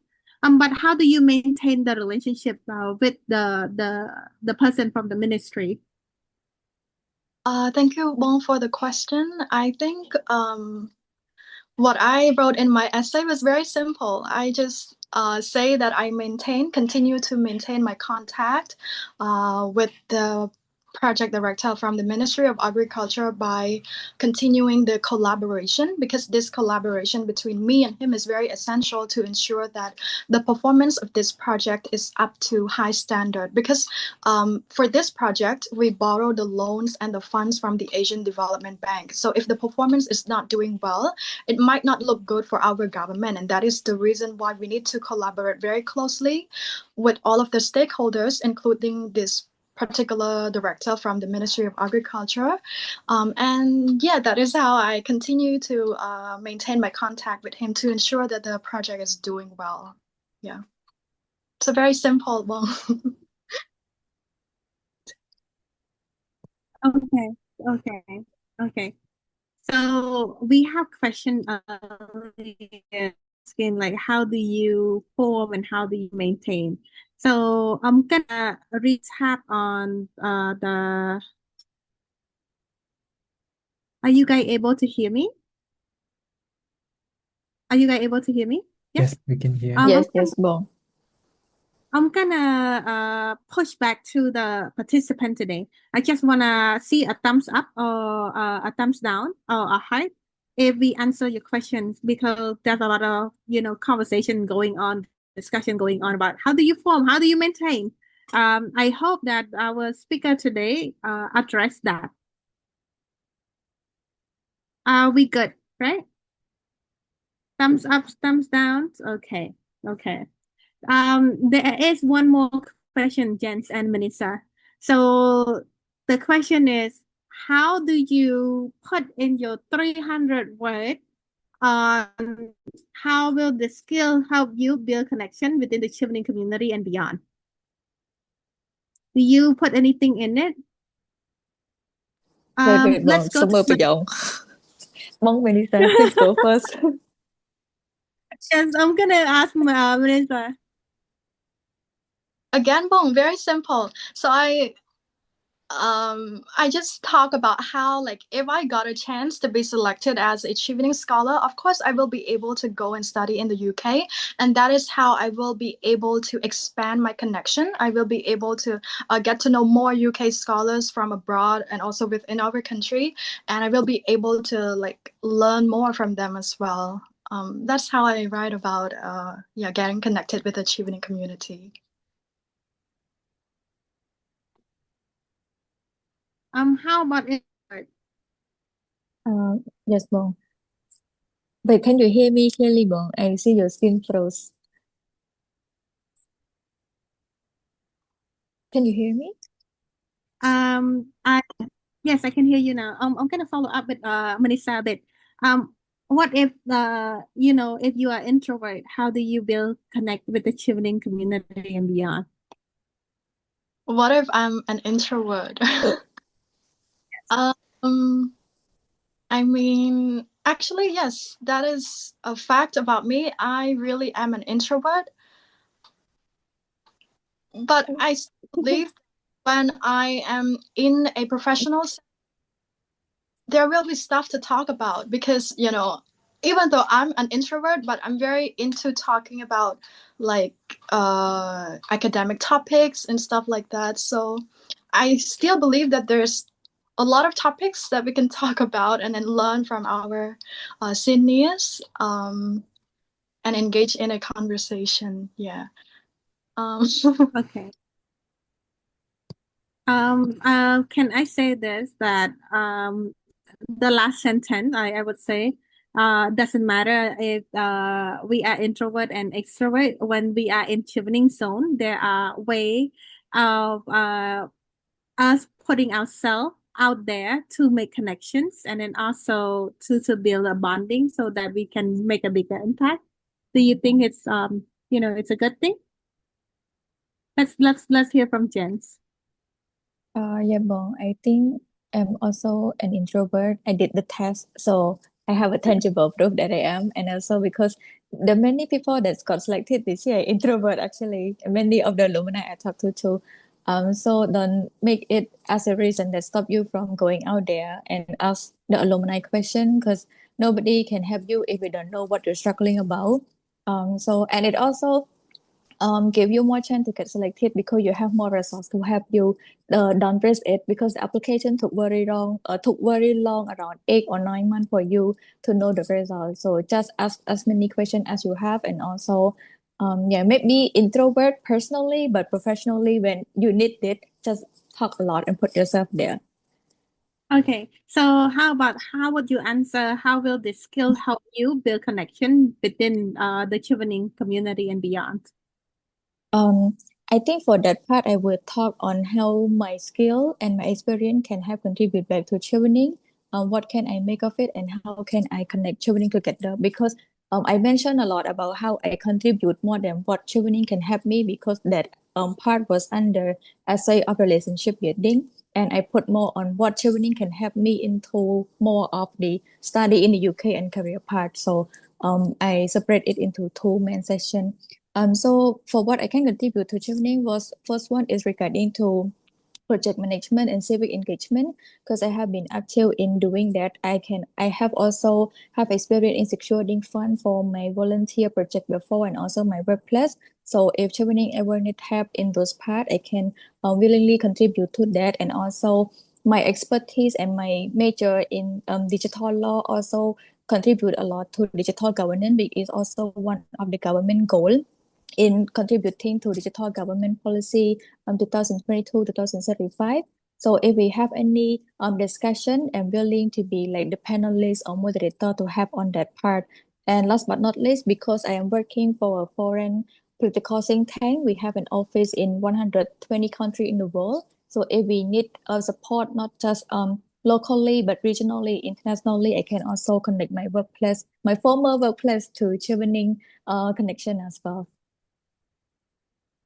A: But how do you maintain the relationship with the person from the ministry?
T: Thank you, Bong, for the question. I think what I wrote in my essay was very simple. I just say that I continue to maintain my contact with the project director from the Ministry of Agriculture by continuing the collaboration, because this collaboration between me and him is very essential to ensure that the performance of this project is up to high standard. Because for this project, we borrow the loans and the funds from the Asian Development Bank. So if the performance is not doing well, it might not look good for our government. And that is the reason why we need to collaborate very closely with all of the stakeholders, including this particular director from the Ministry of Agriculture. And yeah, that is how I continue to maintain my contact with him to ensure that the project is doing well. Yeah. It's a very simple one.
A: Okay. So we have question asking like, how do you form and how do you maintain? So I'm gonna recap on the. Are you guys able to hear me? Are you guys able to hear me?
H: Yes, we can hear.
S: Yes, Bong.
A: I'm gonna push back to the participant today. I just wanna see a thumbs up or a thumbs down or a heart if we answer your questions, because there's a lot of conversation going on, discussion going on about how do you form, how do you maintain. I hope that our speaker today addressed that. Are we good, right? Thumbs up, thumbs down. Okay. There is one more question, Jens and Melissa. So the question is, how do you put in your 300 words on how will the skill help you build connection within the Chevening community and beyond? Do you put anything in it?
S: Wait,
A: Let's go to
S: Bong. Bong, Melissa, please go first.
A: Yes, I'm gonna ask Melissa.
T: Again, Bong, very simple. So I just talk about how, like, if I got a chance to be selected as a Chevening scholar, of course I will be able to go and study in the UK, and that is how I will be able to expand my connection. I will be able to get to know more UK scholars from abroad and also within our country, and I will be able to like learn more from them as well. That's how I write about getting connected with the Chevening community.
A: How about it?
S: Yes, Bong. But can you hear me clearly, Bong? I see your screen froze. Can you hear me?
A: Yes, I can hear you now. I'm gonna follow up with Melissa a bit. What if if you are introvert, how do you connect with the Chevening community and beyond?
T: What if I'm an introvert? I mean, actually, yes, that is a fact about me. I really am an introvert. But I believe when I am in a professional setting, there will be stuff to talk about because, even though I'm an introvert, but I'm very into talking about like academic topics and stuff like that. So I still believe that there's a lot of topics that we can talk about and then learn from our seniors and engage in a conversation. Yeah.
A: Okay. Can I say this, that the last sentence I would say doesn't matter if we are introvert and extrovert. When we are in Chevening zone, there are way of us putting ourselves out there to make connections and then also to build a bonding so that we can make a bigger impact. Do you think it's it's a good thing? Let's hear from Jens.
S: Yeah, Bong. I think I'm also an introvert. I did the test, so I have a tangible proof that I am, and also because the many people that got selected this year introvert actually, many of the alumni I talked to too. So don't make it as a reason that stop you from going out there and ask the alumni question, because nobody can help you if you don't know what you're struggling about. So and it also give you more chance to get selected because you have more resource to help you. Don't press it because the application took very long, around 8 or 9 months for you to know the result. So just ask as many questions as you have, and also yeah, maybe introvert personally, but professionally when you need it, just talk a lot and put yourself there.
A: Okay, so how would you answer? How will this skill help you build connection within the Chevening community and beyond?
S: I think for that part, I will talk on how my skill and my experience can help contribute back to Chevening. What can I make of it, and how can I connect Chevening together? Because I mentioned a lot about how I contribute more than what Chevening can help me, because that part was under essay of relationship building, and I put more on what Chevening can help me into more of the study in the UK and career part. So I separate it into two main sessions. So for what I can contribute to Chevening was, first one is regarding to project management and civic engagement, because I have been active in doing that. I have also have experience in securing funds for my volunteer project before and also my workplace. So if Chevening ever need help in those parts, I can willingly contribute to that. And also my expertise and my major in digital law also contribute a lot to digital governance, which is also one of the government goal in contributing to digital government policy 2022-2035. So if we have any discussion, I'm willing to be like the panelist or moderator to help on that part. And last but not least, because I am working for a foreign political think tank, we have an office in 120 countries in the world. So if we need support, not just locally, but regionally, internationally, I can also connect my workplace, my former workplace to Chevening connection as well.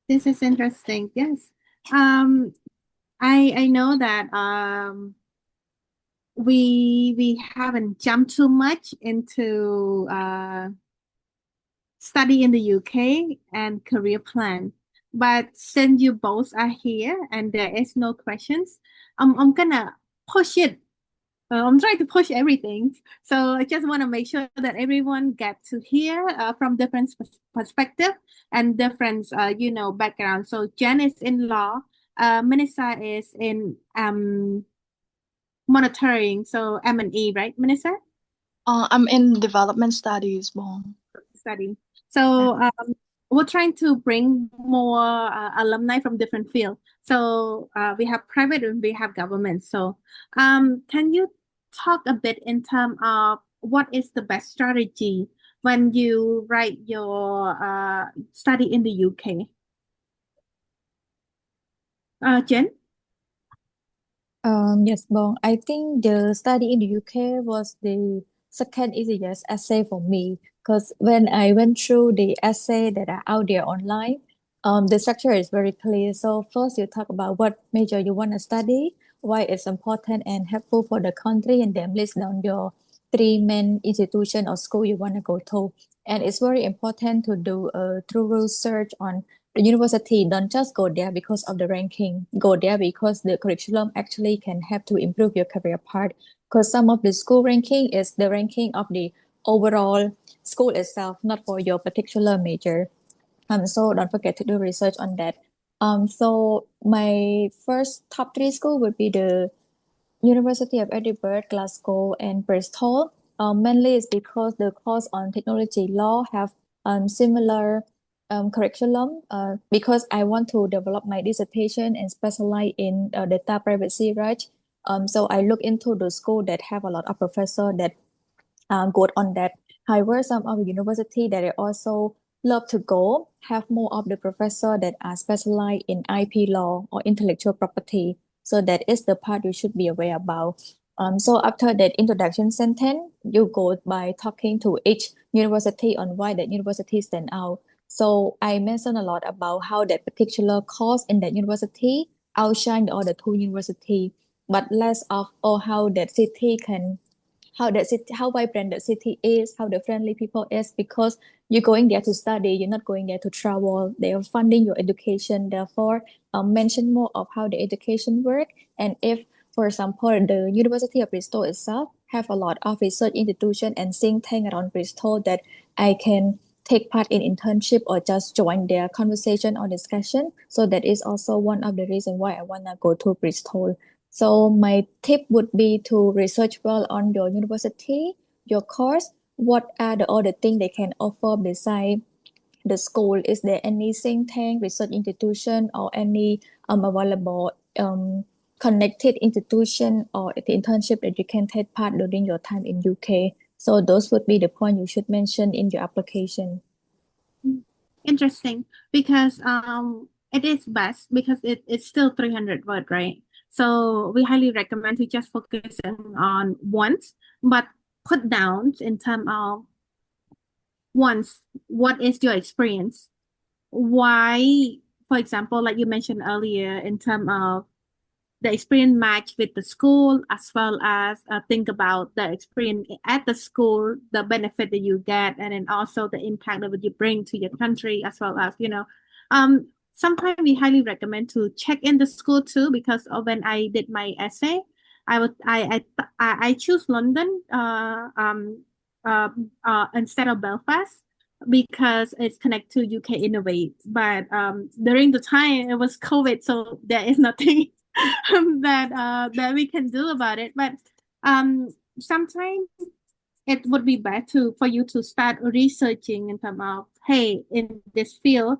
A: This is interesting. Yes. I know that we haven't jumped too much into study in the UK and career plan. But since you both are here and there is no questions, I'm gonna push it. I'm trying to push everything. So I just want to make sure that everyone gets to hear from different perspective and different, background. So Jen is in law, Melissa is in monitoring, so M&E, right, Melissa?
T: I'm in development studies, Mom.
A: Study. So we're trying to bring more alumni from different fields. So we have private and we have government. So can you talk a bit in terms of what is the best strategy when you write your study in the UK? Jen?
S: Yes, Bong. I think the study in the UK was the second easiest essay for me, because when I went through the essay that are out there online, the structure is very clear. So first you talk about what major you want to study, why it's important and helpful for the country, and then list down your three main institution or school you want to go to. And it's very important to do a thorough search on the university. Don't just go there because of the ranking. Go there because the curriculum actually can help to improve your career path. Because some of the school ranking is the ranking of the overall school itself, not for your particular major. So don't forget to do research on that. So my first top three school would be the University of Edinburgh, Glasgow, and Bristol. Mainly is because the course on technology law have similar curriculum. Because I want to develop my dissertation and specialize in data privacy rights. So I look into the school that have a lot of professors that good on that. However, some of the university that I also love to go have more of the professor that are specialized in IP law or intellectual property. So that is the part you should be aware about. So after that introduction sentence, you go by talking to each university on why that university stand out. So I mentioned a lot about how that particular course in that university outshine the other two university, but less of how that city can how vibrant the city is, how the friendly people is, because you're going there to study, you're not going there to travel. They are funding your education. Therefore, mention more of how the education work. And if, for example, the University of Bristol itself have a lot of research institution and think tank around Bristol that I can take part in internship or just join their conversation or discussion. So that is also one of the reasons why I wanna go to Bristol. So my tip would be to research well on your university, your course, what are the other things they can offer besides the school. Is there any think tank, research institution, or any available connected institution or the internship that you can take part during your time in UK? So those would be the point you should mention in your application.
A: Interesting, because it is best because it's still 300 word, right? So we highly recommend to just focus on once, but put down in terms of once, what is your experience? Why, for example, like you mentioned earlier, in terms of the experience match with the school, as well as think about the experience at the school, the benefit that you get, and then also the impact that you bring to your country, as well as, sometimes we highly recommend to check in the school too, because when I did my essay, I choose London instead of Belfast because it's connected to UK Innovate. But during the time it was COVID, so there is nothing that we can do about it. But sometimes it would be better for you to start researching in terms of, hey, in this field,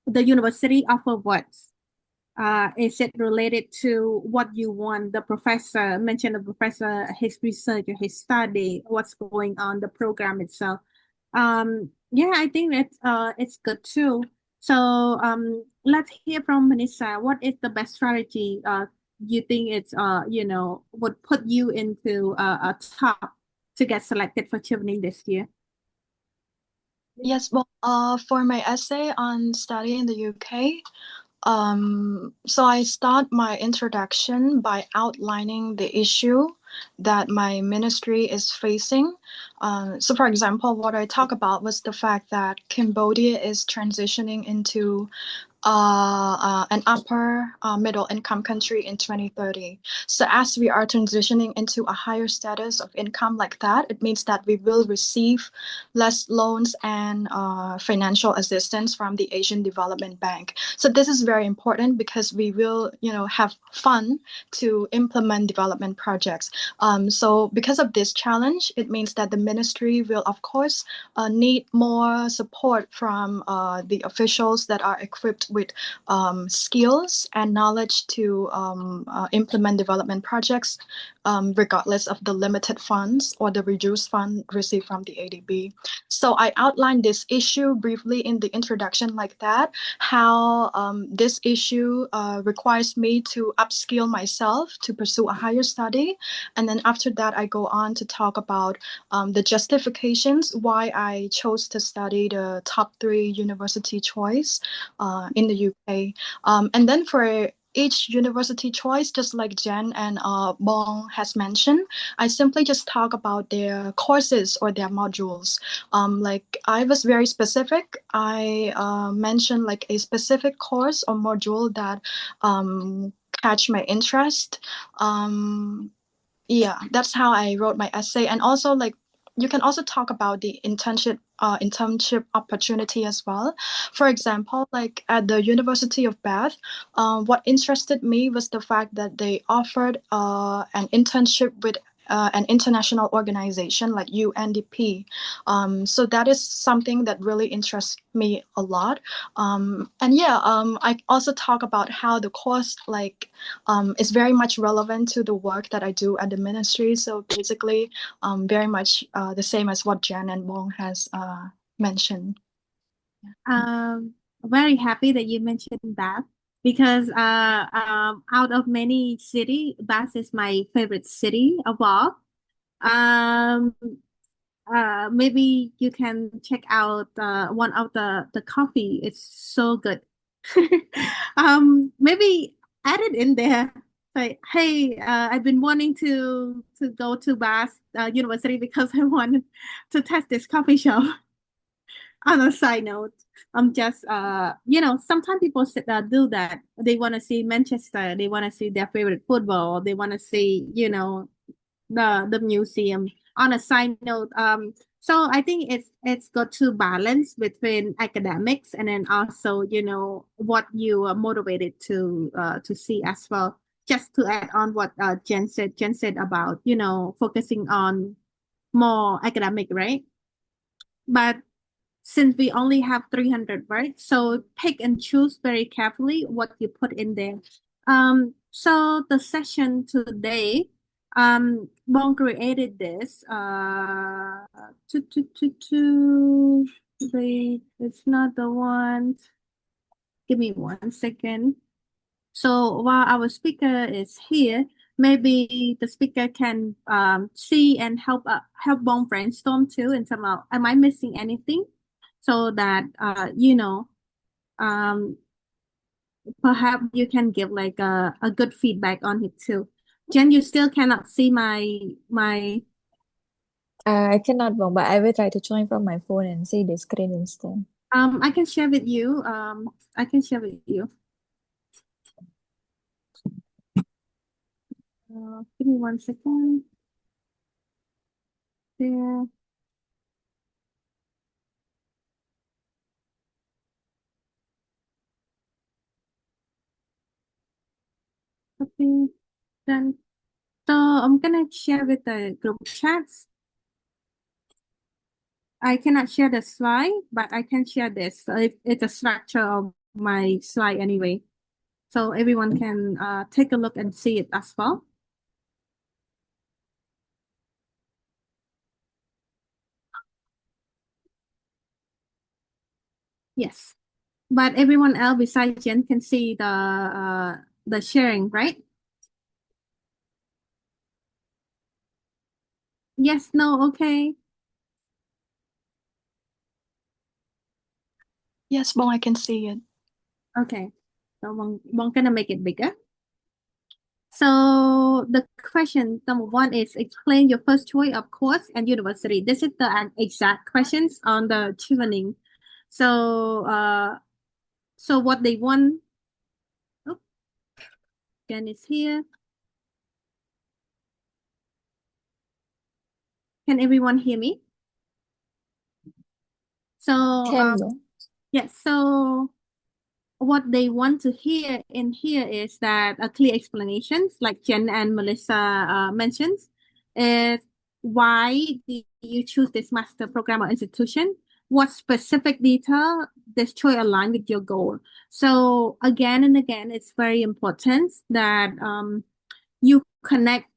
A: the university offer what? Is it related to what you want? The professor mentioned, the professor, his research, his study, what's going on, the program itself. Yeah, I think that it's good too. So let's hear from Melissa. What is the best strategy you think it's would put you into a top to get selected for Chevening this year?
T: Yes, well, for my essay on study in the UK, so I start my introduction by outlining the issue that my ministry is facing. So for example, what I talk about was the fact that Cambodia is transitioning into an upper middle income country in 2030. So as we are transitioning into a higher status of income like that, it means that we will receive less loans and financial assistance from the Asian Development Bank. So this is very important because we will, have fund to implement development projects. So because of this challenge, it means that the ministry will, of course, need more support from the officials that are equipped with skills and knowledge to implement development projects, regardless of the limited funds or the reduced fund received from the ADB. So I outlined this issue briefly in the introduction like that, how this issue requires me to upskill myself to pursue a higher study. And then after that, I go on to talk about the justifications why I chose to study the top 3 university choice in the UK. And then for each university choice, just like Jen and Bong has mentioned, I simply just talk about their courses or their modules. Like I was very specific. I mentioned like a specific course or module that catch my interest. Yeah, that's how I wrote my essay. And also like you can also talk about the internship opportunity as well. For example, like at the University of Bath, what interested me was the fact that they offered an internship with an international organization like UNDP. So that is something that really interests me a lot. And yeah, I also talk about how the course is very much relevant to the work that I do at the ministry. So basically, very much the same as what Jen and Wong has mentioned.
A: Very happy that you mentioned that because out of many city, Bath is my favorite city of all. Maybe you can check out one of the coffee. It's so good. Maybe add it in there Like, hey, I've been wanting to go to Bath University because I wanted to test this coffee shop. On a side note, I'm just sometimes people do that. They want to see Manchester, they want to see their favorite football, they want to see the museum. On a side note, so I think it's got to balance between academics and then also what you are motivated to see as well. Just to add on what Jen said about focusing on more academic, right? But since we only have 300 words, so pick and choose very carefully what you put in there. So the session today, Bon created this. Wait, it's not the one. Give me 1 second. So while our speaker is here, maybe the speaker can see and help Bon brainstorm too in terms of, am I missing anything? So that perhaps you can give like a good feedback on it too. Jen, you still cannot see my
S: I cannot, Bong, but I will try to join from my phone and see the screen instead.
A: I can share with you. I can share with you. Give me 1 second. There. Copy. Done. So I'm gonna share with the group chats. I cannot share the slide, but I can share this. So it's a structure of my slide anyway. So everyone can take a look and see it as well. Yes, but everyone else besides Jen can see the sharing, right? Yes, no, okay.
T: Yes, Bong, I can see it.
A: Okay, so I'm gonna make it bigger. So the question number 1 is explain your first choice of course and university. This is the exact questions on the Chevening. So so what they want. Oh, Jen is here. Can everyone hear me? So yes, so what they want to hear in here is that a clear explanations, like Jen and Melissa mentions, is why did you choose this master program or institution? What specific detail this choice align with your goal? So again and again, it's very important that you connect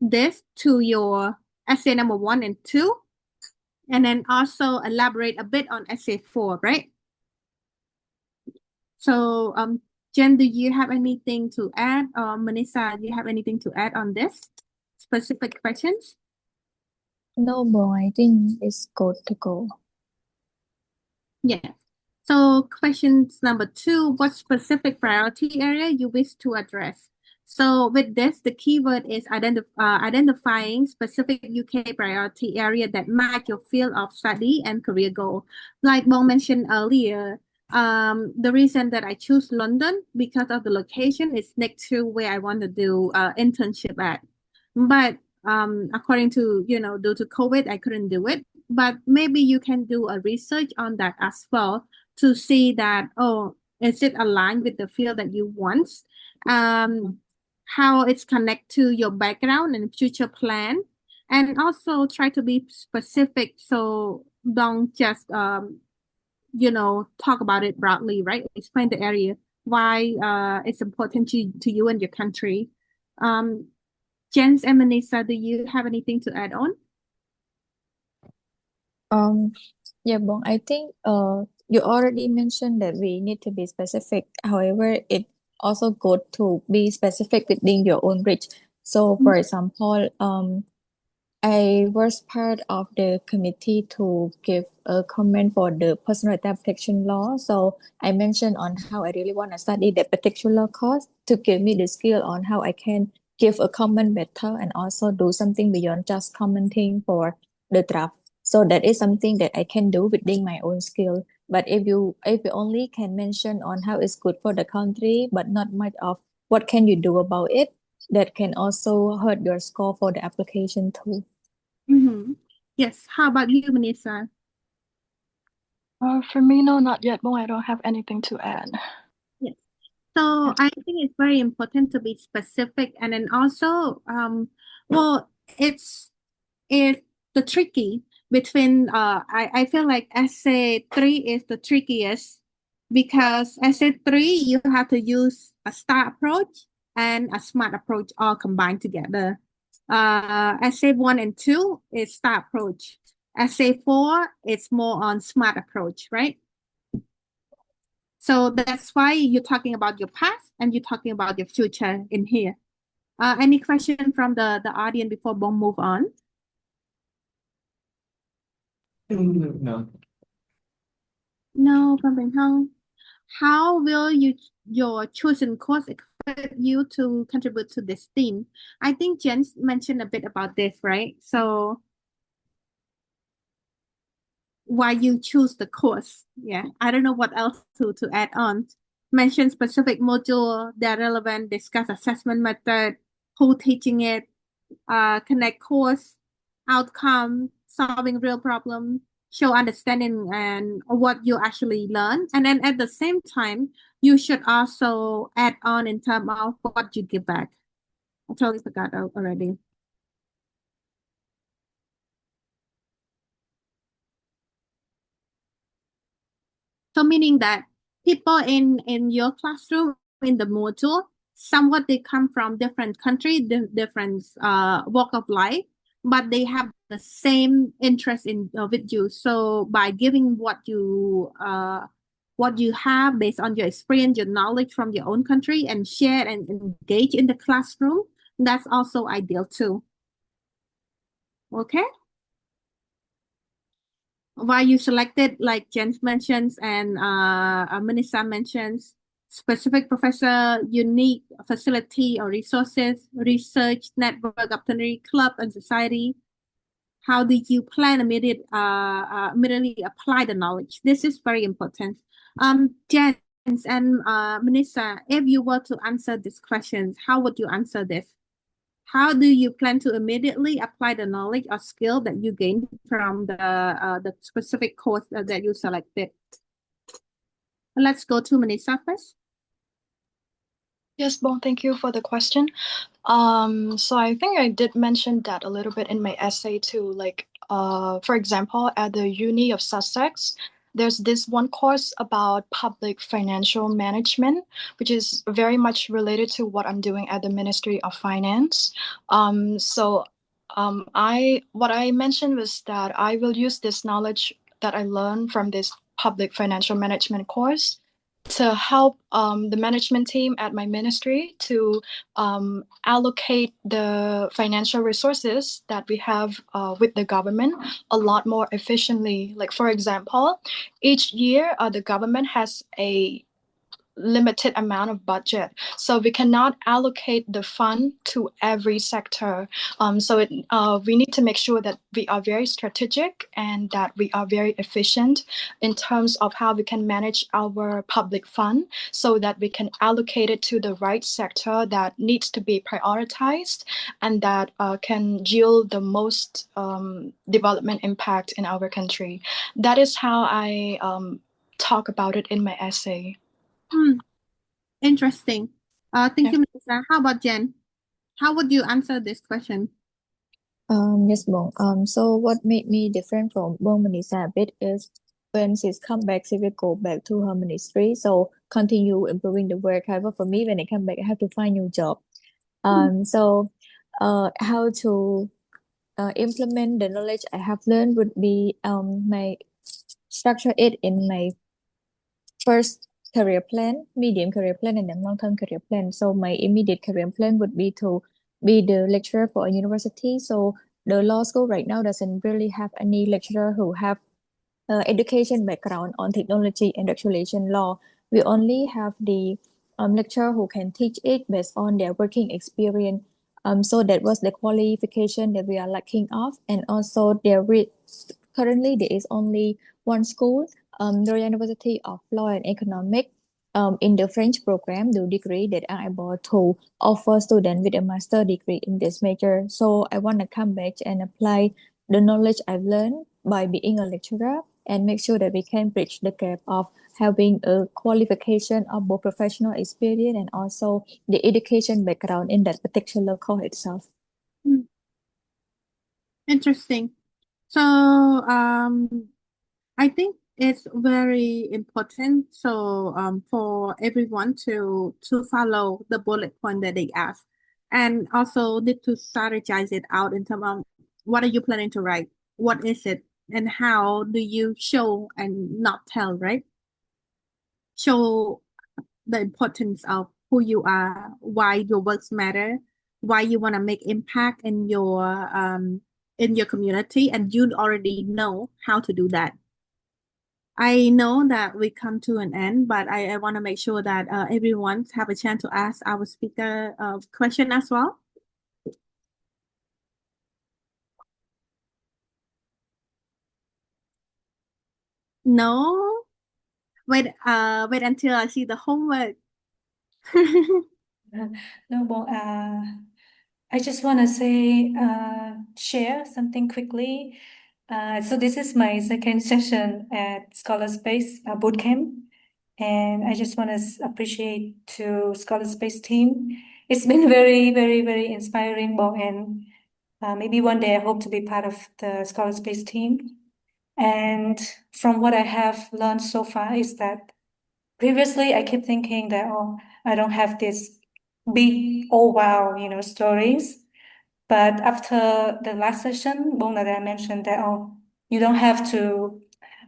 A: this to your essay number 1 and 2, and then also elaborate a bit on essay 4, right? So, Jen, do you have anything to add? Or Melissa, do you have anything to add on this specific questions?
S: No, Bong, I think it's good to go.
A: Yeah. So questions number 2, what specific priority area you wish to address? So with this, the keyword is identifying specific UK priority area that match your field of study and career goal. Like Bong mentioned earlier, the reason that I choose London because of the location is next to where I want to do internship at. But according to, due to COVID, I couldn't do it. But maybe you can do a research on that as well to see that, oh, is it aligned with the field that you want? How it's connect to your background and future plan. And also try to be specific. So don't just, talk about it broadly, right? Explain the area, why it's important to you and your country. Jens and Melissa, do you have anything to add on?
S: Yeah, Bong, I think you already mentioned that we need to be specific. However, it also good to be specific within your own reach. So for example, I was part of the committee to give a comment for the personal data protection law. So I mentioned on how I really want to study the protection law course to give me the skill on how I can give a comment better and also do something beyond just commenting for the draft. So that is something that I can do within my own skill. But if you only can mention on how it's good for the country, but not much of what can you do about it, that can also hurt your score for the application too.
A: Yes. How about you, Vanessa?
T: For me, no, not yet. Well, I don't have anything to add.
A: Yes. So I think it's very important to be specific, and then also, well, it's the tricky between I feel like essay 3 is the trickiest because essay 3 you have to use a STAR approach and a SMART approach all combined together. Essay 1 and 2 is STAR approach. Essay 4 is more on SMART approach, right? So that's why you're talking about your past and you're talking about your future in here. Any question from the audience before Bong move on?
B: No.
A: No, Phạm Bình Hưng. How will your chosen course equip you to contribute to this team? I think Jen mentioned a bit about this, right? So why you choose the course? Yeah, I don't know what else to add on. Mention specific module that are relevant, discuss assessment method, who teaching it, connect course, outcome, solving real problem, show understanding and what you actually learn. And then at the same time, you should also add on in terms of what you give back. I totally forgot already. So meaning that people in your classroom in the module, somewhat they come from different country, different walk of life, but they have the same interest in with you. So by giving what you have based on your experience, your knowledge from your own country, and share and engage in the classroom, that's also ideal too. Okay. Why you selected, like Jen mentions and Manisa mentions, specific professor, unique facility or resources, research, network, opportunity, club, and society. How do you plan immediately apply the knowledge? This is very important. Jen and Manisa, if you were to answer these questions, how would you answer this? How do you plan to immediately apply the knowledge or skill that you gain from the specific course that you selected? Let's go to Manisa first.
T: Yes, Bon, thank you for the question. So I think I did mention that a little bit in my essay too. Like, for example, at the Uni of Sussex, there's this one course about public financial management, which is very much related to what I'm doing at the Ministry of Finance. What I mentioned was that I will use this knowledge that I learned from this public financial management course to help the management team at my ministry to allocate the financial resources that we have with the government a lot more efficiently. Like, for example, each year the government has a limited amount of budget, so we cannot allocate the fund to every sector. We need to make sure that we are very strategic and that we are very efficient in terms of how we can manage our public fund so that we can allocate it to the right sector that needs to be prioritized and that can yield the most development impact in our country. That is how I talk about it in my essay.
A: Interesting. Thank you, Melissa. How about Jen? How would you answer this question?
S: Yes, Bong. So what made me different from Bong Melissa a bit is when she's come back, she will go back to her ministry. So continue improving the work. However, for me, when I come back, I have to find new job. How to implement the knowledge I have learned would be my structure it in my first career plan, medium career plan, and then long-term career plan. So my immediate career plan would be to be the lecturer for a university. So the law school right now doesn't really have any lecturer who have education background on technology and regulation law. We only have the lecturer who can teach it based on their working experience. So that was the qualification that we are lacking of, and also currently there is only one school, the University of Law and Economics, in the French program, the degree that are able to offer students with a master degree in this major. So I want to come back and apply the knowledge I've learned by being a lecturer and make sure that we can bridge the gap of having a qualification of both professional experience and also the education background in that particular course itself.
A: Interesting. So I think it's very important for everyone to follow the bullet point that they ask, and also need to strategize it out in terms of what are you planning to write, what is it, and how do you show and not tell, right? Show the importance of who you are, why your works matter, why you want to make impact in your community, and you already know how to do that. I know that we come to an end, but I want to make sure that everyone have a chance to ask our speaker a question as well. No? Wait until I see the homework.
P: No, well, I just want to say, share something quickly. So this is my second session at ScholarSpace Bootcamp, and I just want to appreciate to ScholarSpace team. It's been very, very, very inspiring, Bo, and maybe one day I hope to be part of the ScholarSpace team. And from what I have learned so far is that previously I keep thinking that, oh, I don't have this big, oh wow, stories. But after the last session, Bong that I mentioned that, oh, you don't have to,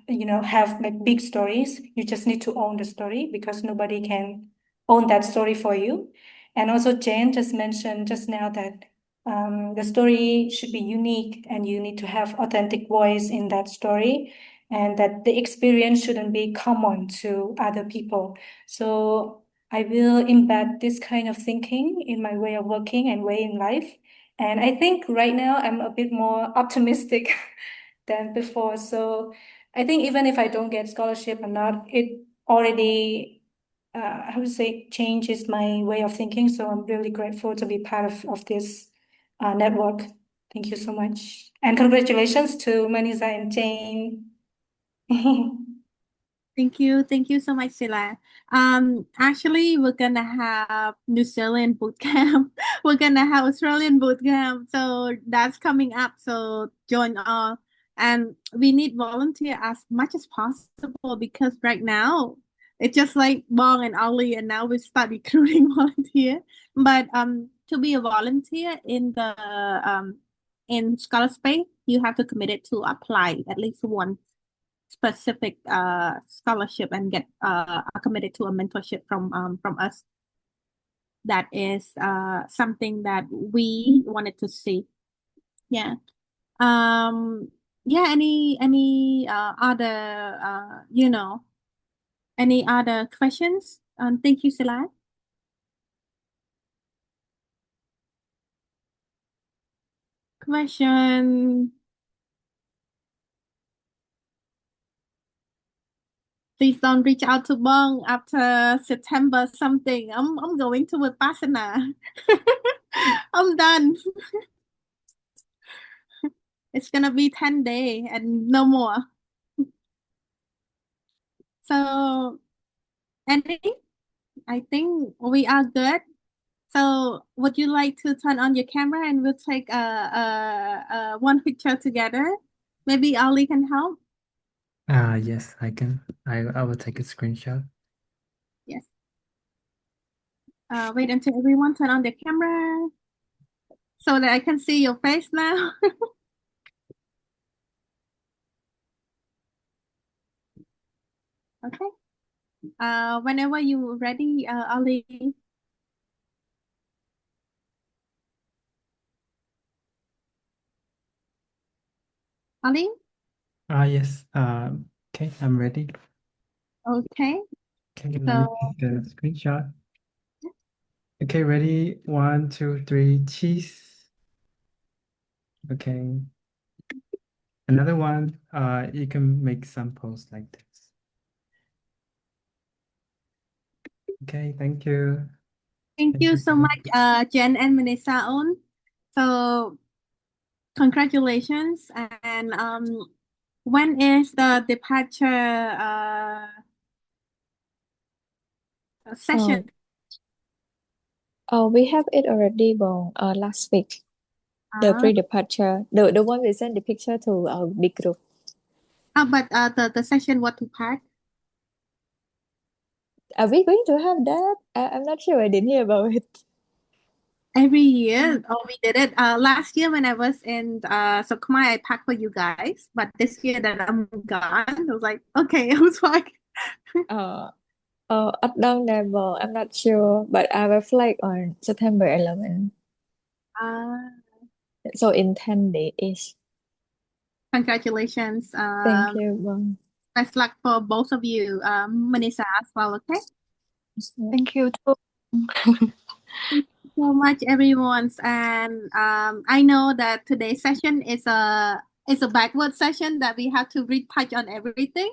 P: have like big stories. You just need to own the story because nobody can own that story for you. And also Jane just mentioned just now that the story should be unique and you need to have authentic voice in that story, and that the experience shouldn't be common to other people. So I will embed this kind of thinking in my way of working and way in life. And I think right now I'm a bit more optimistic than before. So I think even if I don't get scholarship or not, it already, how to say, changes my way of thinking. So I'm really grateful to be part of this network. Thank you so much. And congratulations to Manisa and Jane.
A: Thank you so much, Sila. Actually, we're gonna have New Zealand bootcamp. We're gonna have Australian bootcamp. So that's coming up. So join all, and we need volunteer as much as possible because right now it's just like Bong and Ali, and now we start recruiting volunteer. But to be a volunteer in ScholarSpace, you have to commit it to apply at least one specific scholarship and get committed to a mentorship from us. That is something that we wanted to see. Yeah. Yeah, any other any other questions? Thank you, Sila. Question. Please don't reach out to Bong after September something. I'm going to Vipassana. I'm done. It's gonna be 10 days and no more. So, Annie, I think we are good. So, would you like to turn on your camera and we'll take one picture together? Maybe Ali can help.
H: Yes, I can. I will take a screenshot.
A: Yes. Wait until everyone turn on their camera so that I can see your face now. Okay. Whenever you're ready, Ali. Ali?
H: Yes. Okay, I'm ready.
A: Okay.
H: Okay, let me
A: So
H: take the screenshot. Okay, ready? 1, 2, 3, cheese. Okay. Another one, you can make some posts like this. Okay, thank you.
A: thank you so much, Jen and Vanessa on. So congratulations. And when is the departure session?
S: We have it already last week. The
A: Ah.
S: pre-departure, the one we sent the picture to our big group.
A: But the session what to pack?
S: Are we going to have that? I'm not sure. I didn't hear about it.
A: Every year, we did it. Last year when I was in Khmer, I packed for you guys. But this year that I'm gone, I was like, okay, I was like,
S: At down level, I'm not sure, but I will fly on September 11. So in 10 days.
A: Congratulations.
S: Thank you.
A: Best luck for both of you, Manisa as well. Okay.
T: Thank you too.
A: So much, everyone, and I know that today's session is a backward session that we have to retouch on everything,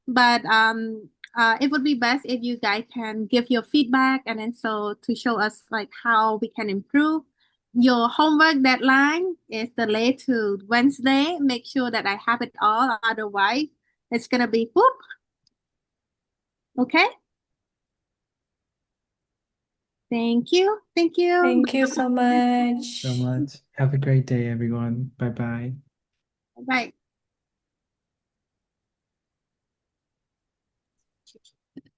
A: but it would be best if you guys can give your feedback and then so to show us like how we can improve. Your homework deadline is delayed to Wednesday. Make sure that I have it all, otherwise it's gonna be whoop. Okay. Thank you. Thank you.
P: Thank you so much.
H: So much. Have a great day, everyone. Bye-bye.
A: Bye.